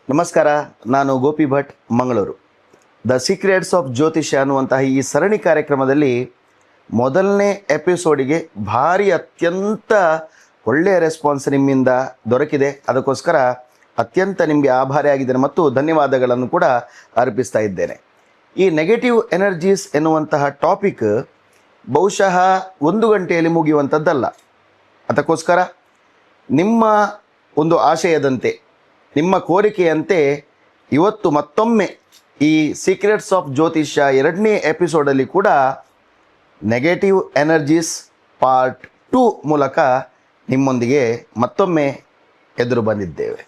ನಮಸ್ಕಾರ, ನಾನು Gopi Bhat, Mangaluru. The secrets of ಜ್ಯೋತಿಷ್ಯ ಅನ್ನುವಂತಹ ಈ ಸರಣಿ ಕಾರ್ಯಕ್ರಮದಲ್ಲಿ ಮೊದಲನೇ ಎಪಿಸೋಡಿಗೆ ಭಾರಿ ಅತ್ಯಂತ ಒಳ್ಳೆಯ ರೆಸ್ಪಾನ್ಸ್ ನಿಮ್ಮಿಂದ ದೊರಕಿದೆ. ಅದಕ್ಕೋಸ್ಕರ ಅತ್ಯಂತ ನಿಮಗೆ ಆಭಾರಿ ಆಗಿದ್ದೇನೆ ಮತ್ತು ಧನ್ಯವಾದಗಳನ್ನು ಕೂಡ ಅರ್ಪಿಸ್ತಾ ಇದ್ದೇನೆ. ಈ ನೆಗೆಟಿವ್ ಎನರ್ಜೀಸ್ ಎನ್ನುವಂತಹ ಟಾಪಿಕ್ ಬಹುಶಃ 1 ಗಂಟೆಯಲ್ಲಿ ಮುಗಿಯುವಂಥದ್ದಲ್ಲ. ಅದಕ್ಕೋಸ್ಕರ ನಿಮ್ಮ ಒಂದು ಆಶಯದಂತೆ, ನಿಮ್ಮ ಕೋರಿಕೆಯಂತೆ ಇವತ್ತು ಮತ್ತೊಮ್ಮೆ ಈ ಸೀಕ್ರೆಟ್ಸ್ ಆಫ್ ಜ್ಯೋತಿಷ್ಯ 2ನೇ ಎಪಿಸೋಡಲ್ಲಿ ಕೂಡ ನೆಗೆಟಿವ್ ಎನರ್ಜೀಸ್ ಪಾರ್ಟ್ 2 ಮೂಲಕ ನಿಮ್ಮೊಂದಿಗೆ ಮತ್ತೊಮ್ಮೆ ಎದುರು ಬಂದಿದ್ದೇವೆ.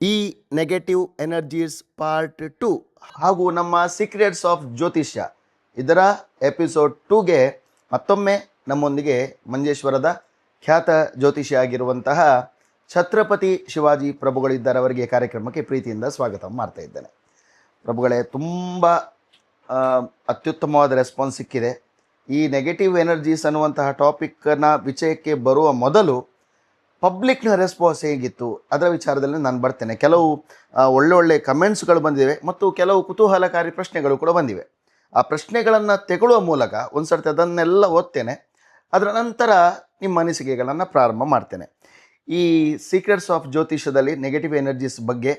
ಈ ನೆಗೆಟಿವ್ ಎನರ್ಜೀಸ್ ಪಾರ್ಟ್ 2 ಹಾಗೂ ನಮ್ಮ ಸೀಕ್ರೆಟ್ಸ್ ಆಫ್ ಜ್ಯೋತಿಷ್ಯ ಇದರ ಎಪಿಸೋಡ್ 2ಗೆ ಮತ್ತೊಮ್ಮೆ ನಮ್ಮೊಂದಿಗೆ ಮಂಜೇಶ್ವರದ ಖ್ಯಾತ ಜ್ಯೋತಿಷಿ ಆಗಿರುವಂತಹ ಛತ್ರಪತಿ ಶಿವಾಜಿ ಪ್ರಭುಗಳಿದ್ದಾರೆ. ಅವರಿಗೆ ಕಾರ್ಯಕ್ರಮಕ್ಕೆ ಪ್ರೀತಿಯಿಂದ ಸ್ವಾಗತ ಮಾಡ್ತಾ ಇದ್ದೇನೆ. ಪ್ರಭುಗಳೇ, ತುಂಬ ಅತ್ಯುತ್ತಮವಾದ ರೆಸ್ಪಾನ್ಸ್ ಸಿಕ್ಕಿದೆ. ಈ ನೆಗೆಟಿವ್ ಎನರ್ಜೀಸ್ ಅನ್ನುವಂತಹ ಟಾಪಿಕ್ನ ವಿಷಯಕ್ಕೆ ಬರುವ ಮೊದಲು ಪಬ್ಲಿಕ್ನ ರೆಸ್ಪಾನ್ಸ್ ಹೇಗಿತ್ತು ಅದರ ವಿಚಾರದಲ್ಲಿ ನಾನು ಬರ್ತೇನೆ. ಕೆಲವು ಒಳ್ಳೆ ಕಮೆಂಟ್ಸ್ಗಳು ಬಂದಿವೆ ಮತ್ತು ಕೆಲವು ಕುತೂಹಲಕಾರಿ ಪ್ರಶ್ನೆಗಳು ಕೂಡ ಬಂದಿವೆ. ಆ ಪ್ರಶ್ನೆಗಳನ್ನು ತೆಗೊಳ್ಳುವ ಮೂಲಕ ಒಂದು ಸರ್ತಿ ಅದನ್ನೆಲ್ಲ ಓದ್ತೇನೆ. ಅದರ ನಂತರ ನಿಮ್ಮ ಅನಿಸಿಕೆಗಳನ್ನು ಪ್ರಾರಂಭ ಮಾಡ್ತೇನೆ. ಈ ಸೀಕ್ರೆಟ್ಸ್ ಆಫ್ ಜ್ಯೋತಿಷ್ಯದಲ್ಲಿ ನೆಗೆಟಿವ್ ಎನರ್ಜೀಸ್ ಬಗ್ಗೆ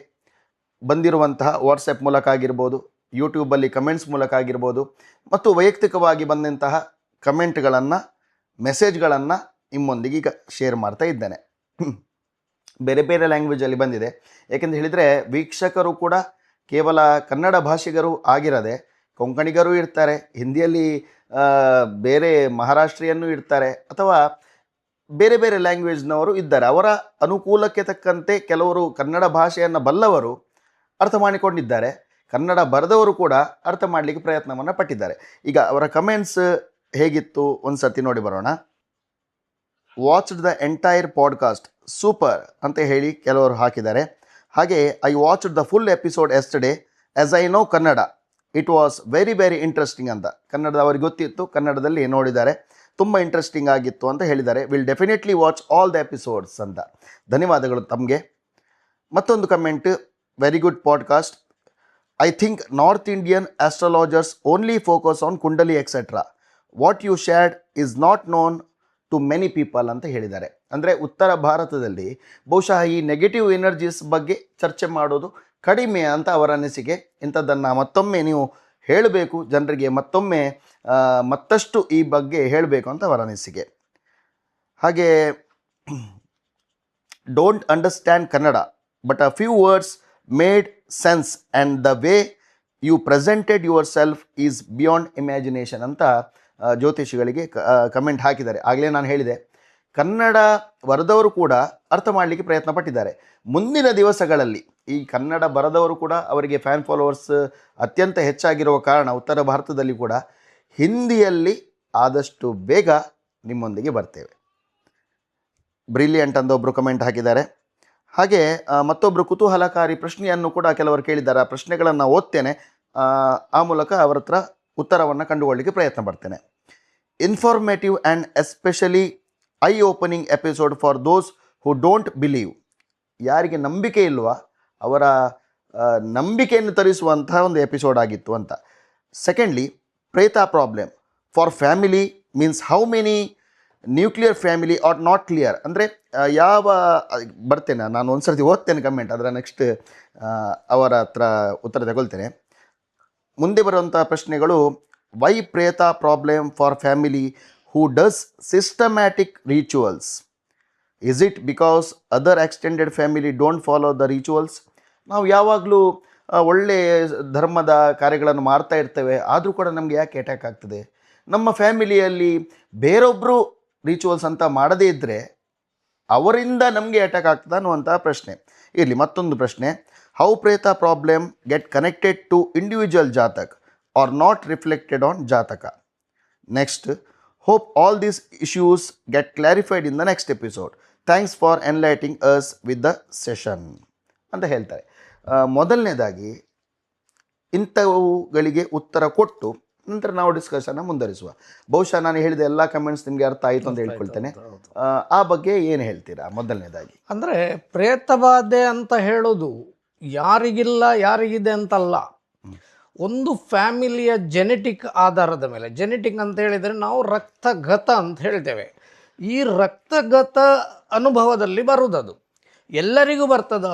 ಬಂದಿರುವಂತಹ ವಾಟ್ಸಪ್ ಮೂಲಕ ಆಗಿರ್ಬೋದು, ಯೂಟ್ಯೂಬಲ್ಲಿ ಕಮೆಂಟ್ಸ್ ಮೂಲಕ ಆಗಿರ್ಬೋದು, ಮತ್ತು ವೈಯಕ್ತಿಕವಾಗಿ ಬಂದಂತಹ ಕಮೆಂಟ್ಗಳನ್ನು, ಮೆಸೇಜ್ಗಳನ್ನು ನಿಮ್ಮೊಂದಿಗೆ ಈಗ ಶೇರ್ ಮಾಡ್ತಾ ಇದ್ದೇನೆ. ಬೇರೆ ಬೇರೆ ಲ್ಯಾಂಗ್ವೇಜಲ್ಲಿ ಬಂದಿದೆ. ಏಕೆಂತ ಹೇಳಿದರೆ ವೀಕ್ಷಕರು ಕೂಡ ಕೇವಲ ಕನ್ನಡ ಭಾಷಿಗರು ಆಗಿರದೆ ಕೊಂಕಣಿಗರು ಇರ್ತಾರೆ, ಹಿಂದಿಯಲ್ಲಿ ಬೇರೆ ಮಹಾರಾಷ್ಟ್ರೀಯನ್ನೂ ಇರ್ತಾರೆ, ಅಥವಾ ಬೇರೆ ಬೇರೆ ಲ್ಯಾಂಗ್ವೇಜ್ನವರು ಇದ್ದಾರೆ. ಅವರ ಅನುಕೂಲಕ್ಕೆ ತಕ್ಕಂತೆ ಕೆಲವರು ಕನ್ನಡ ಭಾಷೆಯನ್ನು ಬಲ್ಲವರು ಅರ್ಥ ಮಾಡಿಕೊಂಡಿದ್ದಾರೆ, ಕನ್ನಡ ಬರೆದವರು ಕೂಡ ಅರ್ಥ ಮಾಡಲಿಕ್ಕೆ ಪ್ರಯತ್ನವನ್ನು ಪಟ್ಟಿದ್ದಾರೆ. ಈಗ ಅವರ ಕಮೆಂಟ್ಸ್ ಹೇಗಿತ್ತು ಒಂದು ಸರ್ತಿ ನೋಡಿ ಬರೋಣ. Watched the entire podcast, super ಅಂತ ಹೇಳಿ ಕೆಲವರು ಹಾಕಿದ್ದಾರೆ. ಹಾಗೆ I watched the full episode yesterday as I know Kannada, it was very very interesting ಅಂತ. ಕನ್ನಡದ ಅವರಿಗೆ ಗೊತ್ತಿತ್ತು, ಕನ್ನಡದಲ್ಲಿ ನೋಡಿದ್ದಾರೆ, ತುಂಬ ಇಂಟ್ರೆಸ್ಟಿಂಗ್ ಆಗಿತ್ತು ಅಂತ ಹೇಳಿದ್ದಾರೆ. Will definitely watch all the episodes ಅಂತ. ಧನ್ಯವಾದಗಳು ತಮಗೆ. ಮತ್ತೊಂದು comment, very good podcast. I think north Indian astrologers only focus on kundali etcetera. What you shared is not known to many people ಅಂತ ಹೇಳಿದ್ದಾರೆ. ಅಂದರೆ ಉತ್ತರ ಭಾರತದಲ್ಲಿ ಬಹುಶಃ ಈ ನೆಗೆಟಿವ್ ಎನರ್ಜೀಸ್ ಬಗ್ಗೆ ಚರ್ಚೆ ಮಾಡೋದು ಕಡಿಮೆ ಅಂತ ಅವರ ಅನಿಸಿಕೆ. ಇಂಥದ್ದನ್ನು ಮತ್ತೊಮ್ಮೆ ನೀವು ಹೇಳಬೇಕು, ಜನರಿಗೆ ಮತ್ತಷ್ಟು ಈ ಬಗ್ಗೆ ಹೇಳಬೇಕು ಅಂತ ಅವರ ಅನಿಸಿಕೆ. ಹಾಗೆ don't understand Kannada but a few words made sense and the way you presented yourself is beyond imagination ಅಂತ ಜ್ಯೋತಿಷಿಗಳಿಗೆ ಕಮೆಂಟ್ ಹಾಕಿದ್ದಾರೆ. ಆಗಲೇ ನಾನು ಹೇಳಿದೆ, ಕನ್ನಡ ಬರೆದವರು ಕೂಡ ಅರ್ಥ ಮಾಡಲಿಕ್ಕೆ ಪ್ರಯತ್ನ ಪಟ್ಟಿದ್ದಾರೆ. ಮುಂದಿನ ದಿವಸಗಳಲ್ಲಿ ಈ ಕನ್ನಡ ಬರೆದವರು ಕೂಡ ಅವರಿಗೆ ಫ್ಯಾನ್ ಫಾಲೋವರ್ಸ್ ಅತ್ಯಂತ ಹೆಚ್ಚಾಗಿರುವ ಕಾರಣ ಉತ್ತರ ಭಾರತದಲ್ಲಿ ಕೂಡ ಹಿಂದಿಯಲ್ಲಿ ಆದಷ್ಟು ಬೇಗ ನಿಮ್ಮೊಂದಿಗೆ ಬರ್ತೇವೆ. ಬ್ರಿಲಿಯಂಟ್ ಅಂತ ಒಬ್ಬರು ಕಮೆಂಟ್ ಹಾಕಿದ್ದಾರೆ. ಹಾಗೆ ಮತ್ತೊಬ್ಬರು ಕುತೂಹಲಕಾರಿ ಪ್ರಶ್ನೆಯನ್ನು ಕೂಡ ಕೆಲವರು ಕೇಳಿದ್ದಾರೆ. ಆ ಪ್ರಶ್ನೆಗಳನ್ನು ಓದ್ತೇನೆ, ಆ ಮೂಲಕ ಅವರ ಹತ್ರ ಉತ್ತರವನ್ನು ಕಂಡುಕೊಳ್ಳಲಿಕ್ಕೆ ಪ್ರಯತ್ನ ಪಡ್ತೇನೆ. Informative and especially I opening episode for those who don't believe. ಯಾರಿಗೆ ನಂಬಿಕೆ ಇಲ್ವಾ ಅವರ ನಂಬಿಕೆಯನ್ನು ತರಿಸುವಂತಹ ಒಂದು ಎಪಿಸೋಡ್ ಆಗಿತ್ತು ಅಂತ. ಸೆಕೆಂಡ್ಲಿ, ಪ್ರೇತ problem for family means how many nuclear family are not clear. ಅಂದರೆ ಯಾವ ಬರ್ತೇನೆ ನಾನು ಒಂದು ಸರ್ತಿ ಓದ್ತೇನೆ ಕಮೆಂಟ್, ಅದರ ನೆಕ್ಸ್ಟ್ ಅವರ ಹತ್ರ ಉತ್ತರ ತಗೊಳ್ತೇನೆ. ಮುಂದೆ ಬರುವಂಥ ಪ್ರಶ್ನೆಗಳು, ವೈ ಪ್ರೇತ problem for family who does systematic rituals. Is it because other extended family don't follow the rituals? ನಾವು ಯಾವಾಗಲೂ ಒಳ್ಳೆ ಧರ್ಮದ ಕಾರ್ಯಗಳನ್ನು ಮಾಡ್ತಾ ಇರ್ತೇವೆ, ಆದರೂ ಕೂಡ ನಮಗೆ ಯಾಕೆ ಅಟ್ಯಾಕ್ ಆಗ್ತದೆ? ನಮ್ಮ ಫ್ಯಾಮಿಲಿಯಲ್ಲಿ ಬೇರೊಬ್ಬರು ರಿಚುವಲ್ಸ್ ಅಂತ ಮಾಡದೇ ಇದ್ದರೆ ಅವರಿಂದ ನಮಗೆ ಅಟ್ಯಾಕ್ ಆಗ್ತದೆ ಅನ್ನುವಂಥ ಪ್ರಶ್ನೆ. ಇರಲಿ, ಮತ್ತೊಂದು ಪ್ರಶ್ನೆ. How preta problem get connected to individual jatak are not reflected on jataka? Next, hope all these issues get clarified in the next episode. Thanks for enlightening us with the session ಅಂತ ಹೇಳ್ತಾರೆ. ಮೊದಲನೇದಾಗಿ ಇಂಥವುಗಳಿಗೆ ಉತ್ತರ ಕೊಟ್ಟು ನಂತರ ನಾವು ಡಿಸ್ಕಷನ್ನ ಮುಂದುವರಿಸುವ. ಬಹುಶಃ ನಾನು ಹೇಳಿದ ಎಲ್ಲ ಕಮೆಂಟ್ಸ್ ನಿಮಗೆ ಅರ್ಥ ಆಯಿತು ಅಂತ ಹೇಳ್ಕೊಳ್ತೇನೆ. ಆ ಬಗ್ಗೆ ಏನು ಹೇಳ್ತೀರಾ? ಮೊದಲನೇದಾಗಿ ಅಂದರೆ ಪ್ರೇತಬಾಧೆ ಅಂತ ಹೇಳೋದು ಯಾರಿಗಿಲ್ಲ ಯಾರಿಗಿದೆ ಅಂತಲ್ಲ, ಒಂದು ಫ್ಯಾಮಿಲಿಯ ಜೆನೆಟಿಕ್ ಆಧಾರದ ಮೇಲೆ. ಜೆನೆಟಿಕ್ ಅಂತ ಹೇಳಿದರೆ ನಾವು ರಕ್ತಗತ ಅಂತ ಹೇಳ್ತೇವೆ. ಈ ರಕ್ತಗತ ಅನುಭವದಲ್ಲಿ ಬರುವುದದು ಎಲ್ಲರಿಗೂ ಬರ್ತದ?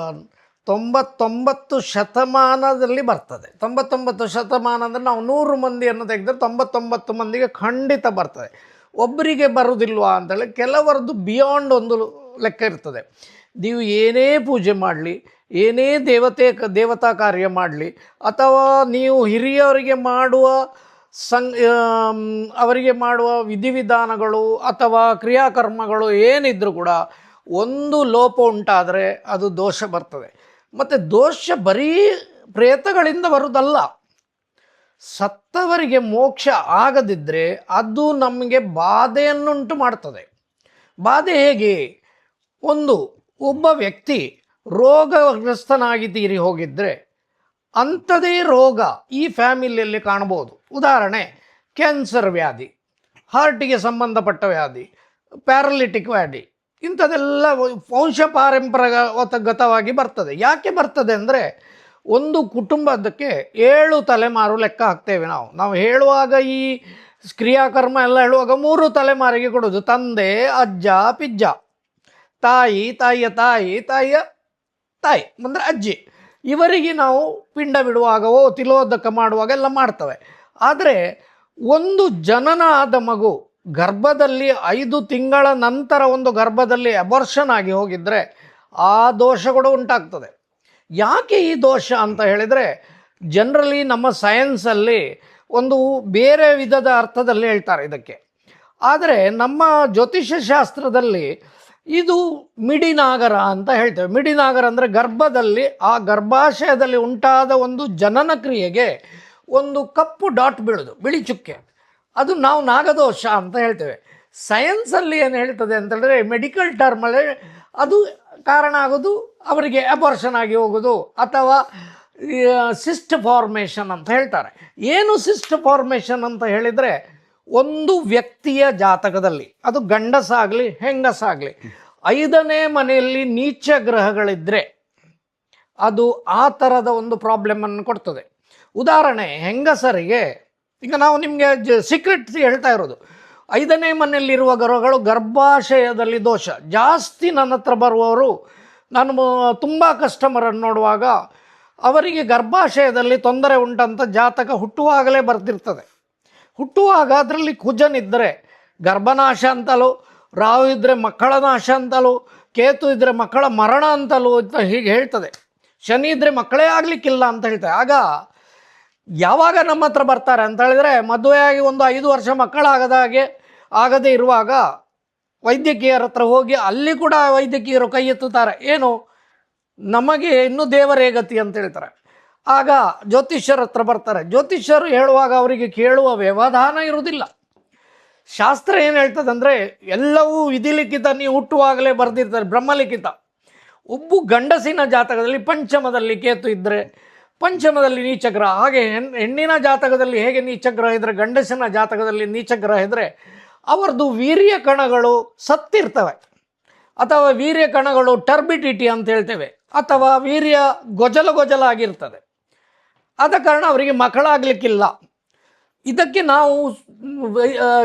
99% ಬರ್ತದೆ. 99% ಅಂದರೆ ನಾವು 100 ಮಂದಿಯನ್ನು ತೆಗೆದ್ರೆ 99 ಮಂದಿಗೆ ಖಂಡಿತ ಬರ್ತದೆ. ಒಬ್ಬರಿಗೆ ಬರುವುದಿಲ್ವಾ ಅಂತೇಳಿ ಕೆಲವರದ್ದು ಬಿಯಾಂಡ್ ಒಂದು ಲೆಕ್ಕ ಇರ್ತದೆ. ನೀವು ಏನೇ ಪೂಜೆ ಮಾಡಲಿ, ಏನೇ ದೇವತಾ ಕಾರ್ಯ ಮಾಡಲಿ, ಅಥವಾ ನೀವು ಹಿರಿಯವರಿಗೆ ಮಾಡುವ ಅವರಿಗೆ ಮಾಡುವ ವಿಧಿವಿಧಾನಗಳು ಅಥವಾ ಕ್ರಿಯಾಕರ್ಮಗಳು ಏನಿದ್ರೂ ಕೂಡ ಒಂದು ಲೋಪ ಉಂಟಾದರೆ ಅದು ದೋಷ ಬರ್ತದೆ. ಮತ್ತು ದೋಷ ಬರೀ ಪ್ರೇತಗಳಿಂದ ಬರುವುದಲ್ಲ, ಸತ್ತವರಿಗೆ ಮೋಕ್ಷ ಆಗದಿದ್ದರೆ ಅದು ನಮಗೆ ಬಾಧೆಯನ್ನುಂಟು ಮಾಡ್ತದೆ. ಬಾಧೆ ಹೇಗೆ? ಒಬ್ಬ ವ್ಯಕ್ತಿ ರೋಗಗ್ರಸ್ತನಾಗಿ ತೀರಿ ಹೋಗಿದ್ದರೆ ಅಂಥದೇ ರೋಗ ಈ ಫ್ಯಾಮಿಲಿಯಲ್ಲಿ ಕಾಣ್ಬೋದು. ಉದಾಹರಣೆ, ಕ್ಯಾನ್ಸರ್ ವ್ಯಾಧಿ, ಹಾರ್ಟಿಗೆ ಸಂಬಂಧಪಟ್ಟ ವ್ಯಾಧಿ, ಪ್ಯಾರಲಿಟಿಕ್ ವ್ಯಾಧಿ, ಇಂಥದ್ದೆಲ್ಲ ವಂಶ ಪಾರಂಪರಾಗತವಾಗಿ ಬರ್ತದೆ. ಯಾಕೆ ಬರ್ತದೆ ಅಂದರೆ, ಒಂದು ಕುಟುಂಬದಕ್ಕೆ 7 ತಲೆಮಾರು ಲೆಕ್ಕ ಹಾಕ್ತೇವೆ ನಾವು ಹೇಳುವಾಗ. ಈ ಕ್ರಿಯಾಕರ್ಮ ಎಲ್ಲ ಹೇಳುವಾಗ 3 ತಲೆಮಾರಿಗೆ ಕೊಡೋದು. ತಂದೆ, ಅಜ್ಜ, ಪಿಜ್ಜ, ತಾಯಿ, ತಾಯಿಯ ತಾಯಿ, ತಾಯಿಯ ತಾಯಿ ಅಂದರೆ ಅಜ್ಜಿ. ಇವರಿಗೆ ನಾವು ಪಿಂಡ ಬಿಡುವಾಗವೋ ತಿಲೋದಕ ಮಾಡುವಾಗ ಎಲ್ಲ ಮಾಡ್ತವೆ. ಆದರೆ ಒಂದು ಜನನ ಆದ ಮಗು ಗರ್ಭದಲ್ಲಿ 5 ತಿಂಗಳ ನಂತರ ಒಂದು ಗರ್ಭದಲ್ಲಿ ಅಬಾರ್ಷನ್ ಆಗಿ ಹೋಗಿದ್ರೆ ಆ ದೋಷ ಕೂಡ ಉಂಟಾಗ್ತದೆ. ಯಾಕೆ ಈ ದೋಷ ಅಂತ ಹೇಳಿದರೆ, ಜನರಲಿ ನಮ್ಮ ಸೈನ್ಸಲ್ಲಿ ಒಂದು ಬೇರೆ ವಿಧದ ಅರ್ಥದಲ್ಲಿ ಹೇಳ್ತಾರೆ ಇದಕ್ಕೆ. ಆದರೆ ನಮ್ಮ ಜ್ಯೋತಿಷ್ಯ ಶಾಸ್ತ್ರದಲ್ಲಿ ಇದು ಮಿಡಿನಾಗರ ಅಂತ ಹೇಳ್ತೇವೆ. ಮಿಡಿನಾಗರ ಅಂದರೆ ಗರ್ಭದಲ್ಲಿ, ಆ ಗರ್ಭಾಶಯದಲ್ಲಿ ಉಂಟಾದ ಒಂದು ಜನನ ಕ್ರಿಯೆಗೆ ಒಂದು ಕಪ್ಪು ಡಾಟ್ ಬೀಳೋದು, ಬಿಳಿ ಚುಕ್ಕೆ, ಅದು ನಾವು ನಾಗದೋಷ ಅಂತ ಹೇಳ್ತೇವೆ. ಸೈನ್ಸಲ್ಲಿ ಏನು ಹೇಳ್ತದೆ ಅಂತೇಳಿದ್ರೆ, ಮೆಡಿಕಲ್ ಟರ್ಮಲ್ಲಿ ಅದು ಕಾರಣ ಆಗೋದು ಅವರಿಗೆ ಅಬಾರ್ಷನ್ ಆಗಿ ಹೋಗೋದು ಅಥವಾ ಸಿಸ್ಟ್ ಫಾರ್ಮೇಷನ್ ಅಂತ ಹೇಳ್ತಾರೆ. ಏನು ಸಿಸ್ಟ್ ಫಾರ್ಮೇಷನ್ ಅಂತ ಹೇಳಿದರೆ, ಒಂದು ವ್ಯಕ್ತಿಯ ಜಾತಕದಲ್ಲಿ, ಅದು ಗಂಡಸಾಗಲಿ ಹೆಂಗಸಾಗಲಿ, 5ನೇ ಮನೆಯಲ್ಲಿ ನೀಚ ಗ್ರಹಗಳಿದ್ದರೆ ಅದು ಆ ಥರದ ಒಂದು ಪ್ರಾಬ್ಲಮನ್ನು ಕೊಡ್ತದೆ. ಉದಾಹರಣೆ, ಹೆಂಗಸರಿಗೆ, ಈಗ ನಾವು ನಿಮಗೆ ಸೀಕ್ರೆಟ್ ಹೇಳ್ತಾ ಇರೋದು, 5ನೇ ಮನೆಯಲ್ಲಿರುವ ಗ್ರಹಗಳು ಗರ್ಭಾಶಯದಲ್ಲಿ ದೋಷ ಜಾಸ್ತಿ. ನನ್ನ ಹತ್ರ ಬರುವವರು, ನಾನು ತುಂಬ ಕಸ್ಟಮರನ್ನು ನೋಡುವಾಗ ಅವರಿಗೆ ಗರ್ಭಾಶಯದಲ್ಲಿ ತೊಂದರೆ ಉಂಟಂತ ಜಾತಕ ಹುಟ್ಟುವಾಗಲೇ ಬರ್ತಿರ್ತದೆ. ಹುಟ್ಟುವಾಗ ಅದರಲ್ಲಿ ಕುಜನಿದ್ದರೆ ಗರ್ಭನಾಶ ಅಂತಲೂ, ರಾಹು ಇದ್ದರೆ ಮಕ್ಕಳ ನಾಶ ಅಂತಲೂ, ಕೇತು ಇದ್ದರೆ ಮಕ್ಕಳ ಮರಣ ಅಂತಲೂ ಅಂತ ಹೀಗೆ ಹೇಳ್ತದೆ. ಶನಿ ಇದ್ದರೆ ಮಕ್ಕಳೇ ಆಗಲಿಕ್ಕಿಲ್ಲ ಅಂತ ಹೇಳ್ತಾರೆ. ಆಗ ಯಾವಾಗ ನಮ್ಮ ಹತ್ರ ಬರ್ತಾರೆ ಅಂತ ಹೇಳಿದರೆ, ಮದುವೆಯಾಗಿ ಒಂದು 5 ವರ್ಷ ಆಗದೇ ಇರುವಾಗ ವೈದ್ಯಕೀಯರ ಹತ್ರ ಹೋಗಿ ಅಲ್ಲಿ ಕೂಡ ವೈದ್ಯಕೀಯರು ಕೈ ಎತ್ತುತ್ತಾರೆ. ಏನು, ನಮಗೆ ಇನ್ನೂ ದೇವರೇ ಗತಿ ಅಂತ ಹೇಳ್ತಾರೆ. ಆಗ ಜ್ಯೋತಿಷ್ಯರ ಹತ್ರ ಬರ್ತಾರೆ. ಜ್ಯೋತಿಷ್ಯರು ಹೇಳುವಾಗ ಅವರಿಗೆ ಕೇಳುವ ವ್ಯವಧಾನ ಇರುವುದಿಲ್ಲ. ಶಾಸ್ತ್ರ ಏನು ಹೇಳ್ತದೆ ಅಂದರೆ, ಎಲ್ಲವೂ ವಿಧಿಲಿಖಿತ, ನೀವು ಹುಟ್ಟುವಾಗಲೇ ಬರೆದಿರ್ತಾರೆ, ಬ್ರಹ್ಮಲಿಖಿತ. ಒಬ್ಬ ಗಂಡಸಿನ ಜಾತಕದಲ್ಲಿ ಪಂಚಮದಲ್ಲಿ ಕೇತು ಇದ್ದರೆ ಪಂಚಮದಲ್ಲಿ ನೀಚಗ್ರಹ, ಹಾಗೆ ಹೆಣ್ಣಿನ ಜಾತಕದಲ್ಲಿ ಹೇಗೆ ನೀಚಗ್ರಹ ಇದ್ದರೆ ಗಂಡಸಿನ ಜಾತಕದಲ್ಲಿ ನೀಚಗ್ರಹ ಇದ್ದರೆ ಅವರದು ವೀರ್ಯ ಕಣಗಳು ಸತ್ತಿರ್ತವೆ, ಅಥವಾ ವೀರ್ಯ ಕಣಗಳು ಟರ್ಬಿಡಿಟಿ ಅಂತ ಹೇಳ್ತೇವೆ, ಅಥವಾ ವೀರ್ಯ ಗೊಜಲಾಗಿರ್ತದೆ. ಆದ ಕಾರಣ ಅವರಿಗೆ ಮಕ್ಕಳಾಗಲಿಕ್ಕಿಲ್ಲ. ಇದಕ್ಕೆ ನಾವು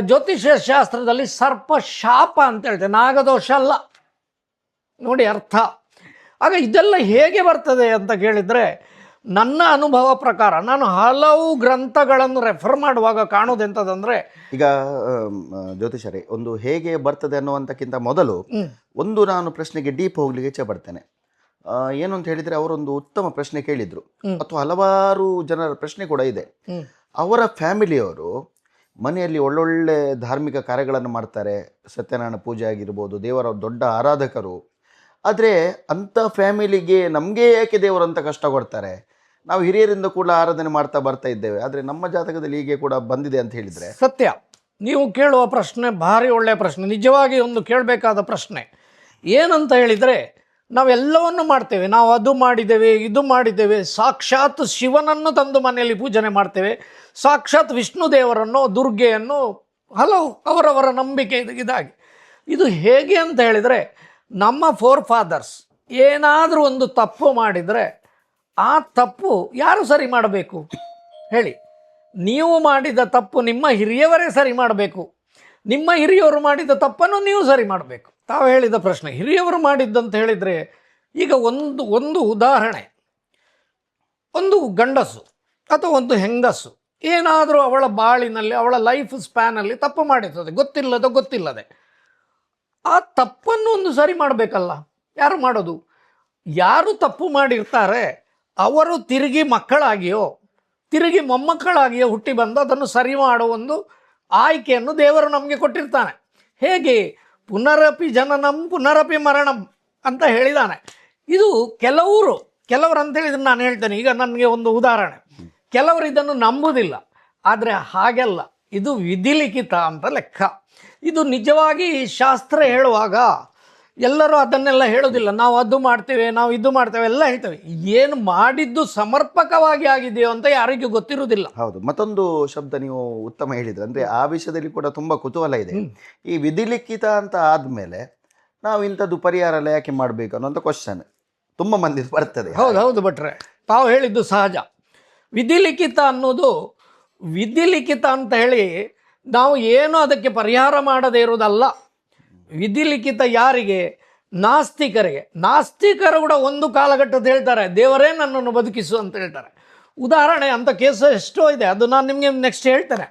ಜ್ಯೋತಿಷ್ಯ ಶಾಸ್ತ್ರದಲ್ಲಿ ಸರ್ಪ ಶಾಪ ಅಂತ ಹೇಳ್ತೇವೆ, ನಾಗದೋಷ ಅಲ್ಲ. ನೋಡಿ ಅರ್ಥ. ಆಗ ಇದೆಲ್ಲ ಹೇಗೆ ಬರ್ತದೆ ಅಂತ ಕೇಳಿದರೆ, ನನ್ನ ಅನುಭವ ಪ್ರಕಾರ ನಾನು ಹಲವು ಗ್ರಂಥಗಳನ್ನು ರೆಫರ್ ಮಾಡುವಾಗ ಕಾಣೋದೆಂಥದಂದರೆ, ಈಗ ಜ್ಯೋತಿಷರೇ, ಒಂದು ಹೇಗೆ ಬರ್ತದೆ ಅನ್ನುವಂಥಕ್ಕಿಂತ ಮೊದಲು ಒಂದು ನಾನು ಪ್ರಶ್ನೆಗೆ ಡೀಪ್ ಹೋಗ್ಲಿಕ್ಕೆ ಇಚ್ಛೆ ಪಡ್ತೇನೆ. ಏನು ಅಂತ ಹೇಳಿದರೆ, ಅವರೊಂದು ಉತ್ತಮ ಪ್ರಶ್ನೆ ಕೇಳಿದರು, ಅಥವಾ ಹಲವಾರು ಜನರ ಪ್ರಶ್ನೆ ಕೂಡ ಇದೆ. ಅವರ ಫ್ಯಾಮಿಲಿಯವರು ಮನೆಯಲ್ಲಿ ಒಳ್ಳೊಳ್ಳೆ ಧಾರ್ಮಿಕ ಕಾರ್ಯಗಳನ್ನು ಮಾಡ್ತಾರೆ, ಸತ್ಯನಾರಾಯಣ ಪೂಜೆ ಆಗಿರ್ಬೋದು, ದೇವರ ದೊಡ್ಡ ಆರಾಧಕರು. ಆದರೆ ಅಂಥ ಫ್ಯಾಮಿಲಿಗೆ ನಮಗೆ ಏಕೆ ದೇವರು ಅಂತ ಕಷ್ಟ ಕೊಡ್ತಾರೆ? ನಾವು ಹಿರಿಯರಿಂದ ಕೂಡ ಆರಾಧನೆ ಮಾಡ್ತಾ ಬರ್ತಾ ಇದ್ದೇವೆ, ಆದರೆ ನಮ್ಮ ಜಾತಕದಲ್ಲಿ ಹೀಗೆ ಕೂಡ ಬಂದಿದೆ ಅಂತ ಹೇಳಿದರೆ. ಸತ್ಯ, ನೀವು ಕೇಳುವ ಪ್ರಶ್ನೆ ಭಾರಿ ಒಳ್ಳೆಯ ಪ್ರಶ್ನೆ, ನಿಜವಾಗಿ ಒಂದು ಕೇಳಬೇಕಾದ ಪ್ರಶ್ನೆ. ಏನಂತ ಹೇಳಿದರೆ, ನಾವೆಲ್ಲವನ್ನು ಮಾಡ್ತೇವೆ, ನಾವು ಅದು ಮಾಡಿದ್ದೇವೆ, ಇದು ಮಾಡಿದ್ದೇವೆ, ಸಾಕ್ಷಾತ್ ಶಿವನನ್ನು ತಂದು ಮನೆಯಲ್ಲಿ ಪೂಜನೆ ಮಾಡ್ತೇವೆ, ಸಾಕ್ಷಾತ್ ವಿಷ್ಣು ದೇವರನ್ನು, ದುರ್ಗೆಯನ್ನು, ಹಲವು ಅವರವರ ನಂಬಿಕೆ ಇದಾಗಿ. ಇದು ಹೇಗೆ ಅಂತ ಹೇಳಿದರೆ, ನಮ್ಮ ಫೋರ್ ಫಾದರ್ಸ್ ಏನಾದರೂ ಒಂದು ತಪ್ಪು ಮಾಡಿದರೆ ಆ ತಪ್ಪು ಯಾರು ಸರಿ ಮಾಡಬೇಕು ಹೇಳಿ? ನೀವು ಮಾಡಿದ ತಪ್ಪು ನಿಮ್ಮ ಹಿರಿಯವರೇ ಸರಿ ಮಾಡಬೇಕು, ನಿಮ್ಮ ಹಿರಿಯವರು ಮಾಡಿದ ತಪ್ಪನ್ನು ನೀವು ಸರಿ ಮಾಡಬೇಕು. ತಾವು ಹೇಳಿದ ಪ್ರಶ್ನೆ ಹಿರಿಯವರು ಮಾಡಿದ್ದಂತ ಹೇಳಿದರೆ, ಈಗ ಒಂದು ಉದಾಹರಣೆ, ಒಂದು ಗಂಡಸು ಅಥವಾ ಒಂದು ಹೆಂಗಸು ಏನಾದರೂ ಅವಳ ಬಾಳಿನಲ್ಲಿ, ಅವಳ ಲೈಫ್ ಸ್ಪ್ಯಾನಲ್ಲಿ ತಪ್ಪು ಮಾಡಿರ್ತದೆ, ಗೊತ್ತಿಲ್ಲದೆ. ಆ ತಪ್ಪನ್ನು ಒಂದು ಸರಿ ಮಾಡಬೇಕಲ್ಲ, ಯಾರು ಮಾಡೋದು? ಯಾರು ತಪ್ಪು ಮಾಡಿರ್ತಾರೆ ಅವರು ತಿರುಗಿ ಮಕ್ಕಳಾಗಿಯೋ ತಿರುಗಿ ಮೊಮ್ಮಕ್ಕಳಾಗಿಯೋ ಹುಟ್ಟಿ ಬಂದು ಅದನ್ನು ಸರಿ ಮಾಡೋ ಒಂದು ಆಯ್ಕೆಯನ್ನು ದೇವರು ನಮಗೆ ಕೊಟ್ಟಿರ್ತಾನೆ. ಹೇಗೆ ಪುನರಪಿ ಜನನಂ ಪುನರಪಿ ಮರಣಂ ಅಂತ ಹೇಳಿದಾನೆ. ಇದು ಕೆಲವರು ಅಂತ ಹೇಳಿದ್ರೆ ನಾನು ಹೇಳ್ತೇನೆ, ಈಗ ನನಗೆ ಒಂದು ಉದಾಹರಣೆ, ಕೆಲವರು ಇದನ್ನು ನಂಬುವುದಿಲ್ಲ, ಆದರೆ ಹಾಗೆಲ್ಲ, ಇದು ವಿಧಿಲಿಖಿತ ಅಂತ ಲೆಕ್ಕ. ಇದು ನಿಜವಾಗಿ ಶಾಸ್ತ್ರ ಹೇಳುವಾಗ ಎಲ್ಲರೂ ಅದನ್ನೆಲ್ಲ ಹೇಳೋದಿಲ್ಲ, ನಾವು ಅದು ಮಾಡ್ತೇವೆ, ನಾವು ಇದು ಮಾಡ್ತೇವೆ ಎಲ್ಲ ಹೇಳ್ತೇವೆ. ಏನು ಮಾಡಿದ್ದು ಸಮರ್ಪಕವಾಗಿ ಆಗಿದೆಯೋ ಅಂತ ಯಾರಿಗೂ ಗೊತ್ತಿರುವುದಿಲ್ಲ. ಹೌದು, ಮತ್ತೊಂದು ಶಬ್ದ ನೀವು ಉತ್ತಮ ಹೇಳಿದ್ರೆ, ಅಂದರೆ ಆ ವಿಷಯದಲ್ಲಿ ಕೂಡ ತುಂಬ ಕುತೂಹಲ ಇದೆ. ಈ ವಿಧಿಲಿಖಿತ ಅಂತ ಆದಮೇಲೆ ನಾವು ಇಂಥದ್ದು ಪರಿಹಾರ ಎಲ್ಲ ಯಾಕೆ ಮಾಡಬೇಕು ಅನ್ನೋಂಥ ಕ್ವಶನ್ ತುಂಬ ಮಂದಿ ಬರ್ತದೆ. ಹೌದು ಭಟ್ರೆ, ತಾವು ಹೇಳಿದ್ದು ಸಹಜ. ವಿಧಿಲಿಖಿತ ಅನ್ನೋದು ವಿಧಿಲಿಖಿತ ಅಂತ ಹೇಳಿ ನಾವು ಏನು ಅದಕ್ಕೆ ಪರಿಹಾರ ಮಾಡದೇ ಇರೋದಲ್ಲ. ವಿಧಿಲಿಖಿತ ಯಾರಿಗೆ? ನಾಸ್ತಿಕರಿಗೆ. ನಾಸ್ತಿಕರು ಕೂಡ ಒಂದು ಕಾಲಘಟ್ಟದ ಹೇಳ್ತಾರೆ, ದೇವರೇ ನನ್ನನ್ನು ಬದುಕಿಸು ಅಂತ ಹೇಳ್ತಾರೆ. ಉದಾಹರಣೆ ಅಂತ ಕೇಸು ಎಷ್ಟೋ ಇದೆ, ಅದು ನಾನು ನಿಮಗೆ ನೆಕ್ಸ್ಟ್ ಹೇಳ್ತೇನೆ.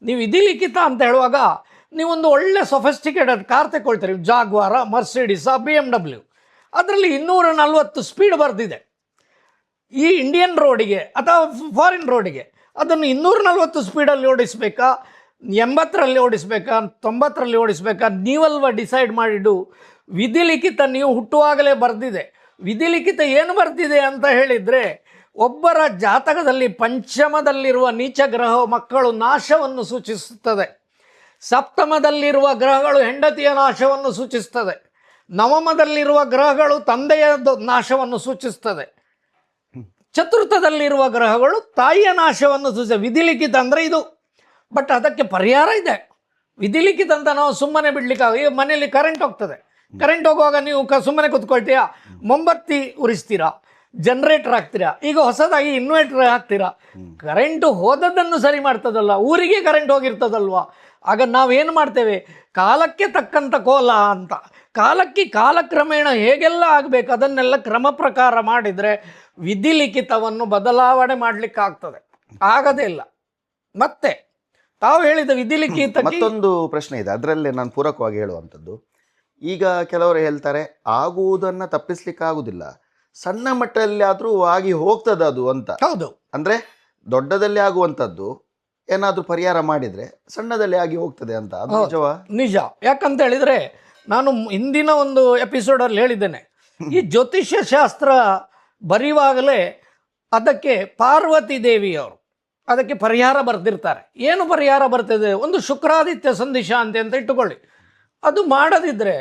ನೀವು ವಿಧಿಲಿಖಿತ ಅಂತ ಹೇಳುವಾಗ ನೀವೊಂದು ಒಳ್ಳೆ ಸೊಫೆಸ್ಟಿಕೇಟೆಡ್ ಕಾರ್ ತಗೊಳ್ತೀರಿ, ಜಾಗ್ವಾರ, ಮರ್ಸಿಡೀಸ, BMW, ಅದರಲ್ಲಿ 240 ಸ್ಪೀಡ್ ಬರ್ತಿದೆ. ಈ ಇಂಡಿಯನ್ ರೋಡಿಗೆ ಅಥವಾ ಫಾರಿನ್ ರೋಡಿಗೆ ಅದನ್ನು 240 ಸ್ಪೀಡಲ್ಲಿ ಓಡಿಸ್ಬೇಕಾ, 80ರಲ್ಲಿ ಓಡಿಸ್ಬೇಕಾ, 90ರಲ್ಲಿ ಓಡಿಸ್ಬೇಕಾ? ನೀವಲ್ವ ಡಿಸೈಡ್ ಮಾಡಿಡು. ವಿಧಿಲಿಖಿತ ನೀವು ಹುಟ್ಟುವಾಗಲೇ ಬರೆದಿದೆ. ವಿಧಿಲಿಖಿತ ಏನು ಬರ್ತಿದೆ ಅಂತ ಹೇಳಿದರೆ, ಒಬ್ಬರ ಜಾತಕದಲ್ಲಿ ಪಂಚಮದಲ್ಲಿರುವ ನೀಚ ಗ್ರಹ ಮಕ್ಕಳು ನಾಶವನ್ನು ಸೂಚಿಸುತ್ತದೆ, ಸಪ್ತಮದಲ್ಲಿರುವ ಗ್ರಹಗಳು ಹೆಂಡತಿಯ ನಾಶವನ್ನು ಸೂಚಿಸ್ತದೆ, ನವಮದಲ್ಲಿರುವ ಗ್ರಹಗಳು ತಂದೆಯ ನಾಶವನ್ನು ಸೂಚಿಸ್ತದೆ, ಚತುರ್ಥದಲ್ಲಿರುವ ಗ್ರಹಗಳು ತಾಯಿಯ ನಾಶವನ್ನು ಸೂಚಿಸ್ತದೆ. ವಿಧಿಲಿಖಿತ ಅಂದರೆ ಇದು. ಬಟ್ ಅದಕ್ಕೆ ಪರಿಹಾರ ಇದೆ. ವಿಧಿಲಿಖಿತ ಅಂತ ನಾವು ಸುಮ್ಮನೆ ಬಿಡ್ಲಿಕ್ಕೆ, ಈಗ ಮನೆಯಲ್ಲಿ ಕರೆಂಟ್ ಹೋಗ್ತದೆ, ಕರೆಂಟ್ ಹೋಗುವಾಗ ನೀವು ಸುಮ್ಮನೆ ಕೂತ್ಕೊಳ್ತೀರಾ? ಮೊಂಬತ್ತಿ ಉರಿಸ್ತೀರಾ, ಜನರೇಟರ್ ಹಾಕ್ತೀರಾ, ಈಗ ಹೊಸದಾಗಿ ಇನ್ವರ್ಟರ್ ಹಾಕ್ತೀರಾ. ಕರೆಂಟು ಹೋದದ್ದನ್ನು ಸರಿ ಮಾಡ್ತದಲ್ಲ, ಊರಿಗೆ ಕರೆಂಟ್ ಹೋಗಿರ್ತದಲ್ವ. ಆಗ ನಾವೇನು ಮಾಡ್ತೇವೆ? ಕಾಲಕ್ಕೆ ತಕ್ಕಂಥ ಕೋಲ ಅಂತ, ಕಾಲಕ್ರಮೇಣ ಹೇಗೆಲ್ಲ ಆಗಬೇಕು ಅದನ್ನೆಲ್ಲ ಕ್ರಮ ಪ್ರಕಾರ ಮಾಡಿದರೆ ವಿಧಿಲಿಖಿತವನ್ನು ಬದಲಾವಣೆ ಮಾಡಲಿಕ್ಕೆ ಆಗ್ತದೆ. ಆಗದೇ ಇಲ್ಲ. ಮತ್ತೆ ತಾವು ಹೇಳಿದ ವಿಧಿಲಿಖಿತ ಮತ್ತೊಂದು ಪ್ರಶ್ನೆ ಇದೆ, ಅದರಲ್ಲೇ ನಾನು ಪೂರಕವಾಗಿ ಹೇಳುವಂಥದ್ದು. ಈಗ ಕೆಲವರು ಹೇಳ್ತಾರೆ, ಆಗುವುದನ್ನು ತಪ್ಪಿಸ್ಲಿಕ್ಕೆ ಆಗುದಿಲ್ಲ, ಸಣ್ಣ ಮಟ್ಟದಲ್ಲಿ ಆದರೂ ಆಗಿ ಹೋಗ್ತದೆ ಅದು ಅಂತ. ಹೌದು, ಅಂದರೆ ದೊಡ್ಡದಲ್ಲಿ ಆಗುವಂಥದ್ದು ಏನಾದರೂ ಪರಿಹಾರ ಮಾಡಿದರೆ ಸಣ್ಣದಲ್ಲಿ ಆಗಿ ಹೋಗ್ತದೆ ಅಂತ. ಅದು ನಿಜವಾ? ನಿಜ. ಯಾಕಂತ ಹೇಳಿದರೆ, ನಾನು ಹಿಂದಿನ ಒಂದು ಎಪಿಸೋಡಲ್ಲಿ ಹೇಳಿದ್ದೇನೆ, ಈ ಜ್ಯೋತಿಷ್ಯ ಶಾಸ್ತ್ರ ಬರೆಯುವಾಗಲೇ ಅದಕ್ಕೆ ಪಾರ್ವತಿ ದೇವಿಯವರು ಅದಕ್ಕೆ ಪರಿಹಾರ ಬರೆದಿರ್ತಾರೆ. ಏನು ಪರಿಹಾರ ಬರ್ತದೆ? ಒಂದು ಶುಕ್ರಾದಿತ್ಯ ಸಂಧಿಶಾಂತಿ ಅಂತ ಇಟ್ಟುಕೊಳ್ಳಿ. ಅದು ಮಾಡದಿದ್ದರೆ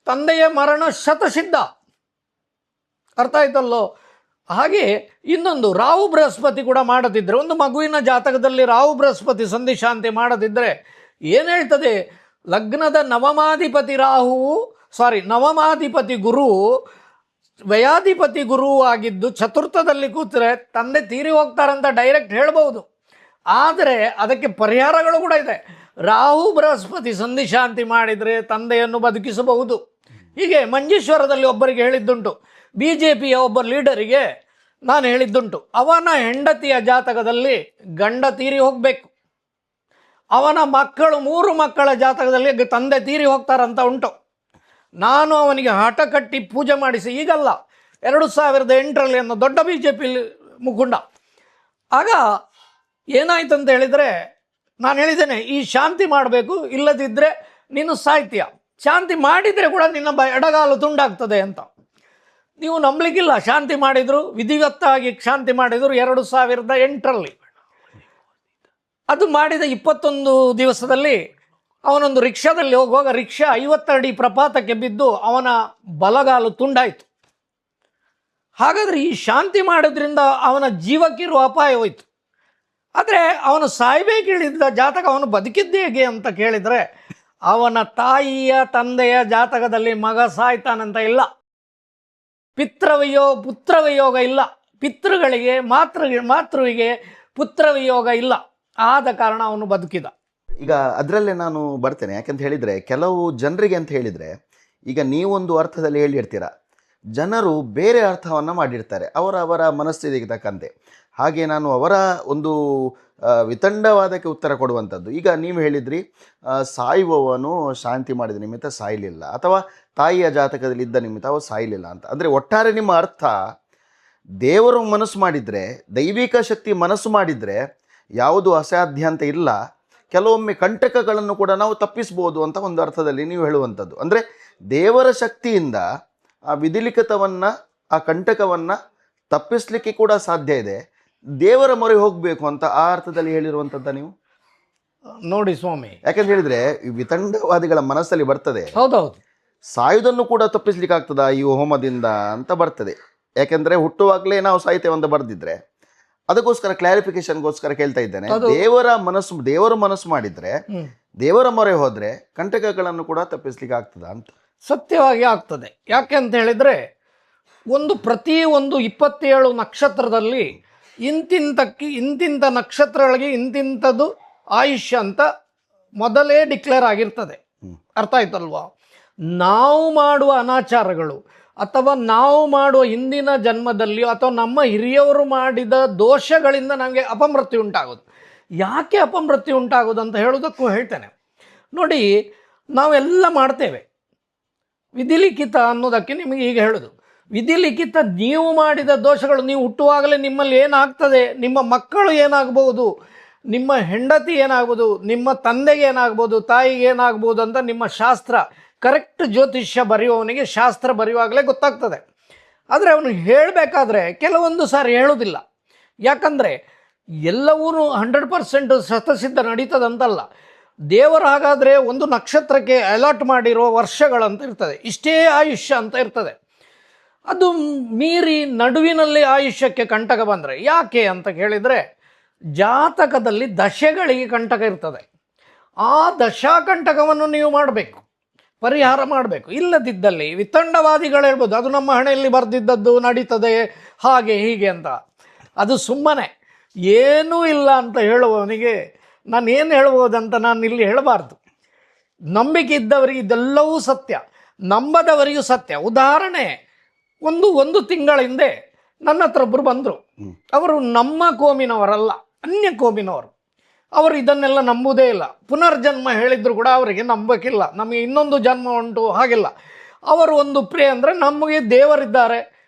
ತಂದೆಯ ಮರಣ ಶತಸಿದ್ಧ. ಅರ್ಥ ಆಯ್ತಲ್ಲೋ? ಹಾಗೆ ಇನ್ನೊಂದು ರಾಹು ಬೃಹಸ್ಪತಿ ಕೂಡ ಮಾಡದಿದ್ದರೆ, ಒಂದು ಮಗುವಿನ ಜಾತಕದಲ್ಲಿ ರಾಹು ಬೃಹಸ್ಪತಿ ಸಂಧಿಶಾಂತಿ ಮಾಡದಿದ್ದರೆ ಏನು ಹೇಳ್ತದೆ? ಲಗ್ನದ ನವಮಾಧಿಪತಿ ಗುರು ವ್ಯಯಾಧಿಪತಿ ಗುರು ಆಗಿದ್ದು ಚತುರ್ಥದಲ್ಲಿ ಕೂತ್ರೆ ತಂದೆ ತೀರಿ ಹೋಗ್ತಾರಂತ ಡೈರೆಕ್ಟ್ ಹೇಳ್ಬೋದು. ಆದರೆ ಅದಕ್ಕೆ ಪರಿಹಾರಗಳು ಕೂಡ ಇದೆ. ರಾಹು ಬೃಹಸ್ಪತಿ ಸಂಧಿಶಾಂತಿ ಮಾಡಿದರೆ ತಂದೆಯನ್ನು ಬದುಕಿಸಬಹುದು. ಹೀಗೆ ಮಂಜೇಶ್ವರದಲ್ಲಿ ಒಬ್ಬರಿಗೆ ಹೇಳಿದ್ದುಂಟು, BJPಯ ಒಬ್ಬ ಲೀಡರಿಗೆ ನಾನು ಹೇಳಿದ್ದುಂಟು, ಅವನ ಹೆಂಡತಿಯ ಜಾತಕದಲ್ಲಿ ಗಂಡ ತೀರಿ ಹೋಗಬೇಕು, ಅವನ ಮಕ್ಕಳು 3 ಮಕ್ಕಳ ಜಾತಕದಲ್ಲಿ ತಂದೆ ತೀರಿ ಹೋಗ್ತಾರಂತ ಉಂಟು. ನಾನು ಅವನಿಗೆ ಹಠ ಕಟ್ಟಿ ಪೂಜೆ ಮಾಡಿಸಿ, ಈಗಲ್ಲ 2008ರಲ್ಲಿ ಅನ್ನೋ ದೊಡ್ಡ BJP ಮುಖಂಡ. ಆಗ ಏನಾಯ್ತು ಅಂತ ಹೇಳಿದರೆ, ನಾನು ಹೇಳಿದ್ದೇನೆ ಈ ಶಾಂತಿ ಮಾಡಬೇಕು, ಇಲ್ಲದಿದ್ದರೆ ನೀನು ಸಾಯ್ತೀಯ, ಶಾಂತಿ ಮಾಡಿದರೆ ಕೂಡ ನಿನ್ನ ಎಡಗಾಲು ತುಂಡಾಗ್ತದೆ ಅಂತ. ನೀವು ನಂಬಲಿಕ್ಕಿಲ್ಲ, ಶಾಂತಿ ಮಾಡಿದರು, ವಿಧಿವತ್ತಾಗಿ ಶಾಂತಿ ಮಾಡಿದರು 2008ರಲ್ಲಿ. ಅದು ಮಾಡಿದ 21 ದಿವಸದಲ್ಲಿ ಅವನೊಂದು ರಿಕ್ಷಾದಲ್ಲಿ ಹೋಗುವಾಗ ರಿಕ್ಷಾ 50 ಅಡಿ ಪ್ರಪಾತಕ್ಕೆ ಬಿದ್ದು ಅವನ ಬಲಗಾಲು ತುಂಡಾಯಿತು. ಹಾಗಾದರೆ ಈ ಶಾಂತಿ ಮಾಡೋದ್ರಿಂದ ಅವನ ಜೀವಕ್ಕಿರುವ ಅಪಾಯ ಹೋಯಿತು. ಆದರೆ ಅವನು ಸಾಯ್ಬೇಕಿಳಿದ ಜಾತಕ ಅವನು ಬದುಕಿದ್ದೇ ಹೇಗೆ ಅಂತ ಕೇಳಿದರೆ, ಅವನ ತಾಯಿಯ ತಂದೆಯ ಜಾತಕದಲ್ಲಿ ಮಗ ಸಾಯ್ತಾನಂತ ಇಲ್ಲ, ಪುತ್ರವಿಯೋಗ ಇಲ್ಲ, ಪಿತೃಗಳಿಗೆ ಮಾತೃವಿಗೆ ಪುತ್ರವಿಯೋಗ ಇಲ್ಲ, ಆದ ಕಾರಣ ಅವನು ಬದುಕಿದ. ಈಗ ಅದರಲ್ಲೇ ನಾನು ಬರ್ತೇನೆ. ಯಾಕಂತ ಹೇಳಿದರೆ ಕೆಲವು ಜನರಿಗೆ ಅಂತ ಹೇಳಿದರೆ, ಈಗ ನೀವೊಂದು ಅರ್ಥದಲ್ಲಿ ಹೇಳಿರ್ತೀರ, ಜನರು ಬೇರೆ ಅರ್ಥವನ್ನು ಮಾಡಿರ್ತಾರೆ ಅವರ ಮನಸ್ಥಿತಿಗೆ ತಕ್ಕಂತೆ. ಹಾಗೆ ನಾನು ಅವರ ಒಂದು ವಿತಂಡವಾದಕ್ಕೆ ಉತ್ತರ ಕೊಡುವಂಥದ್ದು. ಈಗ ನೀವು ಹೇಳಿದ್ರಿ ಸಾಯುವವನು ಶಾಂತಿ ಮಾಡಿದ ನಿಮಿತ್ತ ಸಾಯಲಿಲ್ಲ, ಅಥವಾ ತಾಯಿಯ ಜಾತಕದಲ್ಲಿ ಇದ್ದ ನಿಮಿತ್ತ ಅವ ಸಾಯಲಿಲ್ಲ ಅಂತ. ಅಂದರೆ ಒಟ್ಟಾರೆ ನಿಮ್ಮ ಅರ್ಥ, ದೇವರು ಮನಸ್ಸು ಮಾಡಿದರೆ, ದೈವಿಕ ಶಕ್ತಿ ಮನಸ್ಸು ಮಾಡಿದರೆ ಯಾವುದು ಅಸಾಧ್ಯ ಅಂತ ಇಲ್ಲ, ಕೆಲವೊಮ್ಮೆ ಕಂಟಕಗಳನ್ನು ಕೂಡ ನಾವು ತಪ್ಪಿಸ್ಬೋದು ಅಂತ ಒಂದು ಅರ್ಥದಲ್ಲಿ ನೀವು ಹೇಳುವಂಥದ್ದು. ಅಂದರೆ ದೇವರ ಶಕ್ತಿಯಿಂದ ಆ ವಿಧಿಲಿಖಿತವನ್ನು, ಆ ಕಂಟಕವನ್ನು ತಪ್ಪಿಸ್ಲಿಕ್ಕೆ ಕೂಡ ಸಾಧ್ಯ ಇದೆ, ದೇವರ ಮೊರೆ ಹೋಗಬೇಕು ಅಂತ ಆ ಅರ್ಥದಲ್ಲಿ ಹೇಳಿರುವಂಥದ್ದು ನೀವು ನೋಡಿ ಸ್ವಾಮಿ. ಯಾಕಂತ ಹೇಳಿದರೆ ಈ ವಿತಂಡವಾದಿಗಳ ಮನಸ್ಸಲ್ಲಿ ಬರ್ತದೆ, ಹೌದೌದು, ಸಾಯುವುದನ್ನು ಕೂಡ ತಪ್ಪಿಸ್ಲಿಕ್ಕೆ ಆಗ್ತದ ಈ ಹೋಮದಿಂದ ಅಂತ ಬರ್ತದೆ. ಯಾಕೆಂದರೆ ಹುಟ್ಟುವಾಗಲೇ ನಾವು ಸಾಯ್ತೇವೆ ಅಂತ ಬರೆದಿದ್ರೆ, ಅದಕ್ಕೋಸ್ಕರ ಕ್ಲಾರಿಫಿಕೇಶನ್ಗೋಸ್ಕರ ಕೇಳ್ತಾ ಇದ್ದೇನೆ. ದೇವರ ಮನಸ್ಸು ಮಾಡಿದ್ರೆ, ದೇವರ ಮೊರೆ ಹೋದ್ರೆ ಕಂಟಕಗಳನ್ನು ಕೂಡ ತಪ್ಪಿಸ್ಲಿಕ್ಕೆ ಆಗ್ತದ ಅಂತ. ಸತ್ಯವಾಗಿ ಆಗ್ತದೆ. ಯಾಕೆ ಅಂತ ಹೇಳಿದರೆ, ಪ್ರತಿ 27 ನಕ್ಷತ್ರದಲ್ಲಿ ಇಂತಿಂಥ ನಕ್ಷತ್ರಗಳಿಗೆ ಇಂತಿಂಥದ್ದು ಆಯುಷ್ಯ ಅಂತ ಮೊದಲೇ ಡಿಕ್ಲೇರ್ ಆಗಿರ್ತದೆ. ಅರ್ಥ ಆಯ್ತಲ್ವಾ? ನಾವು ಮಾಡುವ ಅನಾಚಾರಗಳು ಅಥವಾ ನಾವು ಮಾಡುವ ಹಿಂದಿನ ಜನ್ಮದಲ್ಲಿಯೋ ಅಥವಾ ನಮ್ಮ ಹಿರಿಯವರು ಮಾಡಿದ ದೋಷಗಳಿಂದ ನಮಗೆ ಅಪಮೃತ್ಯು ಉಂಟಾಗೋದು. ಯಾಕೆ ಅಪಮೃತ್ಯು ಉಂಟಾಗೋದು ಅಂತ ಹೇಳೋದಕ್ಕೂ ಹೇಳ್ತೇನೆ. ನೋಡಿ, ನಾವೆಲ್ಲ ಮಾಡ್ತೇವೆ ವಿಧಿಲಿಖಿತ ಅನ್ನೋದಕ್ಕೆ ನಿಮಗೆ ಈಗ ಹೇಳೋದು. ವಿಧಿಲಿಖಿತ ನೀವು ಮಾಡಿದ ದೋಷಗಳು, ನೀವು ಹುಟ್ಟುವಾಗಲೇ ನಿಮ್ಮಲ್ಲಿ ಏನಾಗ್ತದೆ, ನಿಮ್ಮ ಮಕ್ಕಳು ಏನಾಗ್ಬೋದು, ನಿಮ್ಮ ಹೆಂಡತಿ ಏನಾಗ್ಬೋದು, ನಿಮ್ಮ ತಂದೆಗೆ ಏನಾಗ್ಬೋದು, ತಾಯಿಗೆ ಏನಾಗ್ಬೋದು ಅಂತ ನಿಮ್ಮ ಶಾಸ್ತ್ರ, ಕರೆಕ್ಟ್ ಜ್ಯೋತಿಷ್ಯ ಬರೆಯುವವನಿಗೆ ಶಾಸ್ತ್ರ ಬರೆಯುವಾಗಲೇ ಗೊತ್ತಾಗ್ತದೆ. ಆದರೆ ಅವನು ಹೇಳಬೇಕಾದ್ರೆ ಕೆಲವೊಂದು ಸಾರಿ ಹೇಳೋದಿಲ್ಲ. ಯಾಕಂದರೆ ಎಲ್ಲವೂ 100% ಶತಸಿದ್ಧ ನಡೀತದಂತಲ್ಲ. ದೇವರು ಹಾಗಾದರೆ ಒಂದು ನಕ್ಷತ್ರಕ್ಕೆ ಅಲಾಟ್ ಮಾಡಿರೋ ವರ್ಷಗಳಂತ ಇರ್ತದೆ, ಇಷ್ಟೇ ಆಯುಷ್ಯ ಅಂತ ಇರ್ತದೆ. ಅದು ಮೀರಿ ನಡುವಿನಲ್ಲಿ ಆಯುಷ್ಯಕ್ಕೆ ಕಂಟಕ ಬಂದರೆ ಯಾಕೆ ಅಂತ ಕೇಳಿದರೆ, ಜಾತಕದಲ್ಲಿ ದಶೆಗಳಿಗೆ ಕಂಟಕ ಇರ್ತದೆ. ಆ ದಶಾಕಂಟಕವನ್ನು ನೀವು ಮಾಡಬೇಕು, ಪರಿಹಾರ ಮಾಡಬೇಕು. ಇಲ್ಲದಿದ್ದಲ್ಲಿ ವಿತಂಡವಾದಿಗಳು ಹೇಳ್ಬೋದು, ಅದು ನಮ್ಮ ಹಣೆಯಲ್ಲಿ ಬರೆದಿದ್ದದ್ದು ನಡೀತದೆ ಹಾಗೆ ಹೀಗೆ ಅಂತ. ಅದು ಸುಮ್ಮನೆ ಏನೂ ಇಲ್ಲ ಅಂತ ಹೇಳುವವನಿಗೆ ನಾನು ಏನು ಹೇಳ್ಬೋದಂತ ನಾನು ಇಲ್ಲಿ ಹೇಳಬಾರ್ದು. ನಂಬಿಕೆ ಇದ್ದವರಿಗೆ ಇದೆಲ್ಲವೂ ಸತ್ಯ, ನಂಬದವರಿಗೂ ಸತ್ಯ. ಉದಾಹರಣೆ, ಒಂದು ತಿಂಗಳ ಹಿಂದೆ ನನ್ನ ಹತ್ರ ಒಬ್ಬರು ಬಂದರು. ಅವರು ನಮ್ಮ ಕೋಮಿನವರಲ್ಲ, ಅನ್ಯ ಕೋಮಿನವರು. ಅವರು ಇದನ್ನೆಲ್ಲ ನಂಬುವುದೇ ಇಲ್ಲ. ಪುನರ್ಜನ್ಮ ಹೇಳಿದ್ರು ಕೂಡ ಅವರಿಗೆ ನಂಬಕ್ಕಿಲ್ಲ, ನಮಗೆ ಇನ್ನೊಂದು ಜನ್ಮ ಉಂಟು ಹಾಗೆಲ್ಲ. ಅವರು ಒಂದು ಪ್ರೇ ಅಂದರೆ ನಮಗೆ ದೇವರಿದ್ದಾರೆ,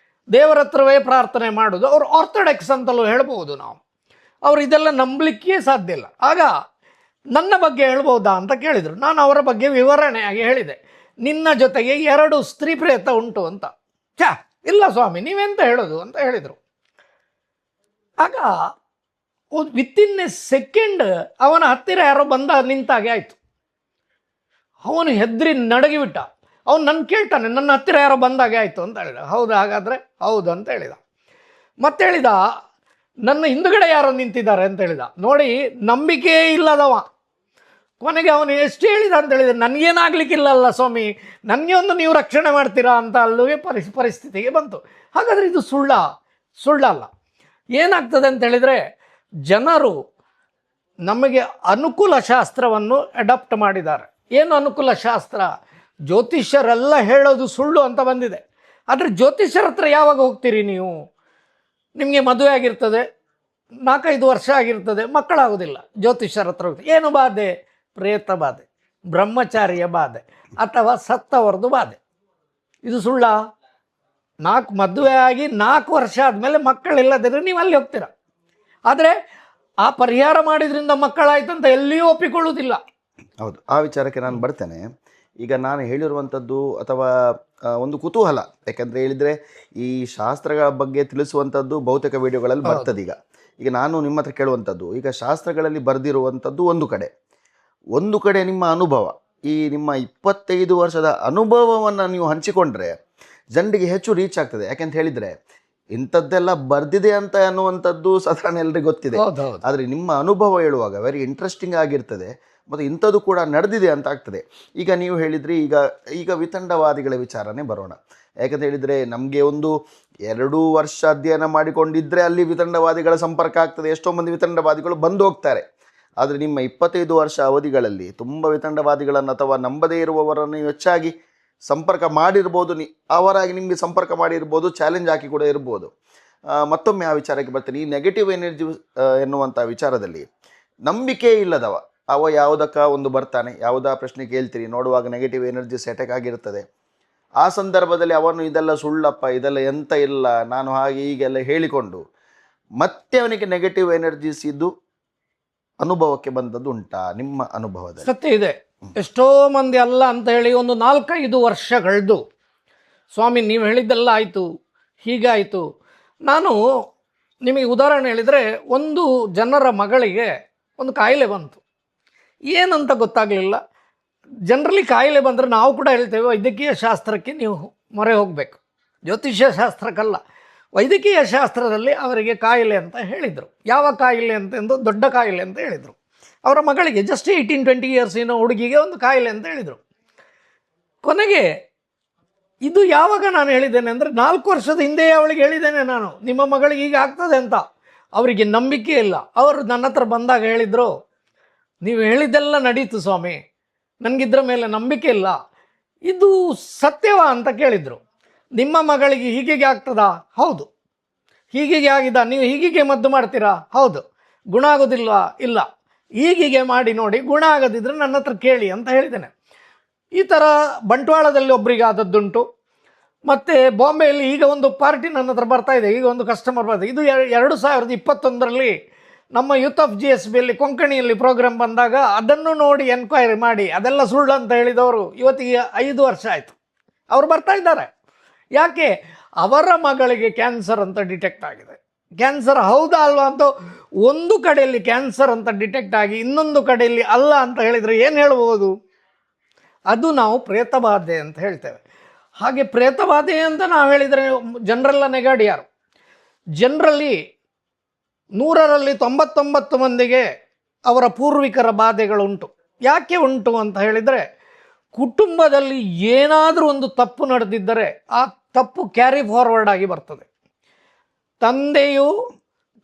ದೇವರ ಹತ್ರವೇ ಪ್ರಾರ್ಥನೆ ಮಾಡೋದು. ಅವರು ಆರ್ಥೋಡಾಕ್ಸ್ ಅಂತಲೂ ಹೇಳ್ಬೋದು ನಾವು. ಅವರು ಇದೆಲ್ಲ ನಂಬಲಿಕ್ಕೆ ಸಾಧ್ಯ ಇಲ್ಲ. ಆಗ ನನ್ನ ಬಗ್ಗೆ ಹೇಳ್ಬೋದಾ ಅಂತ ಕೇಳಿದರು. ನಾನು ಅವರ ಬಗ್ಗೆ ವಿವರಣೆಯಾಗಿ ಹೇಳಿದೆ, ನಿನ್ನ ಜೊತೆಗೆ 2 ಸ್ತ್ರೀ ಪ್ರೇತ ಉಂಟು ಅಂತ. ಇಲ್ಲ ಸ್ವಾಮಿ, ನೀವೆಂತ ಹೇಳೋದು ಅಂತ ಹೇಳಿದರು. ಆಗ ವಿತಿನ್ ಎ ಸೆಕೆಂಡ್ ಅವನ ಹತ್ತಿರ ಯಾರೋ ಬಂದ ನಿಂತಾಗೆ ಆಯಿತು. ಅವನು ಹೆದರಿ ನಡಗಿಬಿಟ್ಟ. ಅವನು ನನ್ನ ಕೇಳ್ತಾನೆ, ನನ್ನ ಹತ್ತಿರ ಯಾರೋ ಬಂದಾಗೆ ಆಯಿತು ಅಂತ ಹೇಳಿದ. ಹೌದು, ಹಾಗಾದರೆ ಹೌದು ಅಂತ ಹೇಳಿದ. ಮತ್ತೆ ಹೇಳಿದ, ನನ್ನ ಹಿಂದುಗಡೆ ಯಾರೋ ನಿಂತಿದ್ದಾರೆ ಅಂತ ಹೇಳಿದ. ನೋಡಿ, ನಂಬಿಕೆ ಇಲ್ಲದವ. ಕೊನೆಗೆ ಅವನು ಎಷ್ಟು ಹೇಳಿದ ಅಂತ ಹೇಳಿದರೆ, ನನಗೇನಾಗಲಿಕ್ಕಿಲ್ಲಲ್ಲ ಸ್ವಾಮಿ, ನನಗೆ ಒಂದು ನೀವು ರಕ್ಷಣೆ ಮಾಡ್ತೀರಾ ಅಂತ ಅಲ್ಲವೇ ಪರಿಸ್ಥಿತಿಗೆ ಬಂತು. ಹಾಗಾದರೆ ಇದು ಸುಳ್ಳಲ್ಲ. ಏನಾಗ್ತದೆ ಅಂತ ಹೇಳಿದರೆ, ಜನರು ನಮಗೆ ಅನುಕೂಲ ಶಾಸ್ತ್ರವನ್ನು ಅಡಾಪ್ಟ್ ಮಾಡಿದ್ದಾರೆ. ಏನು ಅನುಕೂಲ ಶಾಸ್ತ್ರ? ಜ್ಯೋತಿಷ್ಯರೆಲ್ಲ ಹೇಳೋದು ಸುಳ್ಳು ಅಂತ ಬಂದಿದೆ. ಆದರೆ ಜ್ಯೋತಿಷ್ಯರ ಹತ್ರ ಯಾವಾಗ ಹೋಗ್ತೀರಿ ನೀವು? ನಿಮಗೆ ಮದುವೆ ಆಗಿರ್ತದೆ, 4-5 ವರ್ಷ ಆಗಿರ್ತದೆ, ಮಕ್ಕಳಾಗೋದಿಲ್ಲ. ಜ್ಯೋತಿಷ್ಯರ ಹತ್ರ ಹೋಗ್ತದೆ. ಏನು ಬಾಧೆ? ಪ್ರೇತ ಬಾಧೆ, ಬ್ರಹ್ಮಚಾರಿಯ ಬಾಧೆ, ಅಥವಾ ಸತ್ತವರದು ಬಾಧೆ. ಇದು ಸುಳ್ಳ? ಮದುವೆ ಆಗಿ 4 ವರ್ಷ ಆದಮೇಲೆ ಮಕ್ಕಳಿಲ್ಲದಿದ್ರೆ ನೀವು ಅಲ್ಲಿ ಹೋಗ್ತೀರ. ಆದರೆ ಆ ಪರಿಹಾರ ಮಾಡಿದ್ರಿಂದ ಮಕ್ಕಳಾಯ್ತು ಅಂತ ಎಲ್ಲಿಯೂ ಒಪ್ಪಿಕೊಳ್ಳುವುದಿಲ್ಲ. ಹೌದು, ಆ ವಿಚಾರಕ್ಕೆ ನಾನು ಬರ್ತೇನೆ. ಈಗ ನಾನು ಹೇಳಿರುವಂಥದ್ದು ಅಥವಾ ಒಂದು ಕುತೂಹಲ, ಯಾಕಂದರೆ ಹೇಳಿದರೆ ಈ ಶಾಸ್ತ್ರಗಳ ಬಗ್ಗೆ ತಿಳಿಸುವಂಥದ್ದು ಬಹುತೇಕ ವಿಡಿಯೋಗಳಲ್ಲಿ ಬರ್ತದೆ. ಈಗ ನಾನು ನಿಮ್ಮ ಹತ್ರ ಕೇಳುವಂಥದ್ದು, ಈಗ ಶಾಸ್ತ್ರಗಳಲ್ಲಿ ಬರೆದಿರುವಂಥದ್ದು ಒಂದು ಕಡೆ ನಿಮ್ಮ ಅನುಭವ, ಈ ನಿಮ್ಮ 25 ವರ್ಷದ ಅನುಭವವನ್ನು ನೀವು ಹಂಚಿಕೊಂಡ್ರೆ ಜನರಿಗೆ ಹೆಚ್ಚು ರೀಚ್ ಆಗ್ತದೆ. ಯಾಕೆಂತ ಹೇಳಿದರೆ ಇಂಥದ್ದೆಲ್ಲ ಬರ್ದಿದೆ ಅಂತ ಅನ್ನುವಂಥದ್ದು ಸಾಧಾರಣ ಎಲ್ಲರಿಗೂ ಗೊತ್ತಿದೆ. ಆದರೆ ನಿಮ್ಮ ಅನುಭವ ಹೇಳುವಾಗ ವೆರಿ ಇಂಟ್ರೆಸ್ಟಿಂಗ್ ಆಗಿರ್ತದೆ ಮತ್ತು ಇಂಥದ್ದು ಕೂಡ ನಡೆದಿದೆ ಅಂತ ಆಗ್ತದೆ. ಈಗ ನೀವು ಹೇಳಿದ್ರಿ, ಈಗ ವಿತಂಡವಾದಿಗಳ ವಿಚಾರನೇ ಬರೋಣ. ಯಾಕಂತ ಹೇಳಿದರೆ ನಮಗೆ 2 ವರ್ಷ ಅಧ್ಯಯನ ಮಾಡಿಕೊಂಡಿದ್ದರೆ ಅಲ್ಲಿ ವಿತಂಡವಾದಿಗಳ ಸಂಪರ್ಕ ಆಗ್ತದೆ. ಎಷ್ಟೋ ಮಂದಿ ವಿತಂಡವಾದಿಗಳು ಬಂದು ಹೋಗ್ತಾರೆ. ಆದರೆ ನಿಮ್ಮ 25 ವರ್ಷ ಅವಧಿಗಳಲ್ಲಿ ತುಂಬ ವಿತಂಡವಾದಿಗಳನ್ನು ಅಥವಾ ನಂಬದೇ ಇರುವವರನ್ನು ಹೆಚ್ಚಾಗಿ ಸಂಪರ್ಕ ಮಾಡಿರ್ಬೋದು, ಅವರಾಗಿ ನಿಮಗೆ ಸಂಪರ್ಕ ಮಾಡಿರ್ಬೋದು, ಚಾಲೆಂಜ್ ಹಾಕಿ ಕೂಡ ಇರ್ಬೋದು. ಮತ್ತೊಮ್ಮೆ ಆ ವಿಚಾರಕ್ಕೆ ಬರ್ತೀನಿ. ಈ ನೆಗೆಟಿವ್ ಎನರ್ಜಿ ಎನ್ನುವಂಥ ವಿಚಾರದಲ್ಲಿ ನಂಬಿಕೆ ಇಲ್ಲದವ ಅವ ಯಾವುದಕ್ಕ ಬರ್ತಾನೆ, ಯಾವುದಾ ಪ್ರಶ್ನೆ ಕೇಳ್ತೀರಿ, ನೋಡುವಾಗ ನೆಗೆಟಿವ್ ಎನರ್ಜಿಸ್ ಅಟ್ಯಾಕ್ ಆಗಿರ್ತದೆ. ಆ ಸಂದರ್ಭದಲ್ಲಿ ಅವನು ಇದೆಲ್ಲ ಸುಳ್ಳಪ್ಪ, ಇದೆಲ್ಲ ಎಂತ ಇಲ್ಲ, ನಾನು ಹಾಗೆ ಹೀಗೆಲ್ಲ ಹೇಳಿಕೊಂಡು ಮತ್ತೆ ಅವನಿಗೆ ನೆಗೆಟಿವ್ ಎನರ್ಜಿಸ್ ಇದ್ದು ಅನುಭವಕ್ಕೆ ಬಂದದ್ದು ಉಂಟಾ ನಿಮ್ಮ ಅನುಭವದಲ್ಲಿ? ಸತ್ಯ ಇದೆ. ಎಷ್ಟೋ ಮಂದಿ ಅಲ್ಲ ಅಂತ ಹೇಳಿ 4-5 ವರ್ಷಗಳದ್ದು, ಸ್ವಾಮಿ ನೀವು ಹೇಳಿದ್ದೆಲ್ಲ ಆಯಿತು, ಹೀಗಾಯಿತು. ನಾನು ನಿಮಗೆ ಉದಾಹರಣೆ ಹೇಳಿದರೆ, ಒಂದು ಜನರ ಮಗಳಿಗೆ ಒಂದು ಕಾಯಿಲೆ ಬಂತು. ಏನಂತ ಗೊತ್ತಾಗಲಿಲ್ಲ. ಜನರಲಿ ಕಾಯಿಲೆ ಬಂದರೆ ನಾವು ಕೂಡ ಹೇಳ್ತೇವೆ ವೈದ್ಯಕೀಯ ಶಾಸ್ತ್ರಕ್ಕೆ ನೀವು ಮೊರೆ ಹೋಗಬೇಕು, ಜ್ಯೋತಿಷ್ಯ ಶಾಸ್ತ್ರಕ್ಕಲ್ಲ. ವೈದ್ಯಕೀಯ ಶಾಸ್ತ್ರದಲ್ಲಿ ಅವರಿಗೆ ಕಾಯಿಲೆ ಅಂತ ಹೇಳಿದರು. ಯಾವ ಕಾಯಿಲೆ ಅಂತಂದು ದೊಡ್ಡ ಕಾಯಿಲೆ ಅಂತ ಹೇಳಿದರು. ಅವರ ಮಗಳಿಗೆ ಜಸ್ಟ್ 18-20 ಇಯರ್ಸ್ ಹುಡುಗಿಗೆ ಒಂದು ಕಾಯಿಲೆ ಅಂತ ಹೇಳಿದರು. ಕೊನೆಗೆ ಇದು ಯಾವಾಗ ನಾನು ಹೇಳಿದ್ದೇನೆ ಅಂದರೆ 4 ವರ್ಷದ ಹಿಂದೆಯೇ ಅವಳಿಗೆ ಹೇಳಿದ್ದೇನೆ ನಾನು, ನಿಮ್ಮ ಮಗಳಿಗೆ ಈಗ ಆಗ್ತದೆ ಅಂತ. ಅವರಿಗೆ ನಂಬಿಕೆ ಇಲ್ಲ. ಅವರು ನನ್ನ ಹತ್ರ ಬಂದಾಗ ಹೇಳಿದರು, ನೀವು ಹೇಳಿದ್ದೆಲ್ಲ ನಡೀತು ಸ್ವಾಮಿ, ನನಗಿದ್ರ ಮೇಲೆ ನಂಬಿಕೆ ಇಲ್ಲ, ಇದು ಸತ್ಯವಾ ಅಂತ ಕೇಳಿದರು. ನಿಮ್ಮ ಮಗಳಿಗೆ ಹೀಗೆ ಆಗ್ತದಾ? ಹೌದು. ಹೀಗೆ ಆಗಿದ, ನೀವು ಹೀಗೆ ಮದ್ದು ಮಾಡ್ತೀರಾ? ಹೌದು. ಗುಣ ಆಗೋದಿಲ್ವಾ? ಇಲ್ಲ. ಹೀಗೆ ಮಾಡಿ ನೋಡಿ, ಗುಣ ಆಗದಿದ್ದರೆ ನನ್ನ ಹತ್ರ ಕೇಳಿ ಅಂತ ಹೇಳಿದ್ದೇನೆ. ಈ ಥರ ಬಂಟ್ವಾಳದಲ್ಲಿ ಒಬ್ಬರಿಗೆ ಆದದ್ದುಂಟು. ಮತ್ತು ಬಾಂಬೆಯಲ್ಲಿ ಈಗ ಒಂದು ಪಾರ್ಟಿ ನನ್ನ ಹತ್ರ ಬರ್ತಾ ಇದೆ, ಈಗ ಒಂದು ಕಸ್ಟಮರ್ ಬರ್ತಾ. ಇದು 2021ರಲ್ಲಿ ನಮ್ಮ ಯೂತ್ ಆಫ್ GSBಯಲ್ಲಿ ಕೊಂಕಣಿಯಲ್ಲಿ ಪ್ರೋಗ್ರಾಮ್ ಬಂದಾಗ ಅದನ್ನು ನೋಡಿ ಎನ್ಕ್ವೈರಿ ಮಾಡಿ ಅದೆಲ್ಲ ಸುಳ್ಳು ಅಂತ ಹೇಳಿದವರು ಇವತ್ತಿಗೆ 5 ವರ್ಷ ಆಯಿತು. ಅವರು ಬರ್ತಾ ಇದ್ದಾರೆ. ಯಾಕೆ? ಅವರ ಮಗಳಿಗೆ ಕ್ಯಾನ್ಸರ್ ಅಂತ ಡಿಟೆಕ್ಟ್ ಆಗಿದೆ. ಕ್ಯಾನ್ಸರ್ ಹೌದಾ ಅಲ್ವಾ ಅಂತ ಒಂದು ಕಡೆಯಲ್ಲಿ ಕ್ಯಾನ್ಸರ್ ಅಂತ ಡಿಟೆಕ್ಟ್ ಆಗಿ ಇನ್ನೊಂದು ಕಡೆಯಲ್ಲಿ ಅಲ್ಲ ಅಂತ ಹೇಳಿದರೆ ಏನು ಹೇಳ್ಬೋದು? ಅದು ನಾವು ಪ್ರೇತಬಾಧೆ ಅಂತ ಹೇಳ್ತೇವೆ. ಹಾಗೆ ಪ್ರೇತಬಾಧೆ ಅಂತ ನಾವು ಹೇಳಿದರೆ ಜನರೆಲ್ಲ ನೆಗಾಡಿಯಾರು. ಜನರಲ್ಲಿ 100ರಲ್ಲಿ 99 ಮಂದಿಗೆ ಅವರ ಪೂರ್ವಿಕರ ಬಾಧೆಗಳುಂಟು. ಯಾಕೆ ಉಂಟು ಅಂತ ಹೇಳಿದರೆ, ಕುಟುಂಬದಲ್ಲಿ ಏನಾದರೂ ಒಂದು ತಪ್ಪು ನಡೆದಿದ್ದರೆ ಆ ತಪ್ಪು ಕ್ಯಾರಿ ಫಾರ್ವರ್ಡ್ ಆಗಿ ಬರ್ತದೆ. ತಂದೆಯು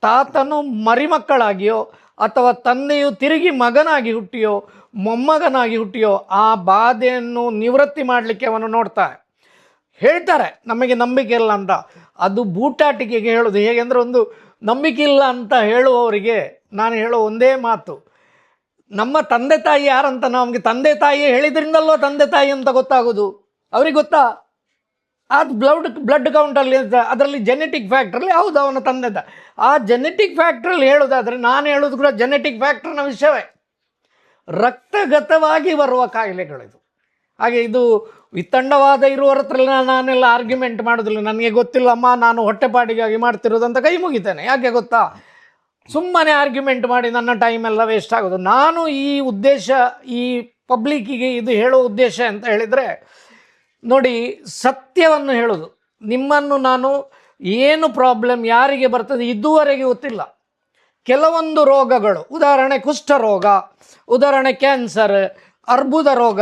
ತಾತನು ಮರಿಮಕ್ಕಳಾಗಿಯೋ ಅಥವಾ ತಂದೆಯು ತಿರುಗಿ ಮಗನಾಗಿ ಹುಟ್ಟಿಯೋ ಮೊಮ್ಮಗನಾಗಿ ಹುಟ್ಟಿಯೋ ಆ ಬಾಧೆಯನ್ನು ನಿವೃತ್ತಿ ಮಾಡಲಿಕ್ಕೆ ಅವನು ನೋಡ್ತಾನೆ. ಹೇಳ್ತಾರೆ ನಮಗೆ ನಂಬಿಕೆ ಇಲ್ಲ ಅಂತ. ಅದು ಬೂಟಾಟಿಕೆಗೆ ಹೇಳೋದು. ಹೇಗೆಂದರೆ, ಒಂದು ನಂಬಿಕೆ ಇಲ್ಲ ಅಂತ ಹೇಳುವವರಿಗೆ ನಾನು ಹೇಳೋ ಒಂದೇ ಮಾತು, ನಮ್ಮ ತಂದೆ ತಾಯಿ ಯಾರಂತ ನಮಗೆ ತಂದೆ ತಾಯಿ ಹೇಳಿದ್ರಿಂದಲ್ವ ತಂದೆ ತಾಯಿ ಅಂತ ಗೊತ್ತಾಗೋದು. ಅವ್ರಿಗೆ ಗೊತ್ತಾ? ಅದು ಬ್ಲಡ್ ಕೌಂಟಲ್ಲಿ ಅದರಲ್ಲಿ ಜೆನೆಟಿಕ್ ಫ್ಯಾಕ್ಟ್ರಲ್ಲಿ ಹೌದು ಅವನ ತಂದೆ. ಆ ಜೆನೆಟಿಕ್ ಫ್ಯಾಕ್ಟ್ರಲ್ಲಿ ಹೇಳೋದಾದರೆ ನಾನು ಹೇಳೋದು ಕೂಡ ಜೆನೆಟಿಕ್ ಫ್ಯಾಕ್ಟ್ರಿನ ವಿಷಯವೇ. ರಕ್ತಗತವಾಗಿ ಬರುವ ಕಾಯಿಲೆಗಳಿದು. ಹಾಗೆ ಇದು ವಿತಂಡವಾದ ಇರುವವರ ಹತ್ರ ನಾನೆಲ್ಲ ಆರ್ಗ್ಯುಮೆಂಟ್ ಮಾಡೋದಿಲ್ಲ. ನನಗೆ ಗೊತ್ತಿಲ್ಲಮ್ಮ, ನಾನು ಹೊಟ್ಟೆಪಾಡಿಗಾಗಿ ಮಾಡ್ತಿರೋದಂತ ಕೈ ಮುಗಿತೇನೆ. ಯಾಕೆ ಗೊತ್ತಾ? ಸುಮ್ಮನೆ ಆರ್ಗ್ಯುಮೆಂಟ್ ಮಾಡಿ ನನ್ನ ಟೈಮೆಲ್ಲ ವೇಸ್ಟ್ ಆಗೋದು. ನಾನು ಈ ಉದ್ದೇಶ, ಈ ಪಬ್ಲಿಕ್ಕಿಗೆ ಇದು ಹೇಳೋ ಉದ್ದೇಶ ಅಂತ ಹೇಳಿದರೆ, ನೋಡಿ, ಸತ್ಯವನ್ನು ಹೇಳೋದು. ನಿಮ್ಮನ್ನು ನಾನು ಏನು ಪ್ರಾಬ್ಲಮ್ ಯಾರಿಗೆ ಬರ್ತದೆ ಇದುವರೆಗೆ ಗೊತ್ತಿಲ್ಲ. ಕೆಲವೊಂದು ರೋಗಗಳು, ಉದಾಹರಣೆ ಕುಷ್ಠರೋಗ, ಉದಾಹರಣೆ ಕ್ಯಾನ್ಸರ್, ಅರ್ಬುದ ರೋಗ.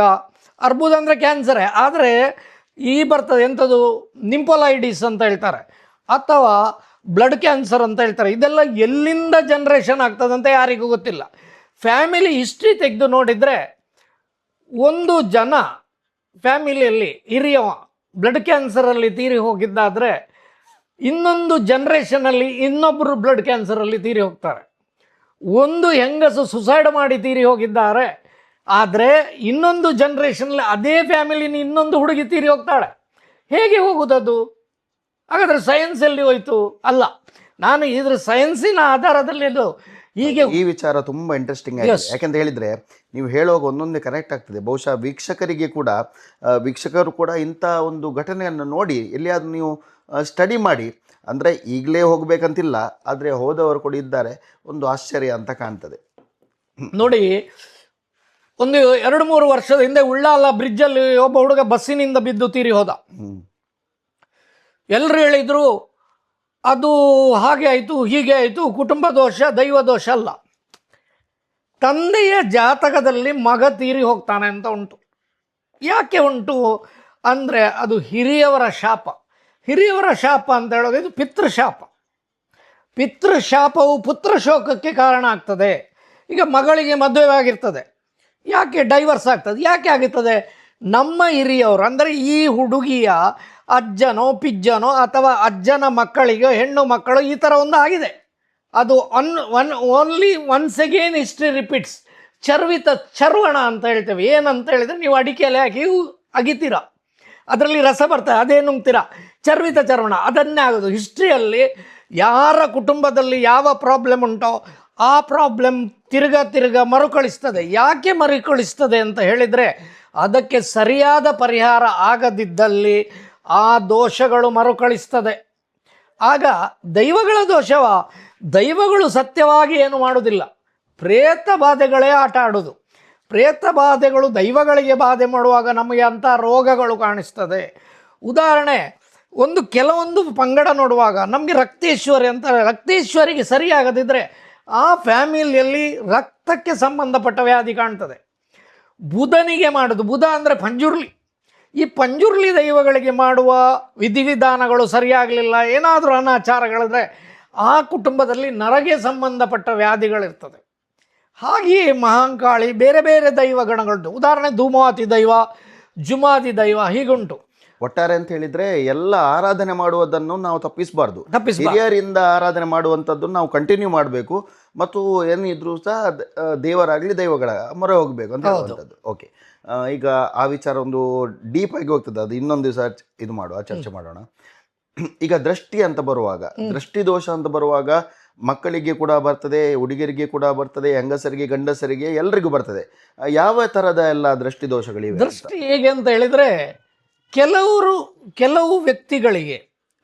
ಅರ್ಬುದ ಅಂದರೆ ಕ್ಯಾನ್ಸರೇ, ಆದರೆ ಈ ಬರ್ತದೆ ಎಂಥದ್ದು ನಿಂಪೊಲೈಡಿಸ್ ಅಂತ ಹೇಳ್ತಾರೆ, ಅಥವಾ ಬ್ಲಡ್ ಕ್ಯಾನ್ಸರ್ ಅಂತ ಹೇಳ್ತಾರೆ. ಇದೆಲ್ಲ ಎಲ್ಲಿಂದ ಜನ್ರೇಷನ್ ಆಗ್ತದಂತ ಯಾರಿಗೂ ಗೊತ್ತಿಲ್ಲ. ಫ್ಯಾಮಿಲಿ ಹಿಸ್ಟ್ರಿ ತೆಗೆದು ನೋಡಿದರೆ, ಒಂದು ಜನ ಫ್ಯಾಮಿಲಿಯಲ್ಲಿ ಹಿರಿಯವ ಬ್ಲಡ್ ಕ್ಯಾನ್ಸರಲ್ಲಿ ತೀರಿ ಹೋಗಿದ್ದಾದರೆ ಇನ್ನೊಂದು ಜನ್ರೇಷನಲ್ಲಿ ಇನ್ನೊಬ್ಬರು ಬ್ಲಡ್ ಕ್ಯಾನ್ಸರಲ್ಲಿ ತೀರಿ ಹೋಗ್ತಾರೆ. ಒಂದು ಹೆಂಗಸು ಸುಸೈಡ್ ಮಾಡಿ ತೀರಿ ಹೋಗಿದ್ದಾರೆ, ಆದರೆ ಇನ್ನೊಂದು ಜನ್ರೇಷನಲ್ಲಿ ಅದೇ ಫ್ಯಾಮಿಲಿನ ಇನ್ನೊಂದು ಹುಡುಗಿ ತೀರಿ ಹೋಗ್ತಾಳೆ. ಹೇಗೆ ಹೋಗುವುದದು? ಹಾಗಾದರೆ ಸೈನ್ಸ್ ಎಲ್ಲಿ ಹೋಯ್ತು? ಅಲ್ಲ, ನಾನು ಇದ್ರ ಸೈನ್ಸಿನ ಆಧಾರದಲ್ಲಿ ಅದು ಹೀಗೆ. ಈ ವಿಚಾರ ತುಂಬಾ ಇಂಟ್ರೆಸ್ಟಿಂಗ್ ಆಗಿದೆ. ಯಾಕಂತ ಹೇಳಿದ್ರೆ ನೀವು ಹೇಳುವಾಗ ಒಂದೊಂದೇ ಕನೆಕ್ಟ್ ಆಗ್ತದೆ. ಬಹುಶಃ ವೀಕ್ಷಕರು ಕೂಡ ಇಂಥ ಒಂದು ಘಟನೆಯನ್ನು ನೋಡಿ ಎಲ್ಲಿಯಾದ್ರೂ ನೀವು ಸ್ಟಡಿ ಮಾಡಿ, ಅಂದರೆ ಈಗಲೇ ಹೋಗ್ಬೇಕಂತಿಲ್ಲ, ಆದರೆ ಹೋದವರು ಕೂಡ ಇದ್ದಾರೆ, ಒಂದು ಆಶ್ಚರ್ಯ ಅಂತ ಕಾಣ್ತದೆ. ನೋಡಿ, ಒಂದು 2-3 ವರ್ಷದ ಹಿಂದೆ ಉಳ್ಳಾಲ ಬ್ರಿಡ್ಜಲ್ಲಿ ಒಬ್ಬ ಹುಡುಗ ಬಸ್ಸಿನಿಂದ ಬಿದ್ದು ತೀರಿ ಹೋದ. ಎಲ್ಲರೂ ಹೇಳಿದ್ರು ಅದು ಹಾಗೆ ಆಯಿತು, ಹೀಗೆ ಆಯಿತು, ಕುಟುಂಬ ದೋಷ, ದೈವ ದೋಷ ಅಲ್ಲ. ತಂದೆಯ ಜಾತಕದಲ್ಲಿ ಮಗ ತೀರಿ ಹೋಗ್ತಾನೆ ಅಂತ ಉಂಟು. ಯಾಕೆ ಉಂಟು ಅಂದರೆ ಅದು ಹಿರಿಯವರ ಶಾಪ. ಹಿರಿಯವರ ಶಾಪ ಅಂತ ಹೇಳೋದು ಇದು ಪಿತೃಶಾಪ. ಪಿತೃಶಾಪವು ಪುತ್ರ ಶೋಕಕ್ಕೆ ಕಾರಣ ಆಗ್ತದೆ. ಈಗ ಮಗಳಿಗೆ ಮದುವೆ ಆಗಿರ್ತದೆ, ಯಾಕೆ ಡೈವರ್ಸ್ ಆಗ್ತದೆ? ಯಾಕೆ ಆಗುತ್ತದೆ? ನಮ್ಮ ಹಿರಿಯವರು ಅಂದರೆ ಈ ಹುಡುಗಿಯ ಅಜ್ಜನೋ ಪಿಜ್ಜನೋ ಅಥವಾ ಅಜ್ಜನ ಮಕ್ಕಳಿಗೆ ಹೆಣ್ಣು ಮಕ್ಕಳು ಈ ಥರ ಒಂದು ಆಗಿದೆ. ಅದು only once again history repeats. ಚರ್ವಣ ಅಂತ ಹೇಳ್ತೇವೆ. ಏನಂತ ಹೇಳಿದರೆ, ನೀವು ಅಡಿಕೆಯಲ್ಲಿ ಹಾಕಿ ಅಗಿತೀರ, ಅದರಲ್ಲಿ ರಸ ಬರ್ತದೆ, ಅದೇ ನುಂಗ್ತೀರ, ಚರ್ವಣ ಅದನ್ನೇ ಆಗೋದು. ಹಿಸ್ಟ್ರಿಯಲ್ಲಿ ಯಾರ ಕುಟುಂಬದಲ್ಲಿ ಯಾವ ಪ್ರಾಬ್ಲಮ್ ಉಂಟೋ ಆ ಪ್ರಾಬ್ಲಮ್ ತಿರ್ಗ ಮರುಕಳಿಸ್ತದೆ. ಯಾಕೆ ಮರುಕಳಿಸ್ತದೆ ಅಂತ ಹೇಳಿದರೆ, ಅದಕ್ಕೆ ಸರಿಯಾದ ಪರಿಹಾರ ಆಗದಿದ್ದಲ್ಲಿ ಆ ದೋಷಗಳು ಮರುಕಳಿಸ್ತದೆ. ಆಗ ದೈವಗಳ ದೋಷವ? ದೈವಗಳು ಸತ್ಯವಾಗಿ ಏನು ಮಾಡುವುದಿಲ್ಲ, ಪ್ರೇತ ಬಾಧೆಗಳೇ ಆಟ ಆಡೋದು. ಪ್ರೇತ ಬಾಧೆಗಳು ದೈವಗಳಿಗೆ ಬಾಧೆ ಮಾಡುವಾಗ ನಮಗೆ ಅಂಥ ರೋಗಗಳು ಕಾಣಿಸ್ತದೆ. ಉದಾಹರಣೆ, ಕೆಲವೊಂದು ಪಂಗಡ ನೋಡುವಾಗ ನಮಗೆ ರಕ್ತೇಶ್ವರಿ ಅಂತ, ರಕ್ತೇಶ್ವರಿಗೆ ಸರಿಯಾಗದಿದ್ದರೆ ಆ ಫ್ಯಾಮಿಲಿಯಲ್ಲಿ ರಕ್ತಕ್ಕೆ ಸಂಬಂಧಪಟ್ಟ ವ್ಯಾಧಿ ಕಾಣ್ತದೆ. ಬುಧನಿಗೆ ಮಾಡೋದು, ಬುಧ ಅಂದರೆ ಪಂಜುರ್ಲಿ. ಈ ಪಂಜುರ್ಲಿ ದೈವಗಳಿಗೆ ಮಾಡುವ ವಿಧಿವಿಧಾನಗಳು ಸರಿಯಾಗಲಿಲ್ಲ, ಏನಾದರೂ ಅನಾಚಾರಗಳಿದ್ರೆ ಆ ಕುಟುಂಬದಲ್ಲಿ ನರಗೆ ಸಂಬಂಧಪಟ್ಟ ವ್ಯಾಧಿಗಳಿರ್ತದೆ. ಹಾಗೆಯೇ ಮಹಾಂಕಾಳಿ, ಬೇರೆ ಬೇರೆ ದೈವಗಣಗಳು. ಉದಾಹರಣೆ ಧೂಮಾವತಿ ದೈವ, ಜುಮಾದಿ ದೈವ, ಹೀಗುಂಟು. ಒಟ್ಟಾರೆ ಅಂತ ಹೇಳಿದ್ರೆ ಎಲ್ಲ ಆರಾಧನೆ ಮಾಡುವುದನ್ನು ನಾವು ತಪ್ಪಿಸಬಾರ್ದು. ಹಿರಿಯರಿಂದ ಆರಾಧನೆ ಮಾಡುವಂಥದ್ದನ್ನು ನಾವು ಕಂಟಿನ್ಯೂ ಮಾಡಬೇಕು, ಮತ್ತು ಏನಿದ್ರು ಸಹ ದೇವರಾಗಲಿ ದೈವಗಳ ಮೊರೆ ಹೋಗಬೇಕು ಅಂತ ಹೇಳುವಂಥದ್ದು. ಓಕೆ, ಈಗ ಆ ವಿಚಾರ ಒಂದು ಡೀಪ್ ಆಗಿ ಹೋಗ್ತದೆ, ಅದು ಇನ್ನೊಂದು ದಿವಸ ಚರ್ಚೆ ಮಾಡೋಣ. ಈಗ ದೃಷ್ಟಿ ಅಂತ ಬರುವಾಗ, ದೃಷ್ಟಿ ದೋಷ ಅಂತ ಬರುವಾಗ ಮಕ್ಕಳಿಗೆ ಕೂಡ ಬರ್ತದೆ, ಹುಡುಗಿಯರಿಗೆ ಕೂಡ ಬರ್ತದೆ, ಹೆಂಗಸರಿಗೆ ಗಂಡಸರಿಗೆ ಎಲ್ರಿಗೂ ಬರ್ತದೆ. ಯಾವ ಥರದ ಎಲ್ಲ ದೃಷ್ಟಿ ದೋಷಗಳಿವೆ? ದೃಷ್ಟಿ ಹೇಗೆ ಅಂತ ಹೇಳಿದರೆ, ಕೆಲವು ವ್ಯಕ್ತಿಗಳಿಗೆ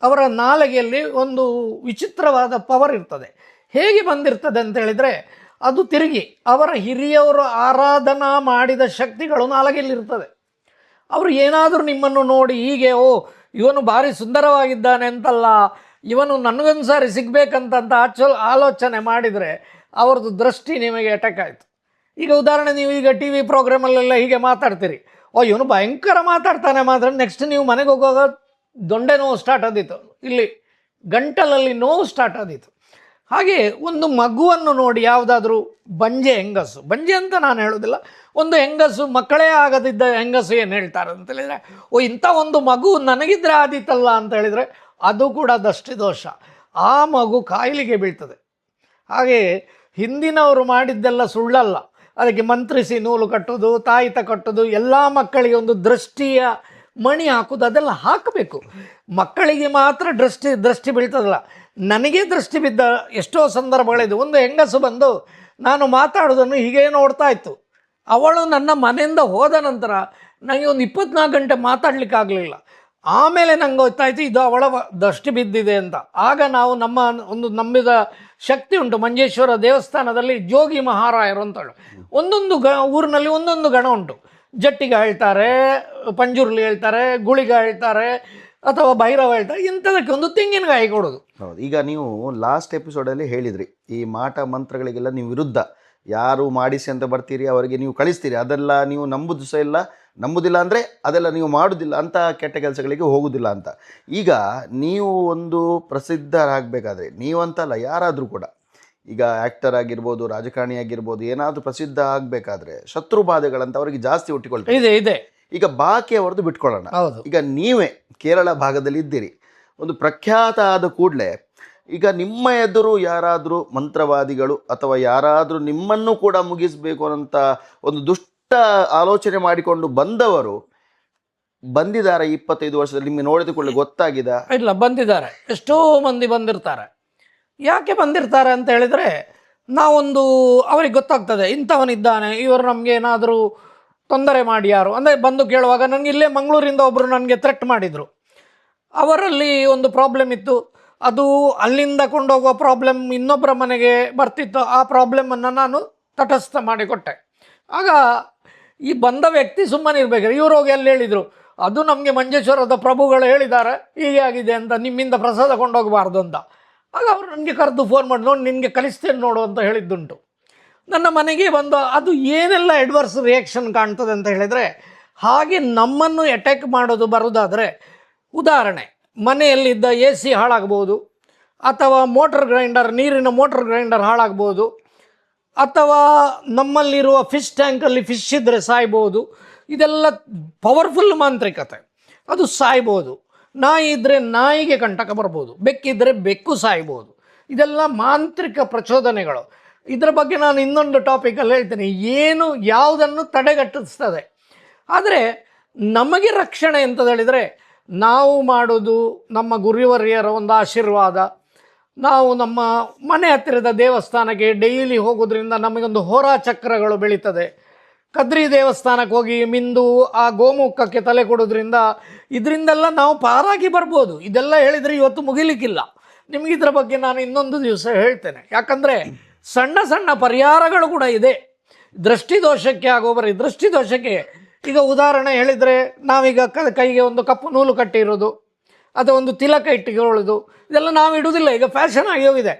ಅವರ ನಾಲಿಗೆಯಲ್ಲಿ ಒಂದು ವಿಚಿತ್ರವಾದ ಪವರ್ ಇರ್ತದೆ. ಹೇಗೆ ಬಂದಿರ್ತದೆ ಅಂತ ಹೇಳಿದರೆ, ಅದು ತಿರುಗಿ ಅವರ ಹಿರಿಯವರು ಆರಾಧನಾ ಮಾಡಿದ ಶಕ್ತಿಗಳು ನಾಲಿಗೆಯಲ್ಲಿರ್ತದೆ. ಅವರು ಏನಾದರೂ ನಿಮ್ಮನ್ನು ನೋಡಿ ಹೀಗೆ, ಇವನು ಭಾರಿ ಸುಂದರವಾಗಿದ್ದಾನೆ ಅಂತಲ್ಲ, ಇವನು ನನಗೊಂದು ಸಾರಿ ಸಿಗಬೇಕಂತ ಆಲೋಚನೆ ಮಾಡಿದರೆ ಅವ್ರದ್ದು ದೃಷ್ಟಿ ನಿಮಗೆ ಅಟ್ಯಾಕ್ ಆಯಿತು. ಈಗ ಉದಾಹರಣೆ, ನೀವು ಈಗ ಟಿ ವಿ ಪ್ರೋಗ್ರಾಮಲ್ಲೆಲ್ಲ ಹೀಗೆ ಮಾತಾಡ್ತೀರಿ, ಇವನು ಭಯಂಕರ ಮಾತಾಡ್ತಾನೆ ಮಾತ್ರ, ನೆಕ್ಸ್ಟ್ ನೀವು ಮನೆಗೆ ಹೋಗುವಾಗ ದೊಂಡೆ ನೋವು ಸ್ಟಾರ್ಟ್ ಆದೀತು, ಇಲ್ಲಿ ಗಂಟಲಲ್ಲಿ ನೋವು ಸ್ಟಾರ್ಟ್ ಆದೀತು. ಹಾಗೆ ಒಂದು ಮಗುವನ್ನು ನೋಡಿ, ಯಾವುದಾದ್ರೂ ಬಂಜೆ ಹೆಂಗಸು, ಬಂಜೆ ಅಂತ ನಾನು ಹೇಳೋದಿಲ್ಲ, ಒಂದು ಹೆಂಗಸು ಮಕ್ಕಳೇ ಆಗದಿದ್ದ ಹೆಂಗಸು ಏನು ಹೇಳ್ತಾರೆ ಅಂತ ಹೇಳಿದರೆ, ಇಂಥ ಒಂದು ಮಗು ನನಗಿದ್ರೆ ಆದೀತಲ್ಲ ಅಂತ ಹೇಳಿದರೆ ಅದು ಕೂಡ ದೃಷ್ಟಿ ದೋಷ. ಆ ಮಗು ಕಾಯಿಲೆಗೆ ಬೀಳ್ತದೆ. ಹಾಗೆ ಹಿಂದಿನವರು ಮಾಡಿದ್ದೆಲ್ಲ ಸುಳ್ಳಲ್ಲ. ಅದಕ್ಕೆ ಮಂತ್ರಿಸಿ ನೂಲು ಕಟ್ಟೋದು, ತಾಯಿತ ಕಟ್ಟೋದು, ಎಲ್ಲ ಮಕ್ಕಳಿಗೆ ಒಂದು ದೃಷ್ಟಿಯ ಮಣಿ ಹಾಕೋದು, ಅದೆಲ್ಲ ಹಾಕಬೇಕು. ಮಕ್ಕಳಿಗೆ ಮಾತ್ರ ದೃಷ್ಟಿ ಬೀಳ್ತದಲ್ಲ, ನನಗೆ ದೃಷ್ಟಿ ಬಿದ್ದ ಎಷ್ಟೋ ಸಂದರ್ಭಗಳಿದೆ. ಒಂದು ಹೆಂಗಸು ಬಂದು ನಾನು ಮಾತಾಡೋದನ್ನು ಹೀಗೆ ನೋಡ್ತಾ ಇತ್ತು. ಅವಳು ನನ್ನ ಮನೆಯಿಂದ ಹೋದ ನಂತರ ನನಗೆ ಒಂದು 24 ಗಂಟೆ ಮಾತಾಡಲಿಕ್ಕಾಗಲಿಲ್ಲ. ಆಮೇಲೆ ನಂಗೆ ಗೊತ್ತಾಯಿತು ಇದು ಅವಳ ದೃಷ್ಟಿ ಬಿದ್ದಿದೆ ಅಂತ. ಆಗ ನಾವು ನಂಬಿದ ಶಕ್ತಿ ಉಂಟು. ಮಂಜೇಶ್ವರ ದೇವಸ್ಥಾನದಲ್ಲಿ ಜೋಗಿ ಮಹಾರಾಯರು ಅಂತ ಹೇಳಿ ಒಂದೊಂದು ಊರಿನಲ್ಲಿ ಒಂದೊಂದು ಗಣ ಉಂಟು. ಜಟ್ಟಿಗ ಹೇಳ್ತಾರೆ, ಪಂಜುರ್ಲಿ ಹೇಳ್ತಾರೆ, ಗುಳಿಗ ಹೇಳ್ತಾರೆ, ಅಥವಾ ಭೈರವ ಹೇಳ್ತಾರೆ. ಇಂಥದಕ್ಕೆ ಒಂದು ತೆಂಗಿನಕಾಯಿ ಕೊಡೋದು. ಹೌದು. ಈಗ ನೀವು ಲಾಸ್ಟ್ ಎಪಿಸೋಡಲ್ಲಿ ಹೇಳಿದ್ರಿ, ಈ ಮಾಟ ಮಂತ್ರಗಳಿಗೆಲ್ಲ ನೀವು ವಿರುದ್ಧ, ಯಾರು ಮಾಡಿಸಿ ಅಂತ ಬರ್ತೀರಿ ಅವರಿಗೆ ನೀವು ಕಳಿಸ್ತೀರಿ, ಅದೆಲ್ಲ ನೀವು ನಂಬುದಿಲ್ಲ ಅಂದರೆ ಅದೆಲ್ಲ ನೀವು ಮಾಡೋದಿಲ್ಲ, ಅಂತ ಕೆಟ್ಟ ಕೆಲಸಗಳಿಗೆ ಹೋಗೋದಿಲ್ಲ ಅಂತ. ಈಗ ನೀವು ಒಂದು ಪ್ರಸಿದ್ಧರಾಗಬೇಕಾದ್ರೆ, ನೀವಂತಲ್ಲ ಯಾರಾದರೂ ಕೂಡ, ಈಗ ಆ್ಯಕ್ಟರ್ ಆಗಿರ್ಬೋದು, ರಾಜಕಾರಣಿ ಆಗಿರ್ಬೋದು, ಏನಾದರೂ ಪ್ರಸಿದ್ಧ ಆಗಬೇಕಾದ್ರೆ ಶತ್ರು ಬಾಧೆಗಳಂತ ಅವರಿಗೆ ಜಾಸ್ತಿ ಹುಟ್ಟಿಕೊಳ್ತಾರೆ. ಇದೆ. ಈಗ ಬಾಕಿ ಅವರದ್ದು ಬಿಟ್ಕೊಳ್ಳೋಣ. ಈಗ ನೀವೇ ಕೇರಳ ಭಾಗದಲ್ಲಿ ಇದ್ದೀರಿ, ಒಂದು ಪ್ರಖ್ಯಾತ ಆದ ಕೂಡಲೇ ಈಗ ನಿಮ್ಮ ಎದುರು ಯಾರಾದರೂ ಮಂತ್ರವಾದಿಗಳು ಅಥವಾ ಯಾರಾದರೂ ನಿಮ್ಮನ್ನು ಕೂಡ ಮುಗಿಸಬೇಕು ಅಂತ ಒಂದು ದುಷ್ಟ ಆಲೋಚನೆ ಮಾಡಿಕೊಂಡು ಬಂದವರು ಬಂದಿದ್ದಾರೆ 25 ವರ್ಷದಲ್ಲಿ ನಿಮಗೆ ನೋಡಿದ ಕೂಡಲೇ ಗೊತ್ತಾಗಿದೆ? ಇಲ್ಲ, ಬಂದಿದ್ದಾರೆ, ಎಷ್ಟೋ ಮಂದಿ ಬಂದಿರ್ತಾರೆ. ಯಾಕೆ ಬಂದಿರ್ತಾರೆ ಅಂತ ಹೇಳಿದರೆ, ನಾವೊಂದು ಅವ್ರಿಗೆ ಗೊತ್ತಾಗ್ತದೆ ಇಂಥವನಿದ್ದಾನೆ, ಇವರು ನಮಗೆ ಏನಾದರೂ ತೊಂದರೆ ಮಾಡಿ ಯಾರು ಅಂದರೆ ಬಂದು ಕೇಳುವಾಗ ನನಗೆ ಇಲ್ಲೇ ಮಂಗಳೂರಿಂದ ಒಬ್ಬರು ನನಗೆ ಥ್ರೆಟ್ ಮಾಡಿದರು. ಅವರಲ್ಲಿ ಒಂದು ಪ್ರಾಬ್ಲಮ್ ಇತ್ತು, ಅದು ಅಲ್ಲಿಂದ ಕೊಂಡೋಗುವ ಪ್ರಾಬ್ಲಮ್ ಇನ್ನೊಬ್ಬರ ಮನೆಗೆ ಬರ್ತಿತ್ತು. ಆ ಪ್ರಾಬ್ಲಮನ್ನು ನಾನು ತಟಸ್ಥ ಮಾಡಿಕೊಟ್ಟೆ. ಆಗ ಈ ಬಂದ ವ್ಯಕ್ತಿ ಸುಮ್ಮನೆ ಇರಬೇಕಾದ್ರೆ ಇವರು ಹೋಗಿ ಅಲ್ಲಿ ಹೇಳಿದರು, ಅದು ನಮಗೆ ಮಂಜೇಶ್ವರದ ಪ್ರಭುಗಳು ಹೇಳಿದ್ದಾರೆ ಹೀಗೆ ಆಗಿದೆ ಅಂತ, ನಿಮ್ಮಿಂದ ಪ್ರಸಾದ ಕೊಂಡೋಗಬಾರ್ದು ಅಂತ. ಆಗ ಅವರು ನನಗೆ ಕರೆದು ಫೋನ್ ಮಾಡಿ, ನೋಡಿ ನಿನಗೆ ಕಲಿಸ್ತೇನೆ ನೋಡು ಅಂತ ಹೇಳಿದ್ದುಂಟು. ನನ್ನ ಮನೆಗೆ ಬಂದು ಅದು ಏನೆಲ್ಲ ಅಡ್ವರ್ಸ್ ರಿಯಾಕ್ಷನ್ ಕಾಣ್ತದೆ ಅಂತ ಹೇಳಿದರೆ, ಹಾಗೆ ನಮ್ಮನ್ನು ಅಟ್ಯಾಕ್ ಮಾಡೋದು ಬರೋದಾದರೆ, ಉದಾಹರಣೆ ಮನೆಯಲ್ಲಿದ್ದ ಎ ಸಿ ಹಾಳಾಗ್ಬೋದು, ಅಥವಾ ಮೋಟರ್ ಗ್ರೈಂಡರ್, ನೀರಿನ ಮೋಟರ್ ಗ್ರೈಂಡರ್ ಹಾಳಾಗ್ಬೋದು, ಅಥವಾ ನಮ್ಮಲ್ಲಿರುವ ಫಿಶ್ ಟ್ಯಾಂಕಲ್ಲಿ ಫಿಶ್ ಇದ್ದರೆ ಸಾಯ್ಬೋದು. ಇದೆಲ್ಲ ಪವರ್ಫುಲ್ ಮಾಂತ್ರಿಕತೆ, ಅದು ಸಾಯ್ಬೋದು. ನಾಯಿ ಇದ್ದರೆ ನಾಯಿಗೆ ಕಂಟಕ ಬರ್ಬೋದು, ಬೆಕ್ಕಿದ್ದರೆ ಬೆಕ್ಕು ಸಾಯ್ಬೋದು. ಇದೆಲ್ಲ ಮಾಂತ್ರಿಕ ಪ್ರಚೋದನೆಗಳು. ಇದರ ಬಗ್ಗೆ ನಾನು ಇನ್ನೊಂದು ಟಾಪಿಕಲ್ಲಿ ಹೇಳ್ತೇನೆ, ಏನು ಯಾವುದನ್ನು ತಡೆಗಟ್ಟಿಸ್ತದೆ. ಆದರೆ ನಮಗೆ ರಕ್ಷಣೆ ಅಂತ ಹೇಳಿದರೆ, ನಾವು ಮಾಡೋದು ನಮ್ಮ ಗುರುವರಿಯರ ಒಂದು ಆಶೀರ್ವಾದ. ನಾವು ನಮ್ಮ ಮನೆ ಹತ್ತಿರದ ದೇವಸ್ಥಾನಕ್ಕೆ ಡೈಲಿ ಹೋಗೋದ್ರಿಂದ ನಮಗೊಂದು ಹೋರಾ ಚಕ್ರಗಳು ಬೆಳೀತದೆ. ಕದ್ರಿ ದೇವಸ್ಥಾನಕ್ಕೆ ಹೋಗಿ ಮಿಂದು ಆ ಗೋಮುಖಕ್ಕೆ ತಲೆ ಕೊಡೋದ್ರಿಂದ ಇದರಿಂದೆಲ್ಲ ನಾವು ಪಾರಾಗಿ ಬರ್ಬೋದು. ಇದೆಲ್ಲ ಹೇಳಿದರೆ ಇವತ್ತು ಮುಗಿಲಿಕ್ಕಿಲ್ಲ. ನಿಮಗೆ ಇದರ ಬಗ್ಗೆ ನಾನು ಇನ್ನೊಂದು ದಿವಸ ಹೇಳ್ತೇನೆ. ಯಾಕಂದರೆ ಸಣ್ಣ ಸಣ್ಣ ಪರಿಹಾರಗಳು ಕೂಡ ಇದೆ. ದೃಷ್ಟಿದೋಷಕ್ಕೆ ಆಗೋಬರಿ ದೃಷ್ಟಿದೋಷಕ್ಕೆ ಈಗ ಉದಾಹರಣೆ ಹೇಳಿದರೆ, ನಾವೀಗ ಕೈಗೆ ಒಂದು ಕಪ್ಪು ನೂಲು ಕಟ್ಟಿರೋದು ಅಥವಾ ಒಂದು ತಿಲಕ ಇಟ್ಟುಕೊಳ್ಳೋದು, ಇದೆಲ್ಲ ನಾವು ಇಡುವುದಿಲ್ಲ. ಈಗ ಫ್ಯಾಷನ್ ಆಗಿ ಹೋಗಿದೆ.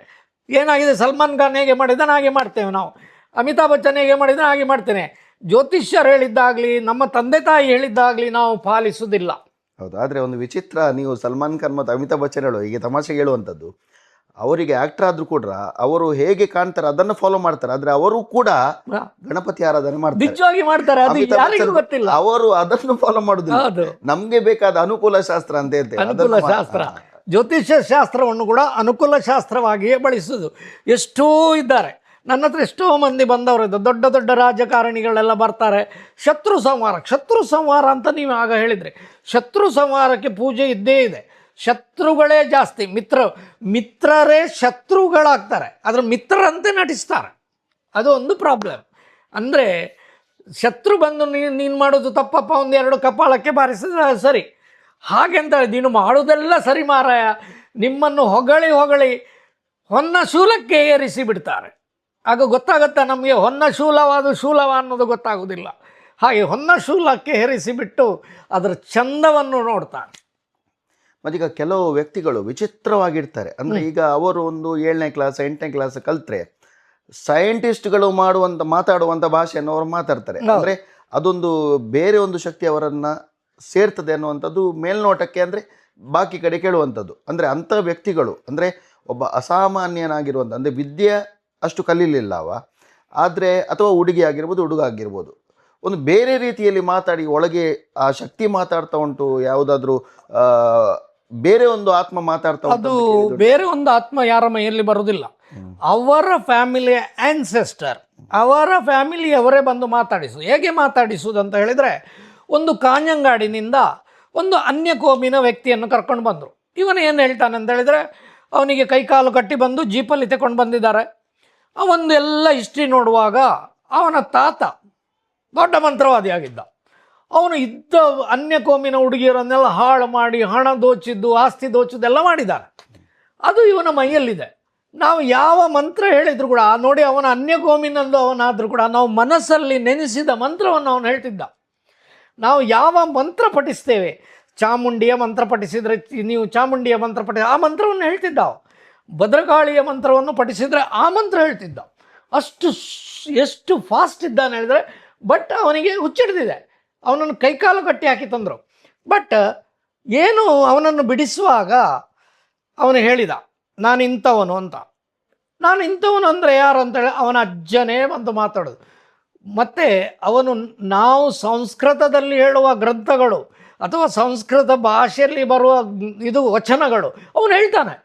ಏನಾಗಿದೆ, ಸಲ್ಮಾನ್ ಖಾನ್ ಹೇಗೆ ಮಾಡಿದ್ದಾನೆ ಹಾಗೆ ಮಾಡ್ತೇವೆ ನಾವು, ಅಮಿತಾಬ್ ಬಚ್ಚನ್ ಹೇಗೆ ಮಾಡಿದ್ದಾನೆ ಹಾಗೆ ಮಾಡ್ತೇನೆ. ಜ್ಯೋತಿಷ್ಯರು ಹೇಳಿದ್ದಾಗಲಿ ನಮ್ಮ ತಂದೆ ತಾಯಿ ಹೇಳಿದ್ದಾಗಲಿ ನಾವು ಪಾಲಿಸುವುದಿಲ್ಲ. ಹೌದು. ಆದರೆ ಒಂದು ವಿಚಿತ್ರ, ನೀವು ಸಲ್ಮಾನ್ ಖಾನ್ ಮತ್ತು ಅಮಿತಾಬ್ ಬಚ್ಚನ್ ಹೇಳೋ ಹೀಗೆ ತಮಾಷೆಗೆ ಹೇಳುವಂಥದ್ದು, ಅವರಿಗೆ ಆಕ್ಟರ್ ಆದರೂ ಕೂಡ ಅವರು ಹೇಗೆ ಕಾಣ್ತಾರೆ ಅದನ್ನು ಫಾಲೋ ಮಾಡ್ತಾರೆ. ಆದರೆ ಅವರು ಕೂಡ ಗಣಪತಿ ಆರಾಧನೆ ಮಾಡ್ತಾರೆ, ನಿಜವಾಗಿ ಮಾಡ್ತಾರೆ. ಅದು ಯಾರಿಗೂ ಗೊತ್ತಿಲ್ಲ, ಅವರು ಅದನ್ನು ಫಾಲೋ ಮಾಡುದಿಲ್ಲ. ನಮ್ಗೆ ಬೇಕಾದ ಅನುಕೂಲ ಶಾಸ್ತ್ರ ಅಂತ ಹೇಳ್ತೇವೆ, ಅನುಕೂಲ ಶಾಸ್ತ್ರ. ಜ್ಯೋತಿಷ್ಯ ಶಾಸ್ತ್ರವನ್ನು ಕೂಡ ಅನುಕೂಲ ಶಾಸ್ತ್ರವಾಗಿಯೇ ಬಳಸುವುದು. ಎಷ್ಟೋ ಇದ್ದಾರೆ ನನ್ನ ಹತ್ರ, ಎಷ್ಟೋ ಮಂದಿ ಬಂದವರಿದ್ದ, ದೊಡ್ಡ ದೊಡ್ಡ ರಾಜಕಾರಣಿಗಳೆಲ್ಲ ಬರ್ತಾರೆ. ಶತ್ರು ಸಂಹಾರ ಅಂತ ನೀವು ಆಗ ಹೇಳಿದ್ರಿ. ಶತ್ರು ಸಂಹಾರಕ್ಕೆ ಪೂಜೆ ಇದ್ದೇ ಇದೆ. ಶತ್ರುಗಳೇ ಜಾಸ್ತಿ, ಮಿತ್ರರೇ ಶತ್ರುಗಳಾಗ್ತಾರೆ, ಆದರೆ ಮಿತ್ರರಂತೆ ನಟಿಸ್ತಾರೆ. ಅದು ಒಂದು ಪ್ರಾಬ್ಲಮ್. ಅಂದರೆ ಶತ್ರು ಬಂದು ನೀನು ಮಾಡೋದು ತಪ್ಪಪ್ಪ, ಒಂದೆರಡು ಕಪಾಳಕ್ಕೆ ಬಾರಿಸಿದ್ರೆ ಸರಿ, ಹಾಗೆಂತ ನೀನು ಮಾಡೋದೆಲ್ಲ ಸರಿ ಮಾರಾಯ, ನಿಮ್ಮನ್ನು ಹೊಗಳಿ ಹೊನ್ನ ಶೂಲಕ್ಕೆ ಏರಿಸಿ ಬಿಡ್ತಾರೆ. ಆಗ ಗೊತ್ತಾಗುತ್ತಾ ನಮಗೆ ಹೊನ್ನ ಶೂಲವ ಅನ್ನೋದು ಗೊತ್ತಾಗೋದಿಲ್ಲ. ಹಾಗೆ ಹೊನ್ನ ಶೂಲಕ್ಕೆ ಏರಿಸಿಬಿಟ್ಟು ಅದರ ಚಂದವನ್ನು ನೋಡ್ತಾರೆ. ಮತ್ತೀಗ ಕೆಲವು ವ್ಯಕ್ತಿಗಳು ವಿಚಿತ್ರವಾಗಿರ್ತಾರೆ. ಅಂದರೆ ಈಗ ಅವರು ಒಂದು 7ನೇ ಕ್ಲಾಸ್ 8ನೇ ಕ್ಲಾಸ್ ಕಲ್ತ್ರೆ ಸೈಂಟಿಸ್ಟ್ಗಳು ಮಾತಾಡುವಂಥ ಭಾಷೆಯನ್ನು ಅವರು ಮಾತಾಡ್ತಾರೆ. ಅಂದರೆ ಅದೊಂದು ಬೇರೆ ಒಂದು ಶಕ್ತಿ ಅವರನ್ನು ಸೇರ್ತದೆ ಅನ್ನುವಂಥದ್ದು ಮೇಲ್ನೋಟಕ್ಕೆ, ಅಂದರೆ ಬಾಕಿ ಕಡೆ ಕೇಳುವಂಥದ್ದು. ಅಂದರೆ ಅಂಥ ವ್ಯಕ್ತಿಗಳು, ಅಂದರೆ ಒಬ್ಬ ಅಸಾಮಾನ್ಯನಾಗಿರುವಂಥ, ಅಂದರೆ ವಿದ್ಯೆ ಅಷ್ಟು ಕಲೀಲಿಲ್ಲ ಆದರೆ, ಅಥವಾ ಹುಡುಗಿ ಆಗಿರ್ಬೋದು ಹುಡುಗ ಆಗಿರ್ಬೋದು, ಒಂದು ಬೇರೆ ರೀತಿಯಲ್ಲಿ ಮಾತಾಡಿ ಒಳಗೆ ಆ ಶಕ್ತಿ ಮಾತಾಡ್ತಾ ಉಂಟು, ಯಾವುದಾದ್ರೂ ಬೇರೆ ಒಂದು ಆತ್ಮ ಮಾತಾಡ್ತಾ ಉಂಟು. ಅದು ಬೇರೆ ಒಂದು ಆತ್ಮ ಯಾರ ಮೈಯಲ್ಲಿ ಬರುವುದಿಲ್ಲ. ಅವರ ಫ್ಯಾಮಿಲಿಯ ಆನ್ಸೆಸ್ಟರ್, ಅವರ ಫ್ಯಾಮಿಲಿಯವರೇ ಬಂದು ಮಾತಾಡಿಸುದು. ಹೇಗೆ ಮಾತಾಡಿಸುವುದು ಅಂತ ಹೇಳಿದರೆ, ಒಂದು ಕಾಂಜಂಗಾಡಿನಿಂದ ಒಂದು ಅನ್ಯ ಕೋಮಿನ ವ್ಯಕ್ತಿಯನ್ನು ಕರ್ಕೊಂಡು ಬಂದರು. ಇವನು ಏನು ಹೇಳ್ತಾನೆ ಅಂತ ಹೇಳಿದರೆ, ಅವನಿಗೆ ಕೈಕಾಲು ಕಟ್ಟಿ ಬಂದು ಜೀಪಲ್ಲಿ ತಗೊಂಡು ಬಂದಿದ್ದಾರೆ. ಅವನು ಎಲ್ಲ ಹಿಸ್ಟ್ರಿ ನೋಡುವಾಗ ಅವನ ತಾತ ದೊಡ್ಡ ಮಂತ್ರವಾದಿ ಆಗಿದ್ದ. ಅವನು ಇದ್ದ ಅನ್ಯ ಕೋಮಿನ ಹುಡುಗಿಯರನ್ನೆಲ್ಲ ಹಾಳು ಮಾಡಿ ಹಣ ದೋಚಿದ್ದು, ಆಸ್ತಿ ದೋಚಿದ್ದೆಲ್ಲ ಮಾಡಿದ್ದಾನೆ. ಅದು ಇವನ ಮೈಯಲ್ಲಿದೆ. ನಾವು ಯಾವ ಮಂತ್ರ ಹೇಳಿದ್ರು ಕೂಡ, ನೋಡಿ ಅವನ ಅನ್ಯ ಕೋಮಿನಲ್ಲೂ ಅವನಾದರೂ ಕೂಡ ನಾವು ಮನಸ್ಸಲ್ಲಿ ನೆನೆಸಿದ ಮಂತ್ರವನ್ನು ಅವನು ಹೇಳ್ತಿದ್ದ. ನಾವು ಯಾವ ಮಂತ್ರ ಪಠಿಸ್ತೇವೆ, ಚಾಮುಂಡಿಯ ಮಂತ್ರ ಪಠಿಸಿದರೆ ನೀವು ಚಾಮುಂಡಿಯ ಮಂತ್ರ ಆ ಮಂತ್ರವನ್ನು ಹೇಳ್ತಿದ್ದ. ಭದ್ರಕಾಳಿಯ ಮಂತ್ರವನ್ನು ಪಠಿಸಿದರೆ ಆ ಮಂತ್ರ ಹೇಳ್ತಿದ್ದ. ಎಷ್ಟು ಫಾಸ್ಟ್ ಇದ್ದಾನೆ ಹೇಳಿದರೆ. ಬಟ್ ಅವನಿಗೆ ಹುಚ್ಚಿಡ್ದಿದೆ. ಅವನನ್ನು ಕೈಕಾಲು ಕಟ್ಟಿ ಹಾಕಿ ತಂದರು. ಬಟ್ ಏನು ಅವನನ್ನು ಬಿಡಿಸುವಾಗ ಅವನು ಹೇಳಿದ, ನಾನು ಇಂಥವನು ಅಂತ. ನಾನು ಇಂಥವನು ಅಂದರೆ ಯಾರು ಅಂತೇಳಿ ಅವನ ಅಜ್ಜನೇ ಬಂದು ಮಾತಾಡೋದು. ಮತ್ತು ಅವನು ನಾವು ಸಂಸ್ಕೃತದಲ್ಲಿ ಹೇಳುವ ಗ್ರಂಥಗಳು ಅಥವಾ ಸಂಸ್ಕೃತ ಭಾಷೆಯಲ್ಲಿ ಬರುವ ಇದು ವಚನಗಳು ಅವನು ಹೇಳ್ತಾನೆ.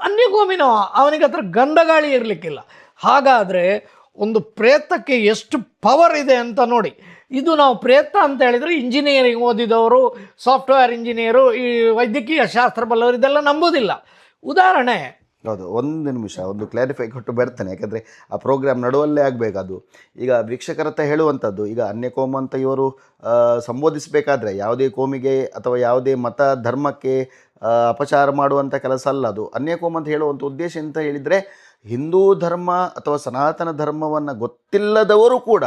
ಅನ್ಯಕೋಮಿನವ, ಅವನಿಗೆ ಹತ್ರ ಗಂಧಗಾಳಿ ಇರಲಿಕ್ಕಿಲ್ಲ. ಹಾಗಾದರೆ ಒಂದು ಪ್ರೇತಕ್ಕೆ ಎಷ್ಟು ಪವರ್ ಇದೆ ಅಂತ ನೋಡಿ. ಇದು ನಾವು ಪ್ರೇತ ಅಂತ ಹೇಳಿದರೆ ಇಂಜಿನಿಯರಿಂಗ್ ಓದಿದವರು, ಸಾಫ್ಟ್ವೇರ್ ಇಂಜಿನಿಯರು, ಈ ವೈದ್ಯಕೀಯ ಶಾಸ್ತ್ರ ಬಲ್ಲವರು ಇದೆಲ್ಲ ನಂಬೋದಿಲ್ಲ. ಉದಾಹರಣೆ, ಹೌದು, ಒಂದು ನಿಮಿಷ ಒಂದು ಕ್ಲಾರಿಫೈ ಕೊಟ್ಟು ಬರ್ತೇನೆ, ಯಾಕಂದರೆ ಆ ಪ್ರೋಗ್ರಾಮ್ ನಡುವಲ್ಲೇ ಆಗಬೇಕದು. ಈಗ ವೀಕ್ಷಕರತ್ತ ಹೇಳುವಂಥದ್ದು, ಈಗ ಅನ್ಯಕೋಮ ಅಂತ ಇವರು ಸಂಬೋಧಿಸಬೇಕಾದ್ರೆ ಯಾವುದೇ ಕೋಮಿಗೆ ಅಥವಾ ಯಾವುದೇ ಮತ ಧರ್ಮಕ್ಕೆ ಅಪಚಾರ ಮಾಡುವಂಥ ಕೆಲಸ ಅಲ್ಲ ಅದು. ಅನ್ಯಕೋಮ ಅಂತ ಹೇಳುವಂಥ ಉದ್ದೇಶ ಅಂತ ಹೇಳಿದರೆ, ಹಿಂದೂ ಧರ್ಮ ಅಥವಾ ಸನಾತನ ಧರ್ಮವನ್ನು ಗೊತ್ತಿಲ್ಲದವರು ಕೂಡ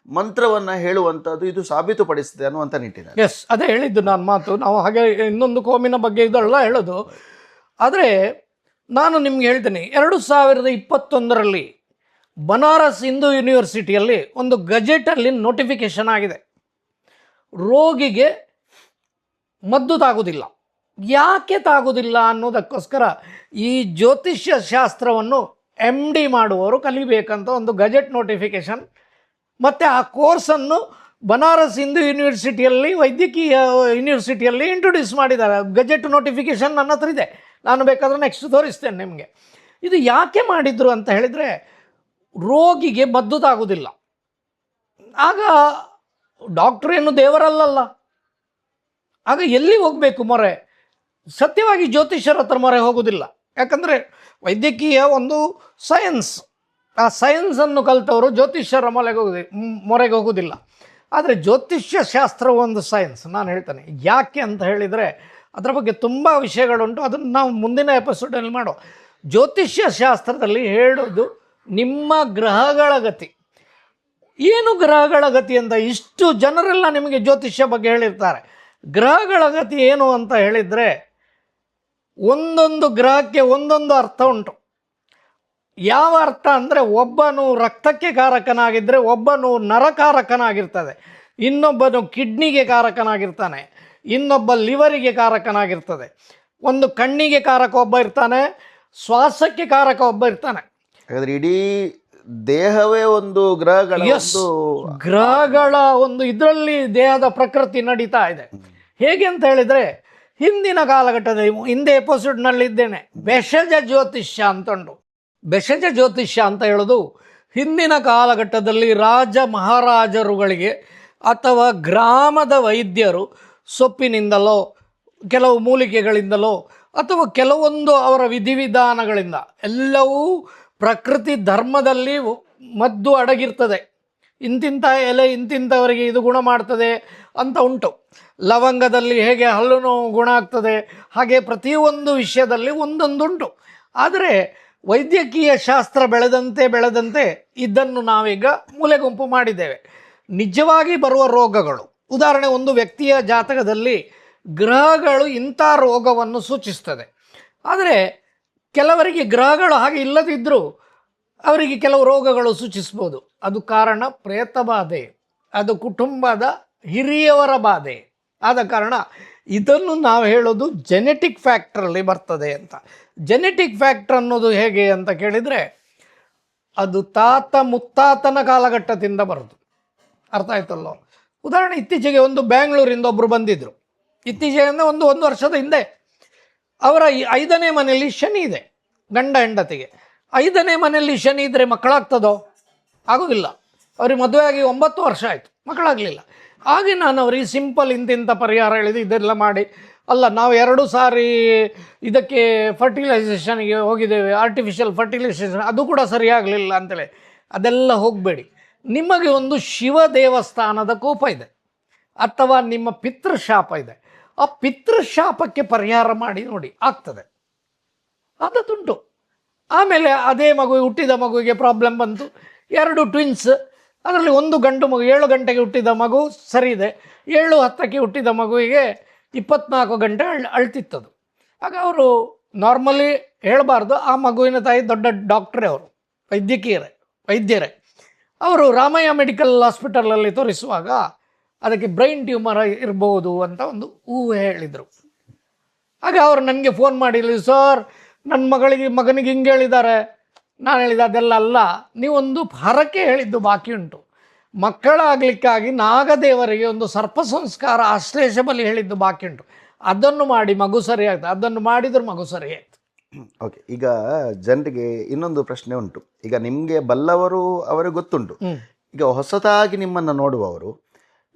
ಮಂತ್ರವನ್ನು ಹೇಳುವಂಥದ್ದು ಇದು ಸಾಬೀತುಪಡಿಸ್ತದೆ ಅನ್ನುವಂಥ ನಿಟ್ಟಿನಲ್ಲಿ. ಎಸ್, ಅದೇ ಹೇಳಿದ್ದು ನಾನು ಮಾತು. ನಾವು ಹಾಗೆ ಇನ್ನೊಂದು ಕೋಮಿನ ಬಗ್ಗೆ ಇದೆಲ್ಲ ಹೇಳೋದು. ಆದರೆ ನಾನು ನಿಮ್ಗೆ ಹೇಳ್ತೀನಿ, 2021ರಲ್ಲಿ ಬನಾರಸ್ ಹಿಂದೂ ಯೂನಿವರ್ಸಿಟಿಯಲ್ಲಿ ಒಂದು ಗಜೆಟಲ್ಲಿ ನೋಟಿಫಿಕೇಶನ್ ಆಗಿದೆ, ರೋಗಿಗೆ ಮದ್ದು ತಾಗುವುದಿಲ್ಲ. ಯಾಕೆ ತಾಗುವುದಿಲ್ಲ ಅನ್ನೋದಕ್ಕೋಸ್ಕರ ಈ ಜ್ಯೋತಿಷ್ಯ ಶಾಸ್ತ್ರವನ್ನು MD ಮಾಡುವವರು ಕಲಿಬೇಕಂತ ಒಂದು ಗಜೆಟ್ ನೋಟಿಫಿಕೇಶನ್, ಮತ್ತು ಆ ಕೋರ್ಸನ್ನು ಬನಾರಸ್ ಹಿಂದೂ ಯೂನಿವರ್ಸಿಟಿಯಲ್ಲಿ, ವೈದ್ಯಕೀಯ ಯೂನಿವರ್ಸಿಟಿಯಲ್ಲಿ ಇಂಟ್ರೊಡ್ಯೂಸ್ ಮಾಡಿದ್ದಾರೆ. ಗಜೆಟ್ ನೋಟಿಫಿಕೇಶನ್ ನನ್ನ ಹತ್ರ ಇದೆ, ನಾನು ಬೇಕಾದರೆ ನೆಕ್ಸ್ಟ್ ತೋರಿಸ್ತೇನೆ ನಿಮಗೆ. ಇದು ಯಾಕೆ ಮಾಡಿದ್ರು ಅಂತ ಹೇಳಿದರೆ, ರೋಗಿಗೆ ಮದ್ದು ತಾಗುವುದಿಲ್ಲ. ಆಗ ಡಾಕ್ಟ್ರ್ ಏನು ದೇವರಲ್ಲಲ್ಲ, ಆಗ ಎಲ್ಲಿ ಹೋಗಬೇಕು ಮೊರೆ? ಸತ್ಯವಾಗಿ ಜ್ಯೋತಿಷ್ಯರ ಹತ್ರ ಮೊರೆ ಹೋಗೋದಿಲ್ಲ. ಯಾಕಂದರೆ ವೈದ್ಯಕೀಯ ಒಂದು ಸೈನ್ಸ್, ಆ ಸೈನ್ಸನ್ನು ಕಲಿತವರು ಜ್ಯೋತಿಷ್ಯರ ಮೊರೆಗೆ ಹೋಗೋದಿಲ್ಲ. ಆದರೆ ಜ್ಯೋತಿಷ್ಯ ಶಾಸ್ತ್ರ ಒಂದು ಸೈನ್ಸ್. ನಾನು ಹೇಳ್ತೇನೆ ಯಾಕೆ ಅಂತ ಹೇಳಿದರೆ, ಅದರ ಬಗ್ಗೆ ತುಂಬ ವಿಷಯಗಳುಂಟು, ಅದನ್ನು ನಾವು ಮುಂದಿನ ಎಪಿಸೋಡಲ್ಲಿ ಮಾಡೋ. ಜ್ಯೋತಿಷ್ಯ ಶಾಸ್ತ್ರದಲ್ಲಿ ಹೇಳೋದು ನಿಮ್ಮ ಗ್ರಹಗಳ ಗತಿ. ಏನು ಗ್ರಹಗಳ ಗತಿ ಅಂತ ಇಷ್ಟು ಜನರೆಲ್ಲ ನಿಮಗೆ ಜ್ಯೋತಿಷ್ಯ ಬಗ್ಗೆ ಹೇಳಿರ್ತಾರೆ. ಗ್ರಹಗಳ ಗತಿ ಏನು ಅಂತ ಹೇಳಿದರೆ, ಒಂದೊಂದು ಗ್ರಹಕ್ಕೆ ಒಂದೊಂದು ಅರ್ಥ ಉಂಟು. ಯಾವ ಅರ್ಥ ಅಂದರೆ, ಒಬ್ಬನು ರಕ್ತಕ್ಕೆ ಕಾರಕನಾಗಿದ್ದರೆ ಒಬ್ಬನು ನರಕಾರಕನಾಗಿರ್ತದೆ, ಇನ್ನೊಬ್ಬನು ಕಿಡ್ನಿಗೆ ಕಾರಕನಾಗಿರ್ತಾನೆ, ಇನ್ನೊಬ್ಬ ಲಿವರಿಗೆ ಕಾರಕನಾಗಿರ್ತದೆ, ಒಂದು ಕಣ್ಣಿಗೆ ಕಾರಕ ಒಬ್ಬ ಇರ್ತಾನೆ, ಶ್ವಾಸಕ್ಕೆ ಕಾರಕ ಒಬ್ಬ ಇರ್ತಾನೆ. ಹಾಗಾದ್ರೆ ಇಡೀ ದೇಹವೇ ಒಂದು ಗ್ರಹಗಳ ಒಂದು ಇದರಲ್ಲಿ ದೇಹದ ಪ್ರಕೃತಿ ನಡೀತಾ ಇದೆ. ಹೇಗೆ ಅಂತ ಹೇಳಿದರೆ, ಹಿಂದಿನ ಕಾಲಘಟ್ಟದಲ್ಲಿ, ಹಿಂದೆ ಎಪಿಸೋಡ್ನಲ್ಲಿದ್ದೇನೆ, ಭೆಷಜ ಜ್ಯೋತಿಷ್ಯ ಅಂತ ಉಂಟು. ಭೆಷಜ ಜ್ಯೋತಿಷ್ಯ ಅಂತ ಹೇಳೋದು, ಹಿಂದಿನ ಕಾಲಘಟ್ಟದಲ್ಲಿ ರಾಜ ಮಹಾರಾಜರುಗಳಿಗೆ ಅಥವಾ ಗ್ರಾಮದ ವೈದ್ಯರು ಸೊಪ್ಪಿನಿಂದಲೋ ಕೆಲವು ಮೂಲಿಕೆಗಳಿಂದಲೋ ಅಥವಾ ಕೆಲವೊಂದು ಅವರ ವಿಧಿವಿಧಾನಗಳಿಂದ, ಎಲ್ಲವೂ ಪ್ರಕೃತಿ ಧರ್ಮದಲ್ಲಿ ಮದ್ದು ಅಡಗಿರ್ತದೆ. ಇಂತಿಂಥ ಎಲೆ ಇಂತಿಂಥವರಿಗೆ ಇದು ಗುಣ ಮಾಡ್ತದೆ ಅಂತ ಉಂಟು. ಲವಂಗದಲ್ಲಿ ಹೇಗೆ ಹಲ್ಲು ನೋವು ಗುಣ ಆಗ್ತದೆ, ಹಾಗೆ ಪ್ರತಿಯೊಂದು ವಿಷಯದಲ್ಲಿ ಒಂದೊಂದುಂಟು. ಆದರೆ ವೈದ್ಯಕೀಯ ಶಾಸ್ತ್ರ ಬೆಳೆದಂತೆ ಇದನ್ನು ನಾವೀಗ ಮೂಲೆಗುಂಪು ಮಾಡಿದ್ದೇವೆ. ನಿಜವಾಗಿ ಬರುವ ರೋಗಗಳು, ಉದಾಹರಣೆ, ಒಂದು ವ್ಯಕ್ತಿಯ ಜಾತಕದಲ್ಲಿ ಗ್ರಹಗಳು ಇಂಥ ರೋಗವನ್ನು ಸೂಚಿಸ್ತದೆ. ಆದರೆ ಕೆಲವರಿಗೆ ಗ್ರಹಗಳು ಹಾಗೆ ಇಲ್ಲದಿದ್ದರೂ ಅವರಿಗೆ ಕೆಲವು ರೋಗಗಳು ಸೂಚಿಸ್ಬೋದು. ಅದು ಕಾರಣ ಪ್ರೇತ ಬಾಧೆ, ಅದು ಕುಟುಂಬದ ಹಿರಿಯವರ ಬಾಧೆ. ಆದ ಕಾರಣ ಇದನ್ನು ನಾವು ಹೇಳೋದು ಜೆನೆಟಿಕ್ ಫ್ಯಾಕ್ಟ್ರಲ್ಲಿ ಬರ್ತದೆ ಅಂತ. ಜೆನೆಟಿಕ್ ಫ್ಯಾಕ್ಟರ್ ಅನ್ನೋದು ಹೇಗೆ ಅಂತ ಕೇಳಿದರೆ, ಅದು ತಾತ ಮುತ್ತಾತನ ಕಾಲಘಟ್ಟದಿಂದ ಬರೋದು. ಅರ್ಥ ಆಯ್ತಲ್ಲೋ? ಉದಾಹರಣೆ, ಇತ್ತೀಚೆಗೆ ಒಂದು ಬ್ಯಾಂಗ್ಳೂರಿಂದ ಒಬ್ಬರು ಬಂದಿದ್ದರು. ಇತ್ತೀಚೆಗೆ ಅಂದರೆ ಒಂದು ವರ್ಷದ ಹಿಂದೆ. ಅವರ 5ನೇ ಮನೆಯಲ್ಲಿ ಶನಿ ಇದೆ, ಗಂಡ ಹೆಂಡತಿಗೆ. 5ನೇ ಮನೆಯಲ್ಲಿ ಶನಿ ಇದ್ದರೆ ಮಕ್ಕಳಾಗ್ತದೋ? ಆಗೋದಿಲ್ಲ. ಅವ್ರಿಗೆ ಮದುವೆ ಆಗಿ 9 ವರ್ಷ ಆಯಿತು, ಮಕ್ಕಳಾಗಲಿಲ್ಲ. ಹಾಗೆ ನಾನು ಅವರಿಗೆ ಸಿಂಪಲ್ ಇಂತಿಂಥ ಪರಿಹಾರ ಹೇಳಿದೆ, ಇದೆಲ್ಲ ಮಾಡಿ. ಅಲ್ಲ, ನಾವು 2 ಸಾರಿ ಇದಕ್ಕೆ ಫರ್ಟಿಲೈಸೇಷನ್ಗೆ ಹೋಗಿದ್ದೇವೆ, ಆರ್ಟಿಫಿಷಿಯಲ್ ಫರ್ಟಿಲೈಸೇಷನ್, ಅದು ಕೂಡ ಸರಿಯಾಗಲಿಲ್ಲ ಅಂತೇಳಿ. ಅದೆಲ್ಲ ಹೋಗಬೇಡಿ. ನಿಮಗೆ ಒಂದು ಶಿವ ದೇವಸ್ಥಾನದ ಕೋಪ ಇದೆ ಅಥವಾ ನಿಮ್ಮ ಪಿತೃಶಾಪ ಇದೆ, ಆ ಪಿತೃಶಾಪಕ್ಕೆ ಪರಿಹಾರ ಮಾಡಿ ನೋಡಿ, ಆಗ್ತದೆ. ಅದಕ್ಕುಂಟು. ಆಮೇಲೆ ಅದೇ ಹುಟ್ಟಿದ ಮಗುವಿಗೆ ಪ್ರಾಬ್ಲಮ್ ಬಂತು, 2 ಟ್ವಿನ್ಸ್, ಅದರಲ್ಲಿ ಒಂದು ಗಂಡು ಮಗು 7 ಗಂಟೆಗೆ ಹುಟ್ಟಿದ ಮಗು ಸರಿ ಇದೆ, 7:10ಕ್ಕೆ ಹುಟ್ಟಿದ ಮಗುವಿಗೆ 24 ಗಂಟೆ ಅಳ್ತಿತ್ತದು. ಆಗ ಅವರು ನಾರ್ಮಲಿ ಹೇಳಬಾರ್ದು, ಆ ಮಗುವಿನ ತಾಯಿ ದೊಡ್ಡ ಡಾಕ್ಟ್ರೇ, ಅವರು ವೈದ್ಯರೇ. ಅವರು ರಾಮಯ್ಯ ಮೆಡಿಕಲ್ ಹಾಸ್ಪಿಟಲಲ್ಲಿ ತೋರಿಸುವಾಗ ಅದಕ್ಕೆ ಬ್ರೈನ್ ಟ್ಯೂಮರ್ ಇರ್ಬೋದು ಅಂತ ಒಂದು ಊಹೆ ಹೇಳಿದರು. ಆಗ ಅವರು ನನಗೆ ಫೋನ್ ಮಾಡಿಲ್ಲ, ಸರ್ ನನ್ನ ಮಗನಿಗೆ ಹಿಂಗೆ ಹೇಳಿದ್ದಾರೆ. ನಾನು ಹೇಳಿದೆ, ಅದೆಲ್ಲ ಅಲ್ಲ, ನೀವೊಂದು ಹರಕೆ ಹೇಳಿದ್ದು ಬಾಕಿ ಉಂಟು. ಮಕ್ಕಳಾಗಲಿಕ್ಕಾಗಿ ನಾಗದೇವರಿಗೆ ಒಂದು ಸರ್ಪ ಸಂಸ್ಕಾರ ಆಶ್ಲೇಷ ಬಲಿ ಹೇಳಿದ್ದು ಬಾಕಿ ಉಂಟು. ಅದನ್ನು ಮಾಡಿ ಮಗು ಸರಿ ಆಗ್ತದೆ, ಅದನ್ನು ಮಾಡಿದ್ರೆ ಮಗು ಸರಿ ಆಯ್ತು. ಓಕೆ, ಈಗ ಜನರಿಗೆ ಇನ್ನೊಂದು ಪ್ರಶ್ನೆ ಉಂಟು. ಈಗ ನಿಮಗೆ ಬಲ್ಲವರು ಅವರಿಗೆ ಗೊತ್ತುಂಟು. ಈಗ ಹೊಸತಾಗಿ ನಿಮ್ಮನ್ನು ನೋಡುವವರು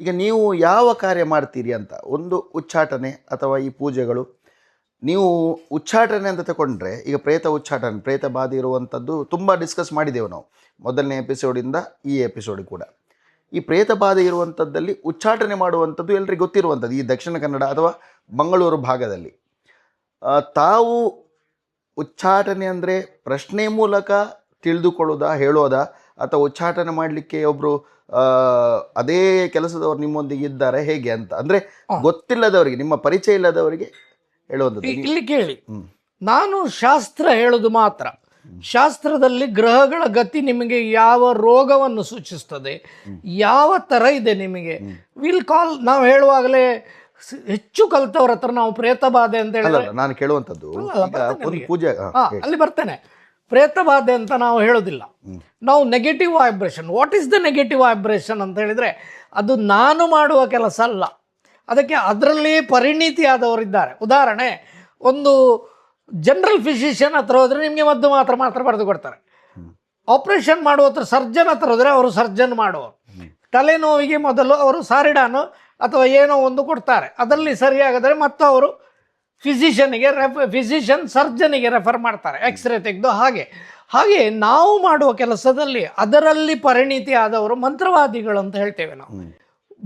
ಈಗ ನೀವು ಯಾವ ಕಾರ್ಯ ಮಾಡ್ತೀರಿ ಅಂತ, ಒಂದು ಉಚ್ಚಾಟನೆ ಅಥವಾ ಈ ಪೂಜೆಗಳು, ನೀವು ಉಚ್ಚಾಟನೆ ಅಂತ ತಗೊಂಡ್ರೆ ಈಗ ಪ್ರೇತ ಉಚ್ಚಾಟನೆ, ಪ್ರೇತ ಬಾಧೆ ಇರುವಂಥದ್ದು ತುಂಬ ಡಿಸ್ಕಸ್ ಮಾಡಿದೆವು ನಾವು ಮೊದಲನೇ ಎಪಿಸೋಡಿಂದ ಈ ಎಪಿಸೋಡ್ ಕೂಡ. ಈ ಪ್ರೇತ ಬಾಧೆ ಇರುವಂಥದ್ದಲ್ಲಿ ಉಚ್ಚಾಟನೆ ಮಾಡುವಂಥದ್ದು ಎಲ್ರಿಗೂ ಗೊತ್ತಿರುವಂಥದ್ದು ಈ ದಕ್ಷಿಣ ಕನ್ನಡ ಅಥವಾ ಮಂಗಳೂರು ಭಾಗದಲ್ಲಿ. ತಾವು ಉಚ್ಚಾಟನೆ ಅಂದರೆ ಪ್ರಶ್ನೆ ಮೂಲಕ ತಿಳಿದುಕೊಳ್ಳೋದಾ, ಹೇಳೋದಾ, ಅಥವಾ ಉಚ್ಚಾಟನೆ ಮಾಡಲಿಕ್ಕೆ ಒಬ್ಬರು ಅದೇ ಕೆಲಸದವರು ನಿಮ್ಮೊಂದಿಗೆ ಇದ್ದಾರೆ ಹೇಗೆ ಅಂತ, ಅಂದರೆ ಗೊತ್ತಿಲ್ಲದವರಿಗೆ, ನಿಮ್ಮ ಪರಿಚಯ ಇಲ್ಲದವರಿಗೆ ಹೇಳುವಂಥದ್ದು. ಇಲ್ಲಿ ಕೇಳಿ, ನಾನು ಶಾಸ್ತ್ರ ಹೇಳೋದು ಮಾತ್ರ. ಶಾಸ್ತ್ರದಲ್ಲಿ ಗ್ರಹಗಳ ಗತಿ ನಿಮಗೆ ಯಾವ ರೋಗವನ್ನು ಸೂಚಿಸ್ತದೆ, ಯಾವ ಥರ ಇದೆ ನಿಮಗೆ ವಿಲ್ ಕಾಲ್. ನಾವು ಹೇಳುವಾಗಲೇ ಹೆಚ್ಚು ಕಲ್ತವ್ರ ಹತ್ರ ನಾವು ಪ್ರೇತ ಬಾಧೆ ಅಂತ ಹೇಳಿದ್ರೆ, ನಾನು ಕೇಳುವಂಥದ್ದು ಪೂಜೆ ಅಲ್ಲಿ ಬರ್ತೇನೆ. ಪ್ರೇತ ಬಾಧೆ ಅಂತ ನಾವು ಹೇಳೋದಿಲ್ಲ, ನಾವು negative vibration. What is the negative vibration ಅಂತ ಹೇಳಿದರೆ, ಅದು ನಾನು ಮಾಡುವ ಕೆಲಸ ಅಲ್ಲ, ಅದಕ್ಕೆ ಅದರಲ್ಲಿ ಪರಿಣಿತಿ ಆದವರಿದ್ದಾರೆ. ಉದಾಹರಣೆ, ಒಂದು ಜನರಲ್ ಫಿಸಿಷಿಯನ್ ಹತ್ರ ಹೋದರೆ ನಿಮಗೆ ಮದ್ದು ಮಾತ್ರ ಬರೆದು ಕೊಡ್ತಾರೆ. ಆಪರೇಷನ್ ಮಾಡುವ ಹತ್ರ ಸರ್ಜನ್ ಹತ್ರ ಹೋದರೆ ಅವರು ಸರ್ಜನ್ ಮಾಡುವರು. ತಲೆನೋವಿಗೆ ಮೊದಲು ಅವರು ಸಾರಿಡಾನು ಅಥವಾ ಏನೋ ಒಂದು ಕೊಡ್ತಾರೆ, ಅದರಲ್ಲಿ ಸರಿಯಾಗದರೆ ಮತ್ತು ಅವರು ಫಿಸಿಷಿಯನ್ ಸರ್ಜನಿಗೆ ರೆಫರ್ ಮಾಡ್ತಾರೆ, ಎಕ್ಸ್ರೇ ತೆಗೆದು. ಹಾಗೆ ನಾವು ಮಾಡುವ ಕೆಲಸದಲ್ಲಿ ಅದರಲ್ಲಿ ಪರಿಣಿತಿ ಆದವರು ಮಂತ್ರವಾದಿಗಳು ಅಂತ ಹೇಳ್ತೇವೆ ನಾವು.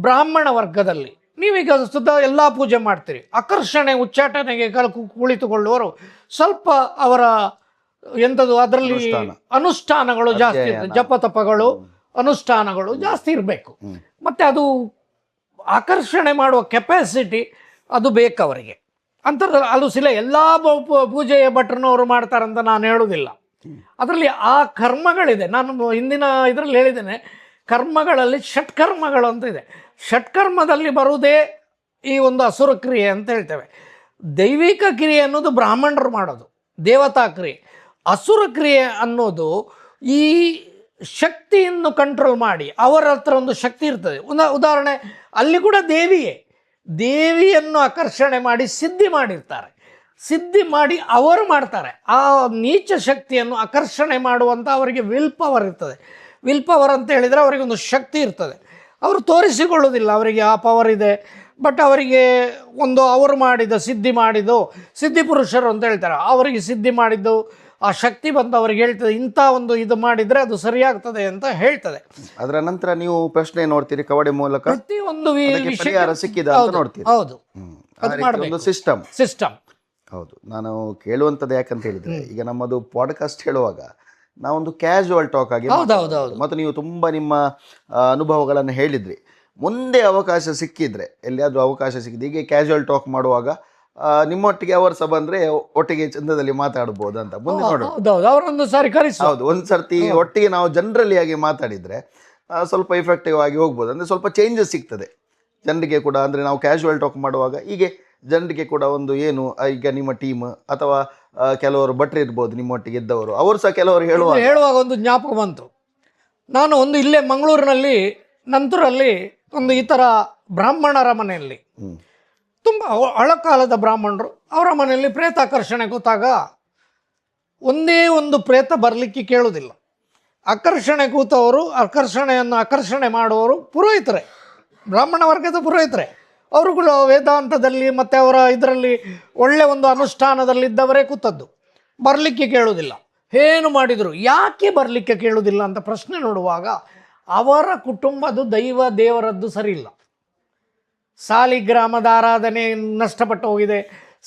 ಬ್ರಾಹ್ಮಣ ವರ್ಗದಲ್ಲಿ ನೀವೀಗ ಸುದ್ದ ಎಲ್ಲ ಪೂಜೆ ಮಾಡ್ತೀರಿ, ಆಕರ್ಷಣೆ ಉಚ್ಚಾಟನೆಗೆ ಕುಳಿತುಕೊಳ್ಳುವರು. ಸ್ವಲ್ಪ ಅವರ ಎಂಥದ್ದು ಅದರಲ್ಲಿ ಅನುಷ್ಠಾನಗಳು ಜಾಸ್ತಿ ಇರ್ತದೆ, ಜಪತಪಗಳು ಅನುಷ್ಠಾನಗಳು ಜಾಸ್ತಿ ಇರಬೇಕು. ಮತ್ತು ಅದು ಆಕರ್ಷಣೆ ಮಾಡುವ ಕೆಪಾಸಿಟಿ ಅದು ಬೇಕು ಅವರಿಗೆ. ಅಂಥದ್ದು ಅಲುಸಿಲ್ಲ ಎಲ್ಲ ಪೂಜೆಯ ಭಟ್ರನವರು ಮಾಡ್ತಾರಂತ ನಾನು ಹೇಳೋದಿಲ್ಲ. ಅದರಲ್ಲಿ ಆ ಕರ್ಮಗಳಿದೆ. ನಾನು ಹಿಂದಿನ ಇದರಲ್ಲಿ ಹೇಳಿದ್ದೇನೆ, ಕರ್ಮಗಳಲ್ಲಿ ಷಟ್ಕರ್ಮಗಳು ಅಂತ ಇದೆ. ಷಟ್ಕರ್ಮದಲ್ಲಿ ಬರುವುದೇ ಈ ಒಂದು ಅಸುರ ಕ್ರಿಯೆ ಅಂತ ಹೇಳ್ತೇವೆ. ದೈವಿಕ ಕ್ರಿಯೆ ಅನ್ನೋದು ಬ್ರಾಹ್ಮಣರು ಮಾಡೋದು, ದೇವತಾ ಕ್ರಿಯೆ. ಅಸುರ ಕ್ರಿಯೆ ಅನ್ನೋದು ಈ ಶಕ್ತಿಯನ್ನು ಕಂಟ್ರೋಲ್ ಮಾಡಿ, ಅವರ ಹತ್ರ ಒಂದು ಶಕ್ತಿ ಇರ್ತದೆ. ಉದಾಹರಣೆ, ಅಲ್ಲಿ ಕೂಡ ದೇವಿಯನ್ನು ಆಕರ್ಷಣೆ ಮಾಡಿ ಸಿದ್ಧಿ ಮಾಡಿರ್ತಾರೆ. ಸಿದ್ಧಿ ಮಾಡಿ ಅವರು ಮಾಡ್ತಾರೆ. ಆ ನೀಚ ಶಕ್ತಿಯನ್ನು ಆಕರ್ಷಣೆ ಮಾಡುವಂಥ ಅವರಿಗೆ ವಿಲ್ ಪವರ್ ಇರ್ತದೆ. ವಿಲ್ ಪವರ್ ಅಂತ ಹೇಳಿದರೆ ಅವರಿಗೆ ಒಂದು ಶಕ್ತಿ ಇರ್ತದೆ. ಅವರು ತೋರಿಸಿಕೊಳ್ಳೋದಿಲ್ಲ ಅವರಿಗೆ ಆ ಪವರ್ ಇದೆ. ಬಟ್ ಅವರಿಗೆ ಒಂದು ಅವರು ಮಾಡಿದ ಸಿದ್ಧಿ ಪುರುಷರು ಅಂತ ಹೇಳ್ತಾರೆ. ಅವರಿಗೆ ಸಿದ್ಧಿ ಮಾಡಿದ್ದು ಆ ಶಕ್ತಿ ಬಂದು ಅವ್ರಿಗೆ ಹೇಳ್ತದೆ, ಇಂಥ ಒಂದು ಇದು ಮಾಡಿದರೆ ಅದು ಸರಿಯಾಗ್ತದೆ ಅಂತ ಹೇಳ್ತದೆ. ಅದರ ನಂತರ ನೀವು ಪ್ರಶ್ನೆ ನೋಡ್ತೀರಿ, ಕವಡೆ ಮೂಲಕ ಪ್ರತಿಯೊಂದು ಪರಿಹಾರ ಸಿಕ್ಕಿದ ಅಂತ ನೋಡ್ತೀರಿ. ಹೌದು, ಅದು ಮಾಡಬೇಕು. ಸಿಸ್ಟಮ್. ಹೌದು, ನಾನು ಕೇಳುವಂಥದ್ದು ಯಾಕಂತ ಹೇಳಿದರೆ, ಈಗ ನಮ್ಮದು ಪಾಡ್ಕಾಸ್ಟ್ ಹೇಳುವಾಗ ನಾವೊಂದು ಕ್ಯಾಶುವಲ್ ಟಾಕ್ ಆಗಿ, ಮತ್ತು ನೀವು ತುಂಬ ನಿಮ್ಮ ಅನುಭವಗಳನ್ನು ಹೇಳಿದ್ರಿ. ಮುಂದೆ ಅವಕಾಶ ಸಿಕ್ಕಿದ್ರೆ, ಎಲ್ಲಿಯಾದರೂ ಅವಕಾಶ ಸಿಕ್ಕಿದ್ರೆ, ಹೀಗೆ ಕ್ಯಾಶುವಲ್ ಟಾಕ್ ಮಾಡುವಾಗ ನಿಮ್ಮೊಟ್ಟಿಗೆ ಅವರು ಸಹ ಬಂದರೆ ಒಟ್ಟಿಗೆ ಚಂದದಲ್ಲಿ ಮಾತಾಡ್ಬೋದು ಅಂತ ಮುಂದೆ ನೋಡೋದು. ಅವರೊಂದು ಸಾರಿ ಕರೆಸಿ, ಹೌದು, ಒಂದು ಸರ್ತಿ ಒಟ್ಟಿಗೆ ನಾವು ಜನರಲಿ ಆಗಿ ಮಾತಾಡಿದರೆ ಸ್ವಲ್ಪ ಇಫೆಕ್ಟಿವ್ ಆಗಿ ಹೋಗ್ಬೋದು. ಅಂದರೆ ಸ್ವಲ್ಪ ಚೇಂಜಸ್ ಸಿಗ್ತದೆ ಜನರಿಗೆ ಕೂಡ. ಅಂದರೆ ನಾವು ಕ್ಯಾಶುವಲ್ ಟಾಕ್ ಮಾಡುವಾಗ ಹೀಗೆ ಜನರಿಗೆ ಕೂಡ ಒಂದು ಏನು, ಈಗ ನಿಮ್ಮ ಟೀಮ್ ಅಥವಾ ಕೆಲವರು ಭಟ್ರು ಇರ್ಬೋದು ನಿಮ್ಮೊಟ್ಟಿಗೆ ಇದ್ದವರು, ಅವರು ಸಹ ಕೆಲವರು ಹೇಳುವಾಗ ಒಂದು ಜ್ಞಾಪಕ ಬಂತು. ನಾನು ಒಂದು ಇಲ್ಲೇ ಮಂಗಳೂರಿನಲ್ಲಿ ನಂತರಲ್ಲಿ ಒಂದು ಈ ಥರ ಬ್ರಾಹ್ಮಣರ ಮನೆಯಲ್ಲಿ, ತುಂಬ ಹಳಕಾಲದ ಬ್ರಾಹ್ಮಣರು, ಅವರ ಮನೆಯಲ್ಲಿ ಪ್ರೇತಾಕರ್ಷಣೆ ಕೂತಾಗ ಒಂದೇ ಒಂದು ಪ್ರೇತ ಬರಲಿಕ್ಕೆ ಕೇಳುವುದಿಲ್ಲ. ಕೂತವರು, ಆಕರ್ಷಣೆ ಮಾಡುವವರು ಪುರೋಹಿತರೇ, ಬ್ರಾಹ್ಮಣ ವರ್ಗದ ಪುರೋಹಿತರೇ. ಅವರುಗಳು ವೇದಾಂತದಲ್ಲಿ ಮತ್ತು ಅವರ ಇದರಲ್ಲಿ ಒಳ್ಳೆ ಒಂದು ಅನುಷ್ಠಾನದಲ್ಲಿದ್ದವರೇ ಕೂತದ್ದು. ಬರಲಿಕ್ಕೆ ಕೇಳುವುದಿಲ್ಲ. ಏನು ಮಾಡಿದರು, ಯಾಕೆ ಬರಲಿಕ್ಕೆ ಕೇಳುವುದಿಲ್ಲ ಅಂತ ಪ್ರಶ್ನೆ ನೋಡುವಾಗ ಅವರ ಕುಟುಂಬದು ದೇವರದ್ದು ಸರಿ ಇಲ್ಲ. ಸಾಲಿಗ್ರಾಮದ ಆರಾಧನೆ ನಷ್ಟಪಟ್ಟು ಹೋಗಿದೆ,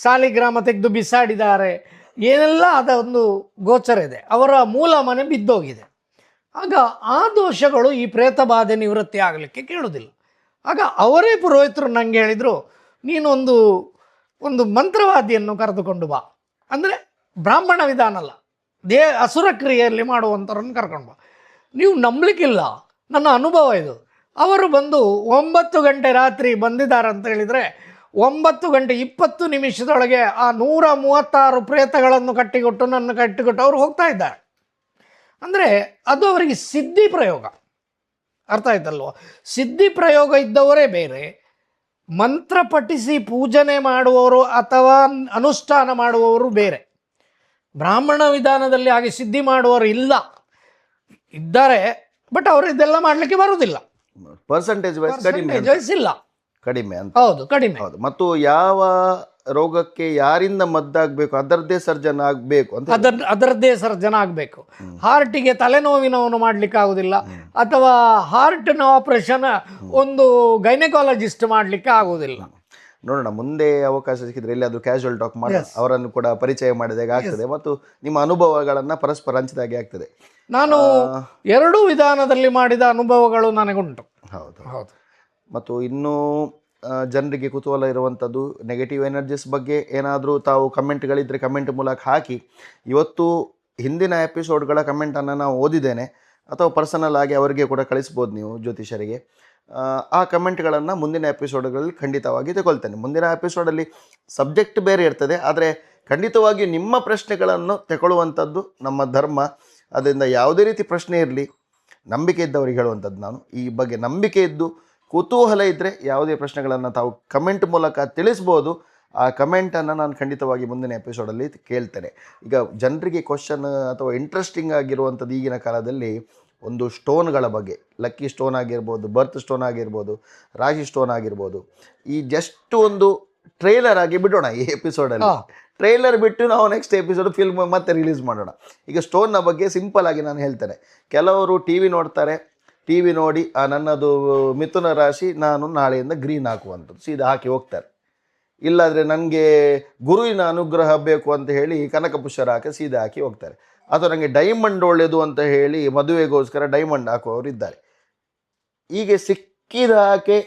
ಸಾಲಿಗ್ರಾಮ ತೆಗೆದು ಬಿಸಾಡಿದ್ದಾರೆ, ಏನೆಲ್ಲ ಅದೊಂದು ಗೋಚರ ಇದೆ. ಅವರ ಮೂಲ ಮನೆ ಬಿದ್ದೋಗಿದೆ. ಆಗ ಆ ದೋಷಗಳು ಈ ಪ್ರೇತ ಬಾಧೆ ನಿವೃತ್ತಿ ಆಗಲಿಕ್ಕೆ ಕೇಳುವುದಿಲ್ಲ. ಆಗ ಅವರೇ ಪುರೋಹಿತರು ನನಗೆ ಹೇಳಿದರು, ನೀನು ಒಂದು ಮಂತ್ರವಾದಿಯನ್ನು ಕರೆದುಕೊಂಡು ಬಾ. ಅಂದರೆ ಬ್ರಾಹ್ಮಣ ವಿಧಾನ ಅಲ್ಲ, ಅಸುರ ಕ್ರಿಯೆಯಲ್ಲಿ ಮಾಡುವಂಥವ್ರನ್ನು ಕರ್ಕೊಂಡು ಬಾ. ನೀವು ನಂಬಲಿಕ್ಕಿಲ್ಲ, ನನ್ನ ಅನುಭವ ಇದು. ಅವರು ಬಂದು 9 ಗಂಟೆ ರಾತ್ರಿ ಬಂದಿದ್ದಾರೆ ಅಂತ ಹೇಳಿದರೆ 9:20 ಆ 136 ಪ್ರೇತಗಳನ್ನು ಕಟ್ಟಿಕೊಟ್ಟು ಅವರು ಹೋಗ್ತಾ ಇದ್ದಾರೆ. ಅಂದರೆ ಅದು ಅವರಿಗೆ ಸಿದ್ಧಿ ಪ್ರಯೋಗ. ಅರ್ಥ ಆಯ್ತಲ್ವ? ಸಿದ್ಧಿ ಪ್ರಯೋಗ ಇದ್ದವರೇ ಬೇರೆ, ಮಂತ್ರ ಪಠಿಸಿ ಪೂಜನೆ ಮಾಡುವವರು ಅಥವಾ ಅನುಷ್ಠಾನ ಮಾಡುವವರು ಬೇರೆ. ಬ್ರಾಹ್ಮಣ ವಿಧಾನದಲ್ಲಿ ಹಾಗೆ ಸಿದ್ಧಿ ಮಾಡುವವರು ಇದ್ದಾರೆ, ಬಟ್ ಅವರು ಇದೆಲ್ಲ ಮಾಡಲಿಕ್ಕೆ ಬರುವುದಿಲ್ಲ. ಪರ್ಸೆಂಟೇಜ್ ವೈಸ್ ಕಡಿಮೆ ಇಲ್ಲ, ಕಡಿಮೆ ಅಂತ. ಹೌದು, ಕಡಿಮೆ. ಹೌದು. ಮತ್ತು ಯಾವ ರೋಗಕ್ಕೆ ಯಾರಿಂದ ಮದ್ದಾಗಬೇಕು ಅದರದ್ದೇ ಸರ್ಜನ್ ಆಗಬೇಕು ಅಂತ, ಅದರದ್ದೇ ಸರ್ಜನ ಆಗಬೇಕು. ಹಾರ್ಟಿಗೆ ತಲೆನೋವಿನವನು ಮಾಡ್ಲಿಕ್ಕೆ ಆಗುದಿಲ್ಲ, ಅಥವಾ ಹಾರ್ಟ್ನ ಆಪರೇಷನ್ ಒಂದು ಗೈನಕಾಲಜಿಸ್ಟ್ ಮಾಡ್ಲಿಕ್ಕೆ ಆಗುದಿಲ್ಲ. ನೋಡೋಣ, ಮುಂದೆ ಅವಕಾಶ ಸಿಕ್ಕಿದ್ರೆ ಎಲ್ಲಿಯಾದ್ರೂ ಕ್ಯಾಶುವಲ್ ಟಾಕ್ ಮಾಡಿ ಅವರನ್ನು ಕೂಡ ಪರಿಚಯ ಮಾಡಿದಾಗ ಆಗ್ತದೆ, ಮತ್ತು ನಿಮ್ಮ ಅನುಭವಗಳನ್ನ ಪರಸ್ಪರ ಹಂಚಿದಾಗೆ ಆಗ್ತದೆ. ನಾನು ಎರಡೂ ವಿಧಾನದಲ್ಲಿ ಮಾಡಿದ ಅನುಭವಗಳು ನನಗುಂಟು. ಹೌದು ಹೌದು. ಮತ್ತು ಇನ್ನೂ ಜನರಿಗೆ ಕುತೂಹಲ ಇರುವಂಥದ್ದು ನೆಗೆಟಿವ್ ಎನರ್ಜೀಸ್ ಬಗ್ಗೆ ಏನಾದರೂ ತಾವು ಕಮೆಂಟ್ಗಳಿದ್ದರೆ ಕಮೆಂಟ್ ಮೂಲಕ ಹಾಕಿ. ಇವತ್ತು ಹಿಂದಿನ ಎಪಿಸೋಡ್ಗಳ ಕಮೆಂಟನ್ನು ನಾನು ಓದಿದ್ದೇನೆ, ಅಥವಾ ಪರ್ಸನಲ್ ಆಗಿ ಅವರಿಗೆ ಕೂಡ ಕಳಿಸ್ಬೋದು ನೀವು ಜ್ಯೋತಿಷರಿಗೆ. ಆ ಕಮೆಂಟ್ಗಳನ್ನು ಮುಂದಿನ ಎಪಿಸೋಡ್ಗಳಲ್ಲಿ ಖಂಡಿತವಾಗಿ ತಗೊಳ್ತೇನೆ. ಮುಂದಿನ ಎಪಿಸೋಡಲ್ಲಿ ಸಬ್ಜೆಕ್ಟ್ ಬೇರೆ ಇರ್ತದೆ, ಆದರೆ ಖಂಡಿತವಾಗಿಯೂ ನಿಮ್ಮ ಪ್ರಶ್ನೆಗಳನ್ನು ತಗೊಳ್ಳುವಂಥದ್ದು ನಮ್ಮ ಧರ್ಮ. ಅದರಿಂದ ಯಾವುದೇ ರೀತಿ ಪ್ರಶ್ನೆ ಇರಲಿ, ನಂಬಿಕೆ ಇದ್ದವರಿಗೆ ಹೇಳುವಂಥದ್ದು ನಾನು. ಈ ಬಗ್ಗೆ ನಂಬಿಕೆ ಇದ್ದು ಕುತೂಹಲ ಇದ್ದರೆ ಯಾವುದೇ ಪ್ರಶ್ನೆಗಳನ್ನು ತಾವು ಕಮೆಂಟ್ ಮೂಲಕ ತಿಳಿಸ್ಬೋದು. ಆ ಕಮೆಂಟನ್ನು ನಾನು ಖಂಡಿತವಾಗಿ ಮುಂದಿನ ಎಪಿಸೋಡಲ್ಲಿ ಕೇಳ್ತೇನೆ. ಈಗ ಜನರಿಗೆ ಕ್ವಶನ್ ಅಥವಾ ಇಂಟ್ರೆಸ್ಟಿಂಗ್ ಆಗಿರುವಂಥದ್ದು ಈಗಿನ ಕಾಲದಲ್ಲಿ ಒಂದು ಸ್ಟೋನ್ಗಳ ಬಗ್ಗೆ, ಲಕ್ಕಿ ಸ್ಟೋನ್ ಆಗಿರ್ಬೋದು, ಬರ್ತ್ ಸ್ಟೋನ್ ಆಗಿರ್ಬೋದು, ರಾಶಿ ಸ್ಟೋನ್ ಆಗಿರ್ಬೋದು. ಈ ಜಸ್ಟ್ ಒಂದು ಟ್ರೈಲರ್ ಆಗಿ ಬಿಡೋಣ ಈ ಎಪಿಸೋಡಲ್ಲಿ. ಟ್ರೈಲರ್ ಬಿಟ್ಟು ನಾವು ನೆಕ್ಸ್ಟ್ ಎಪಿಸೋಡ್ ಫಿಲ್ಮ್ ಮತ್ತೆ ರಿಲೀಸ್ ಮಾಡೋಣ. ಈಗ ಸ್ಟೋನ್ನ ಬಗ್ಗೆ ಸಿಂಪಲ್ ಆಗಿ ನಾನು ಹೇಳ್ತೇನೆ. ಕೆಲವರು ಟಿ ವಿ ನೋಡ್ತಾರೆ, ಟಿ ವಿ ನೋಡಿ ನನ್ನದು ಮಿಥುನ ರಾಶಿ, ನಾನು ನಾಳೆಯಿಂದ ಗ್ರೀನ್ ಹಾಕುವಂಥದ್ದು ಸೀದಾ ಹಾಕಿ ಹೋಗ್ತಾರೆ. ಇಲ್ಲಾದರೆ ನನಗೆ ಗುರುವಿನ ಅನುಗ್ರಹ ಬೇಕು ಅಂತ ಹೇಳಿ ಕನಕ ಪುಷ್ಕರ ಹಾಕಿ ಸೀದಾ ಹಾಕಿ ಹೋಗ್ತಾರೆ. ಅಥವಾ ನನಗೆ ಡೈಮಂಡ್ ಒಳ್ಳೆಯದು ಅಂತ ಹೇಳಿ ಮದುವೆಗೋಸ್ಕರ ಡೈಮಂಡ್ ಹಾಕುವವರು ಇದ್ದಾರೆ. ಹೀಗೆ ಸಿಕ್ಕಿದ ಹಾಕಿ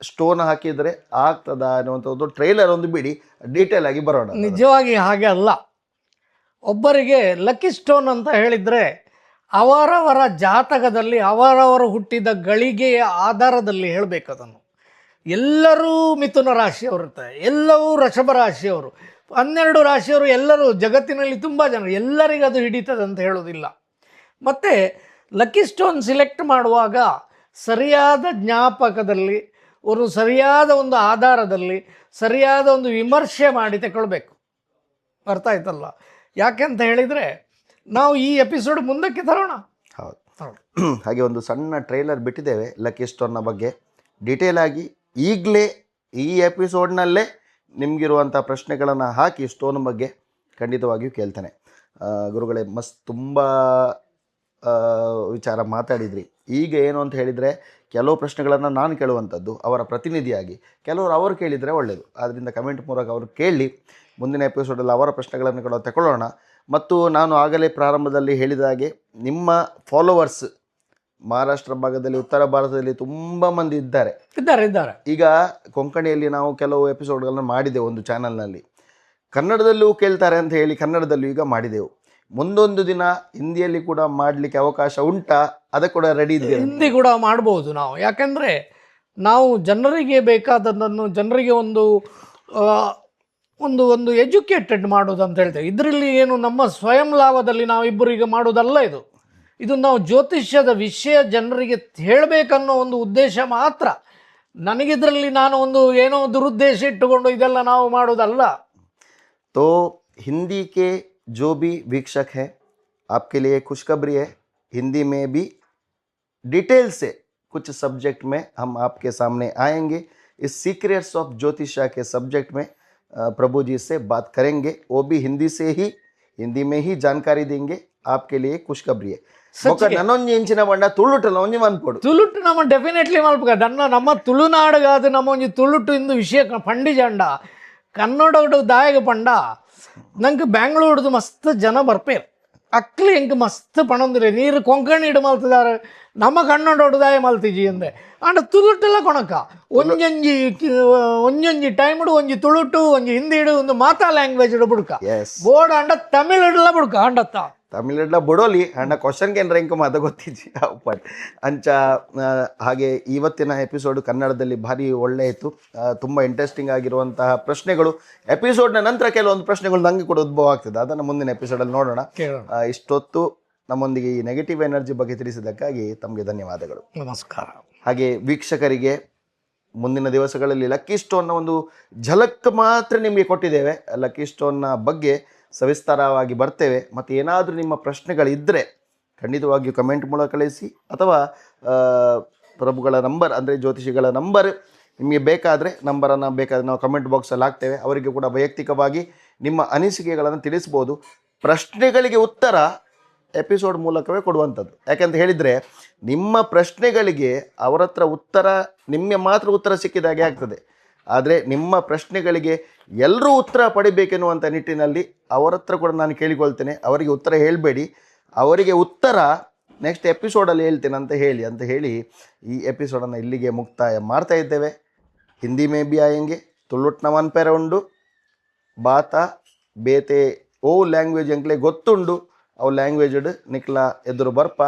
ಸ್ಟೋನ್ ಹಾಕಿದರೆ ಆಗ್ತದ ಅನ್ನುವಂಥದ್ದು ಟ್ರೈಲರ್ ಒಂದು ಬಿಡಿ, ಡೀಟೇಲ್ ಆಗಿ ಬರೋಣ. ನಿಜವಾಗಿ ಹಾಗೆ ಅಲ್ಲ. ಒಬ್ಬರಿಗೆ ಲಕ್ಕಿ ಸ್ಟೋನ್ ಅಂತ ಹೇಳಿದರೆ ಅವರವರ ಜಾತಕದಲ್ಲಿ ಅವರವರು ಹುಟ್ಟಿದ ಗಳಿಗೆಯ ಆಧಾರದಲ್ಲಿ ಹೇಳಬೇಕು ಅದನ್ನು. ಎಲ್ಲರೂ ಮಿಥುನ ರಾಶಿಯವರು ಇರ್ತಾರೆ, ಎಲ್ಲವೂ ವೃಷಭ ರಾಶಿಯವರು, 12 ರಾಶಿಯವರು, ಎಲ್ಲರೂ ಜಗತ್ತಿನಲ್ಲಿ ತುಂಬ ಜನರು, ಎಲ್ಲರಿಗೂ ಅದು ಹಿಡಿತದೆ ಅಂತ ಹೇಳೋದಿಲ್ಲ. ಮತ್ತು ಲಕ್ಕಿ ಸ್ಟೋನ್ ಸಿಲೆಕ್ಟ್ ಮಾಡುವಾಗ ಸರಿಯಾದ ಜ್ಞಾಪಕದಲ್ಲಿ, ಒಂದು ಸರಿಯಾದ ಒಂದು ಆಧಾರದಲ್ಲಿ, ಸರಿಯಾದ ಒಂದು ವಿಮರ್ಶೆ ಮಾಡಿ ತಗೊಳ್ಬೇಕು. ಅರ್ಥ ಆಯ್ತಲ್ಲ? ಯಾಕೆ ಅಂತ ಹೇಳಿದರೆ ನಾವು ಈ ಎಪಿಸೋಡ್ ಮುಂದಕ್ಕೆ ತರೋಣ. ಹೌದು. ಹಾಗೆ ಒಂದು ಸಣ್ಣ ಟ್ರೈಲರ್ ಬಿಟ್ಟಿದ್ದೇವೆ ಲಕ್ಕಿ ಸ್ಟೋನ್ನ ಬಗ್ಗೆ. ಡೀಟೇಲ್ ಆಗಿ ಈಗಲೇ ಈ ಎಪಿಸೋಡ್ನಲ್ಲೇ ನಿಮಗಿರುವಂಥ ಪ್ರಶ್ನೆಗಳನ್ನು ಹಾಕಿ ಸ್ಟೋನ್ ಬಗ್ಗೆ ಖಂಡಿತವಾಗಿಯೂ ಕೇಳ್ತೇನೆ. ಗುರುಗಳೇ, ತುಂಬ ವಿಚಾರ ಮಾತಾಡಿದ್ರಿ. ಈಗ ಏನು ಅಂತ ಹೇಳಿದರೆ, ಕೆಲವು ಪ್ರಶ್ನೆಗಳನ್ನು ನಾನು ಕೇಳುವಂಥದ್ದು ಅವರ ಪ್ರತಿನಿಧಿಯಾಗಿ, ಕೆಲವರು ಅವರು ಕೇಳಿದರೆ ಒಳ್ಳೆಯದು. ಆದ್ದರಿಂದ ಕಮೆಂಟ್ ಮೂಲಕ ಅವರು ಕೇಳಿ ಮುಂದಿನ ಎಪಿಸೋಡಲ್ಲಿ ಅವರ ಪ್ರಶ್ನೆಗಳನ್ನು ಕೂಡ ತಗೊಳ್ಳೋಣ. ಮತ್ತು ನಾನು ಆಗಲೇ ಪ್ರಾರಂಭದಲ್ಲಿ ಹೇಳಿದ ಹಾಗೆ ನಿಮ್ಮ ಫಾಲೋವರ್ಸ್ ಮಹಾರಾಷ್ಟ್ರ ಭಾಗದಲ್ಲಿ, ಉತ್ತರ ಭಾರತದಲ್ಲಿ ತುಂಬ ಮಂದಿ ಇದ್ದಾರೆ. ಈಗ ಕೊಂಕಣಿಯಲ್ಲಿ ನಾವು ಕೆಲವು ಎಪಿಸೋಡ್ಗಳನ್ನು ಮಾಡಿದೆವು ಒಂದು ಚಾನಲ್ನಲ್ಲಿ. ಕನ್ನಡದಲ್ಲೂ ಕೇಳ್ತಾರೆ ಅಂತ ಹೇಳಿ ಕನ್ನಡದಲ್ಲೂ ಈಗ ಮಾಡಿದೆವು. ಮುಂದೊಂದು ದಿನ ಹಿಂದಿಯಲ್ಲಿ ಕೂಡ ಮಾಡಲಿಕ್ಕೆ ಅವಕಾಶ ಉಂಟಾ? ಅದಕ್ಕೆ ಕೂಡ ರೆಡಿ ಇದೆ. ಹಿಂದಿ ಕೂಡ ಮಾಡ್ಬೋದು ನಾವು. ಯಾಕೆಂದರೆ ನಾವು ಜನರಿಗೆ ಬೇಕಾದದ್ದನ್ನು ಜನರಿಗೆ ಒಂದು ಒಂದು ಒಂದು ಎಜುಕೇಟೆಡ್ ಮಾಡೋದು ಅಂತ ಹೇಳ್ತೇವೆ. ಇದರಲ್ಲಿ ಏನು ನಮ್ಮ ಸ್ವಯಂ ಲಾಭದಲ್ಲಿ ನಾವು ಇಬ್ಬರಿಗೆ ಮಾಡೋದಲ್ಲ. ಇದು ನಾವು ಜ್ಯೋತಿಷ್ಯದ ವಿಷಯ ಜನರಿಗೆ ಹೇಳಬೇಕನ್ನೋ ಒಂದು ಉದ್ದೇಶ ಮಾತ್ರ. ನನಗಿದ್ರಲ್ಲಿ ನಾನು ಒಂದು ಏನೋ ದುರುದ್ದೇಶ ಇಟ್ಟುಕೊಂಡು ಇದೆಲ್ಲ ನಾವು ಮಾಡೋದಲ್ಲ. तो हिंदी के जो भी वीक्षक है, आपके लिए खुशखबरी है. हिंदी में भी डिटेल से कुछ सब्जेक्ट में हम आपके सामने आएंगे. इस सीक्रेट्स ऑफ ज्योतिषा के सब्जेक्ट में प्रभु जी से बात करेंगे. वो भी हिंदी में ही जानकारी देंगे. आपके लिए खुशखबरी है. ನನ್ನೊಂದು ಇಂಚಿನ ಬಂಡ ತುಳುಟಲ್ಲ ಒಂಜಿ ಮನ್ಪೊಡು ತುಳುಟು ನಮ್ಮ ಡೆಫಿನೆಟ್ಲಿ ಮಲ್ಪ ದನ್ನ ನಮ್ಮ ತುಳುನಾಡುಗಾದ ನಮ್ಮ ಒಂಜಿ ತುಳುಟು ಇಂದು ವಿಷಯ ಪಂಡಿ ಜಂಡ ಕನ್ನಡ ದಾಯಗ ಪಂಡ ನಂಗೆ ಬ್ಯಾಂಗ್ಳೂರ್ದು ಮಸ್ತ್ ಜನ ಬರ್ಪೇರು ಅಕ್ಲಿ ಹೆಂಗೆ ಮಸ್ತ್ ಪಣಂದ್ರೆ ನೀರು ಕೊಂಕಣಿ ಇಡು ಮಲ್ತಿದಾರೆ ನಮ್ಮ ಕನ್ನಡ ದಾಯ ಮಲ್ತಿಜಿ ಅಂದೆ ಅಂಡ ತುಳುಟೆಲ್ಲ ಕೊಣಕ ಒಂಜೊಂಜಿ ಟೈಮ್ ಒಂಜಿ ತುಳುಟು ಒಂಜಿ ಹಿಂದಿ ಇಡು ಒಂದು ಮಾತಾ ಲ್ಯಾಂಗ್ವೇಜ್ ಇಡು ಬುಡ್ಕ ಬೋರ್ಡ್ ಅಂಡ ತಮಿಳ್ ಇಡಲ್ಲ ಬುಡ್ಕ ಅಂಡತ್ತ ತಮಿಳೆಡ್ಲ ಬೊಡೋಲಿ ಅಂಡ ಕ್ವಶನ್ಗೆ ಏನು ರ್ಯಾಂಕ್ ಮಾತ ಗೊತ್ತಿಜ್ಜಿ ಬಟ್ ಅಂಚ. ಹಾಗೆ ಇವತ್ತಿನ ಎಪಿಸೋಡು ಕನ್ನಡದಲ್ಲಿ ಭಾರಿ ಒಳ್ಳೆ ಇತ್ತು. ತುಂಬ ಇಂಟ್ರೆಸ್ಟಿಂಗ್ ಆಗಿರುವಂತಹ ಪ್ರಶ್ನೆಗಳು. ಎಪಿಸೋಡ್ನ ನಂತರ ಕೆಲವೊಂದು ಪ್ರಶ್ನೆಗಳು ನನಗೆ ಕೂಡ ಉದ್ಭವ ಆಗ್ತದೆ, ಅದನ್ನು ಮುಂದಿನ ಎಪಿಸೋಡಲ್ಲಿ ನೋಡೋಣ. ಇಷ್ಟೊತ್ತು ನಮ್ಮೊಂದಿಗೆ ಈ ನೆಗೆಟಿವ್ ಎನರ್ಜಿ ಬಗ್ಗೆ ತಿಳಿಸಿದ್ದಕ್ಕಾಗಿ ತಮಗೆ ಧನ್ಯವಾದಗಳು. ನಮಸ್ಕಾರ. ಹಾಗೆ ವೀಕ್ಷಕರಿಗೆ ಮುಂದಿನ ದಿವಸಗಳಲ್ಲಿ ಲಕ್ಕಿ ಸ್ಟೋನ್ನ ಒಂದು ಝಲಕ್ ಮಾತ್ರ ನಿಮಗೆ ಕೊಟ್ಟಿದ್ದೇವೆ. ಲಕ್ಕಿ ಸ್ಟೋನ್ನ ಬಗ್ಗೆ ಸವಿಸ್ತಾರವಾಗಿ ಬರ್ತೇವೆ. ಮತ್ತು ಏನಾದರೂ ನಿಮ್ಮ ಪ್ರಶ್ನೆಗಳಿದ್ದರೆ ಖಂಡಿತವಾಗಿಯೂ ಕಮೆಂಟ್ ಮೂಲಕ ಕಳಿಸಿ, ಅಥವಾ ಪ್ರಭುಗಳ ನಂಬರ್ ಅಂದರೆ ಜ್ಯೋತಿಷಿಗಳ ನಂಬರ್ ನಿಮಗೆ ಬೇಕಾದರೆ ನಾವು ಕಮೆಂಟ್ ಬಾಕ್ಸಲ್ಲಿ ಹಾಕ್ತೇವೆ. ಅವರಿಗೆ ಕೂಡ ವೈಯಕ್ತಿಕವಾಗಿ ನಿಮ್ಮ ಅನಿಸಿಕೆಗಳನ್ನು ತಿಳಿಸ್ಬೋದು. ಪ್ರಶ್ನೆಗಳಿಗೆ ಉತ್ತರ ಎಪಿಸೋಡ್ ಮೂಲಕವೇ ಕೊಡುವಂಥದ್ದು. ಯಾಕೆಂತ ಹೇಳಿದರೆ ನಿಮ್ಮ ಪ್ರಶ್ನೆಗಳಿಗೆ ಅವರ ಹತ್ರ ಉತ್ತರ, ನಿಮಗೆ ಮಾತ್ರ ಉತ್ತರ ಸಿಕ್ಕಿದಾಗೆ ಆಗ್ತದೆ. ಆದರೆ ನಿಮ್ಮ ಪ್ರಶ್ನೆಗಳಿಗೆ ಎಲ್ಲರೂ ಉತ್ತರ ಪಡಿಬೇಕೆನ್ನುವಂಥ ನಿಟ್ಟಿನಲ್ಲಿ ಅವರ ಹತ್ರ ಕೂಡ ನಾನು ಕೇಳಿಕೊಳ್ತೇನೆ, ಅವರಿಗೆ ಉತ್ತರ ಹೇಳಬೇಡಿ, ಅವರಿಗೆ ಉತ್ತರ ನೆಕ್ಸ್ಟ್ ಎಪಿಸೋಡಲ್ಲಿ ಹೇಳ್ತೇನೆ ಅಂತ ಹೇಳಿ ಈ ಎಪಿಸೋಡನ್ನು ಇಲ್ಲಿಗೆ ಮುಕ್ತಾಯ ಮಾಡ್ತಾ ಇದ್ದೇವೆ. ಹಿಂದಿ ಮೇ ಬಿ ಆಯಂಗೆ ತುಳುಟ್ನ ಮನ್ಪೆರ ಉಂಡು, ಬಾತ ಬೇತೆ ಓ ಲ್ಯಾಂಗ್ವೇಜ್ ಎಂಕ್ಲೆ ಗೊತ್ತುಂಡು, ಅವು ಲ್ಯಾಂಗ್ವೇಜ್ಡ್ ನಿಕ್ಲ ಎದುರು ಬರ್ಪ.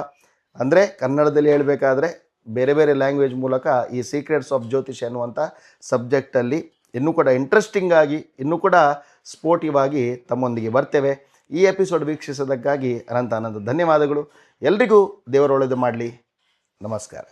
ಅಂದರೆ ಕನ್ನಡದಲ್ಲಿ ಹೇಳಬೇಕಾದ್ರೆ ಬೇರೆ ಬೇರೆ ಲ್ಯಾಂಗ್ವೇಜ್ ಮೂಲಕ ಈ ಸೀಕ್ರೆಟ್ಸ್ ಆಫ್ ಜ್ಯೋತಿಷ್ ಅನ್ನುವಂಥ ಸಬ್ಜೆಕ್ಟಲ್ಲಿ ಇನ್ನೂ ಕೂಡ ಇಂಟ್ರೆಸ್ಟಿಂಗ್ ಆಗಿ, ಇನ್ನೂ ಕೂಡ ಸ್ಪೋರ್ಟಿವ್ ಆಗಿ ತಮ್ಮೊಂದಿಗೆ ಬರ್ತೇವೆ. ಈ ಎಪಿಸೋಡ್ ವೀಕ್ಷಿಸೋದಕ್ಕಾಗಿ ಅನಂತ ಧನ್ಯವಾದಗಳು. ಎಲ್ರಿಗೂ ದೇವರ ಒಳ್ಳೆಯದು ಮಾಡಲಿ. ನಮಸ್ಕಾರ.